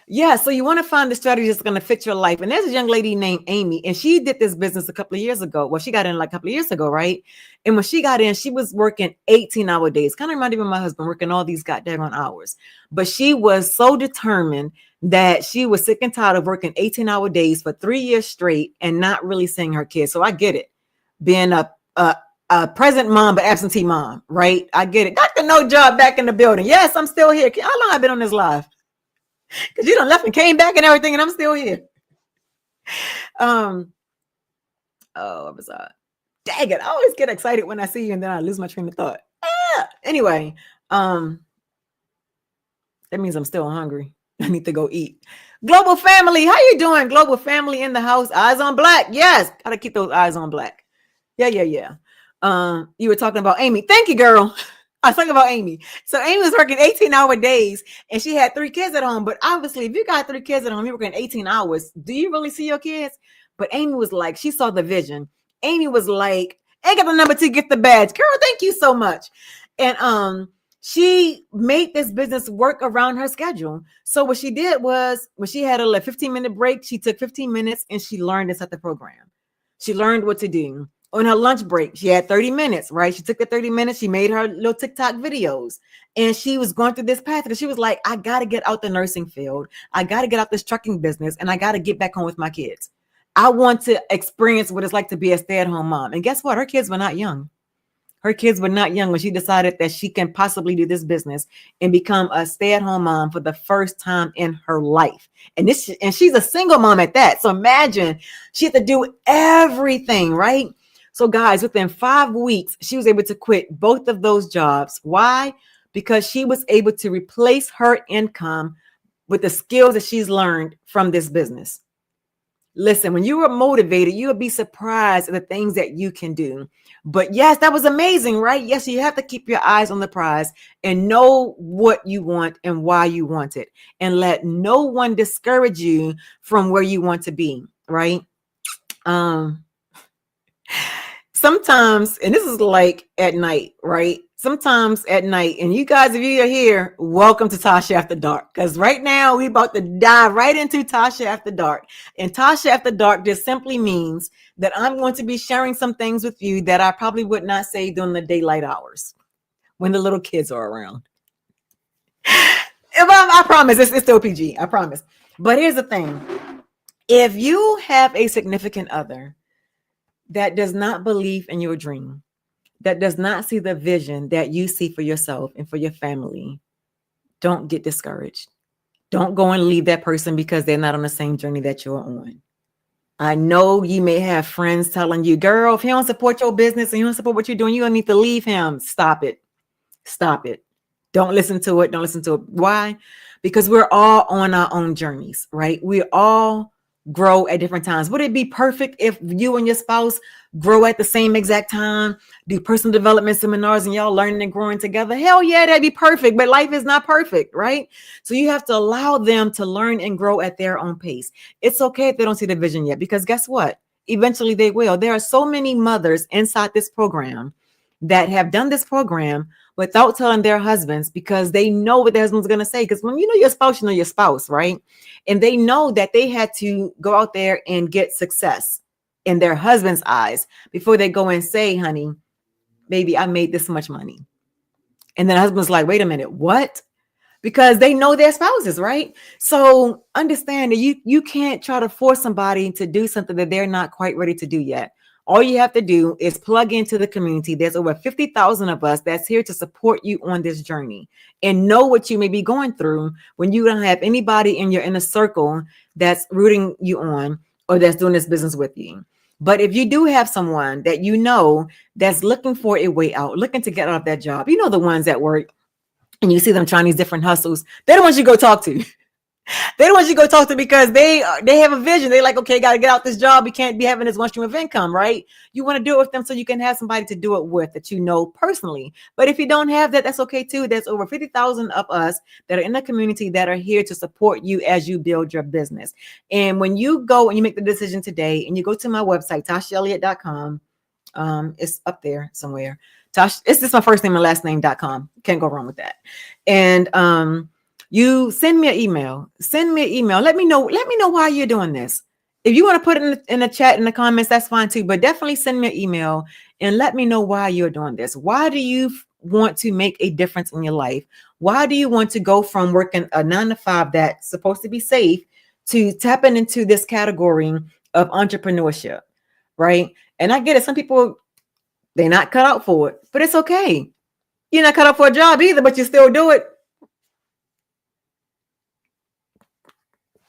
Yeah, so you want to find the strategy that's going to fit your life. And there's a young lady named Amy, and she did this business a couple of years ago. Well, she got in like a couple of years ago, right? And when she got in, she was working 18-hour days. Kind of reminded me of my husband working all these goddamn hours. But she was so determined that she was sick and tired of working 18-hour days for 3 years straight and not really seeing her kids. So I get it. Being a present mom, but absentee mom, right? I get it. Dr. No Job back in the building. Yes, I'm still here. How long have I been on this live? Because you done left and came back and everything, and I'm still here. Oh, what was that? Dang it. I always get excited when I see you and then I lose my train of thought. Anyway, that means I'm still hungry. I need to go eat. Global family, how you doing? Global family in the house. Eyes on black. Yes, gotta keep those eyes on black. Yeah. You were talking about Amy. Thank you, girl. I was talking about Amy. So Amy was working 18-hour days and she had 3 kids at home. But obviously, if you got 3 kids at home, you're working 18 hours. Do you really see your kids? But Amy was like, she saw the vision. Amy was like, I got the number 2, get the badge. Girl, thank you so much. And she made this business work around her schedule. So what she did was when she had a 15-minute break, she took 15 minutes and she learned to set the program. She learned what to do. On her lunch break, she had 30 minutes, right? She took the 30 minutes. She made her little TikTok videos and she was going through this path because she was like, I got to get out the nursing field. I got to get out this trucking business and I got to get back home with my kids. I want to experience what it's like to be a stay-at-home mom. And guess what? Her kids were not young. Her kids were not young when she decided that she can possibly do this business and become a stay-at-home mom for the first time in her life. And she's a single mom at that. So imagine she had to do everything, right? So guys, within 5 weeks, she was able to quit both of those jobs. Why? Because she was able to replace her income with the skills that she's learned from this business. Listen, when you are motivated, you will be surprised at the things that you can do. But yes, that was amazing, right? Yes, you have to keep your eyes on the prize and know what you want and why you want it. And let no one discourage you from where you want to be, right? Sometimes, and this is like at night, right? Sometimes at night, and you guys, if you are here, welcome to Tasha After Dark. Because right now, we about to dive right into Tasha After Dark. And Tasha After Dark just simply means that I'm going to be sharing some things with you that I probably would not say during the daylight hours when the little kids are around. I promise, it's still PG, I promise. But here's the thing. If you have a significant other that does not believe in your dream, that does not see the vision that you see for yourself and for your family, don't get discouraged. Don't go and leave that person because they're not on the same journey that you're on. I know you may have friends telling you, girl, if he don't support your business and you don't support what you're doing, you don't need to leave him. Stop it. Stop it. Don't listen to it. Don't listen to it. Why? Because we're all on our own journeys, right? We all grow at different times. Would it be perfect if you and your spouse grow at the same exact time, do personal development seminars and y'all learning and growing together? Hell yeah, that'd be perfect. But life is not perfect, right? So you have to allow them to learn and grow at their own pace. It's okay if they don't see the vision yet, because guess what? eventually they will. There are so many mothers inside this program that have done this program without telling their husbands, because they know what their husband's going to say. Because when you know your spouse, right? And they know that they had to go out there and get success in their husband's eyes before they go and say, honey, baby, I made this much money. And then the husband's like, wait a minute, what? Because they know their spouses, right? So understand that you can't try to force somebody to do something that they're not quite ready to do yet. All you have to do is plug into the community. There's over 50,000 of us that's here to support you on this journey, and know what you may be going through when you don't have anybody in your inner circle that's rooting you on or that's doing this business with you. But if you do have someone that you know that's looking for a way out, looking to get out of that job, you know, the ones that work and you see them trying these different hustles, they don't want you to go talk to. They don't want you to go talk to because they have a vision. They're like, okay, got to get out this job. We can't be having this one stream of income, right? You want to do it with them so you can have somebody to do it with that you know personally. But if you don't have that, that's okay too. There's over 50,000 of us that are in the community that are here to support you as you build your business. And when you go and you make the decision today and you go to my website, tashaelliott.com, it's up there somewhere. It's just my first name and last name.com. Can't go wrong with that. And you send me an email. Let me know why you're doing this. If you want to put it in the chat, in the comments, that's fine too. But definitely send me an email and let me know why you're doing this. Why do you want to make a difference in your life? Why do you want to go from working a 9-to-5 that's supposed to be safe to tapping into this category of entrepreneurship, right? And I get it. Some people, they're not cut out for it, but it's okay. You're not cut out for a job either, but you still do it.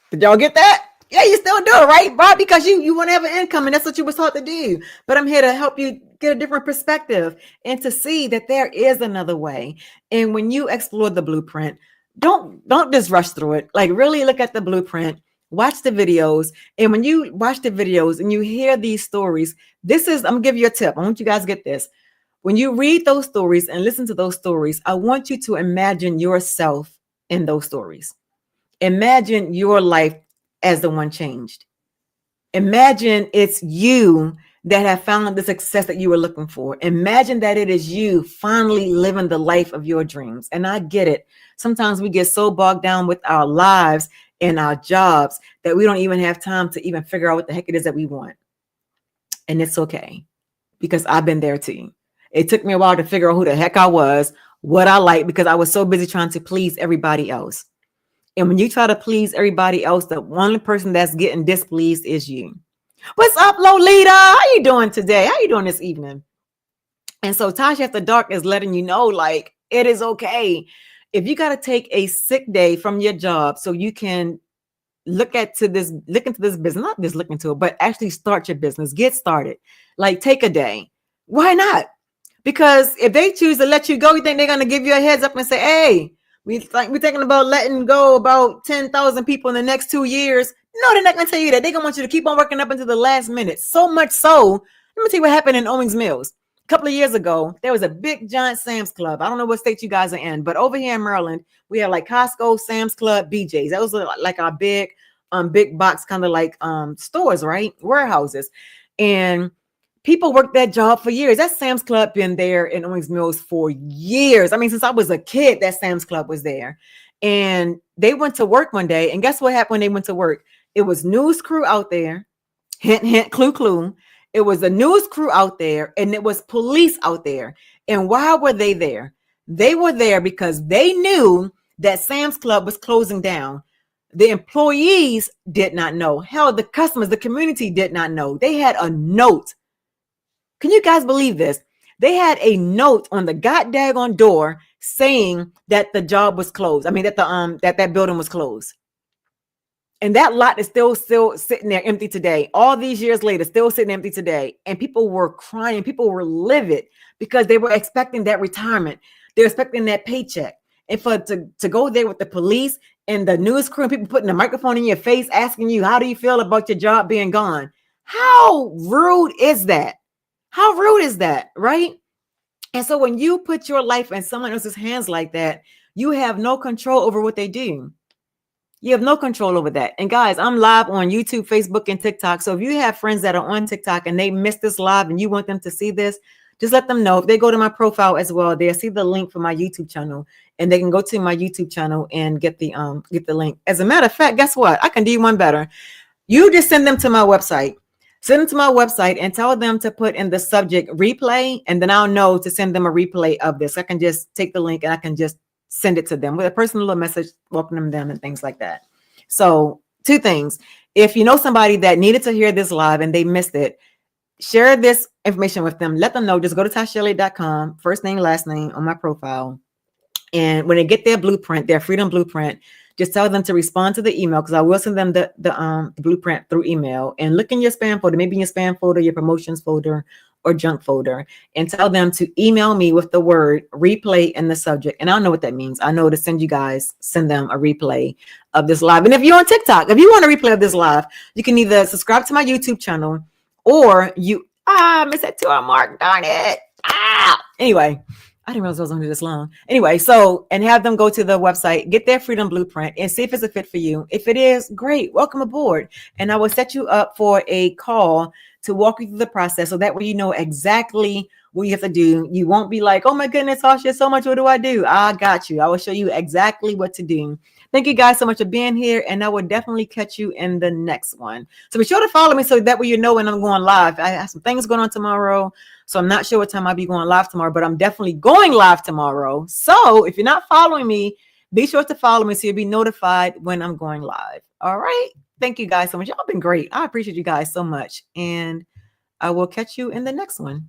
Did y'all get that? Yeah, you still do it, right? Right? Because you want to have an income, and that's what you was taught to do. But I'm here to help you get a different perspective and to see that there is another way. And when you explore the blueprint, don't just rush through it. Like, really look at the blueprint, watch the videos. And when you watch the videos and you hear these stories, I'm gonna give you a tip. I want you guys to get this. When you read those stories and listen to those stories, I want you to imagine yourself in those stories. Imagine your life as the one changed. Imagine it's you that have found the success that you were looking for. Imagine that it is you finally living the life of your dreams. And I get it. Sometimes we get so bogged down with our lives and our jobs that we don't even have time to even figure out what the heck it is that we want. And it's okay, because I've been there too. It took me a while to figure out who the heck I was, what I like, because I was so busy trying to please everybody else. And when you try to please everybody else, the only person that's getting displeased is you. What's up, Lolita? How you doing today? How you doing this evening? And so Tasha After Dark is letting you know, like, it is okay. If you got to take a sick day from your job so you can look into this business, not just look into it, but actually start your business, get started. Like, take a day. Why not? Because if they choose to let you go, you think they're going to give you a heads up and say, hey, we're thinking about letting go about 10,000 people in the next 2 years. No, they're not going to tell you that. They're going to want you to keep on working up until the last minute. So much so, let me tell you what happened in Owings Mills. A couple of years ago, there was a big giant Sam's Club. I don't know what state you guys are in, but over here in Maryland, we have like Costco, Sam's Club, BJ's. That was like our big box kind of like stores, right? Warehouses. And people worked that job for years. That Sam's Club been there in Owings Mills for years. I mean, since I was a kid, that Sam's Club was there. And they went to work one day. And guess what happened when they went to work? It was news crew out there. Hint, hint, clue, clue. It was a news crew out there, and it was police out there. And why were they there? They were there because they knew that Sam's Club was closing down. The employees did not know. Hell, the customers, the community did not know. They had a note. Can you guys believe this? They had a note on the goddamn door saying that the job was closed. I mean, that that building was closed. And that lot is still sitting there empty today. All these years later, still sitting empty today. And people were crying. People were livid because they were expecting that retirement. They're expecting that paycheck. And to go there with the police and the news crew and people putting the microphone in your face, asking you, how do you feel about your job being gone? How rude is that? How rude is that, right? And so when you put your life in someone else's hands like that, you have no control over what they do. You have no control over that. And guys, I'm live on YouTube, Facebook, and TikTok. So if you have friends that are on TikTok and they missed this live and you want them to see this, just let them know. If they go to my profile as well, they'll see the link for my YouTube channel, and they can go to my YouTube channel and get the link. As a matter of fact, guess what? I can do you one better. You just send them to my website. Send them to my website and tell them to put in the subject replay, and then I'll know to send them a replay of this. I can just take the link and I can just send it to them with a personal message, welcoming them and things like that. So 2 things. If you know somebody that needed to hear this live and they missed it, share this information with them. Let them know. Just go to tashelly.com, first name, last name on my profile. And when they get their blueprint, their freedom blueprint, just tell them to respond to the email, because I will send them the blueprint through email. And look in your spam folder, maybe in your spam folder, your promotions folder, or junk folder, and tell them to email me with the word replay in the subject. And I know what that means. I know to send them a replay of this live. And if you're on TikTok, if you want a replay of this live, you can either subscribe to my YouTube channel, or missed that 2 hour mark. Darn it. Anyway, I didn't realize I was going to do this long. Anyway, and have them go to the website, get their freedom blueprint, and see if it's a fit for you. If it is, great. Welcome aboard. And I will set you up for a call to walk you through the process, so that way you know exactly what you have to do. You won't be like, oh my goodness, Tasha, so much. What do I do? I got you. I will show you exactly what to do. Thank you guys so much for being here, and I will definitely catch you in the next one. So be sure to follow me, so that way you know when I'm going live. I have some things going on tomorrow, so I'm not sure what time I'll be going live tomorrow, but I'm definitely going live tomorrow. So if you're not following me, be sure to follow me so you'll be notified when I'm going live. All right. Thank you guys so much. Y'all been great. I appreciate you guys so much. And I will catch you in the next one.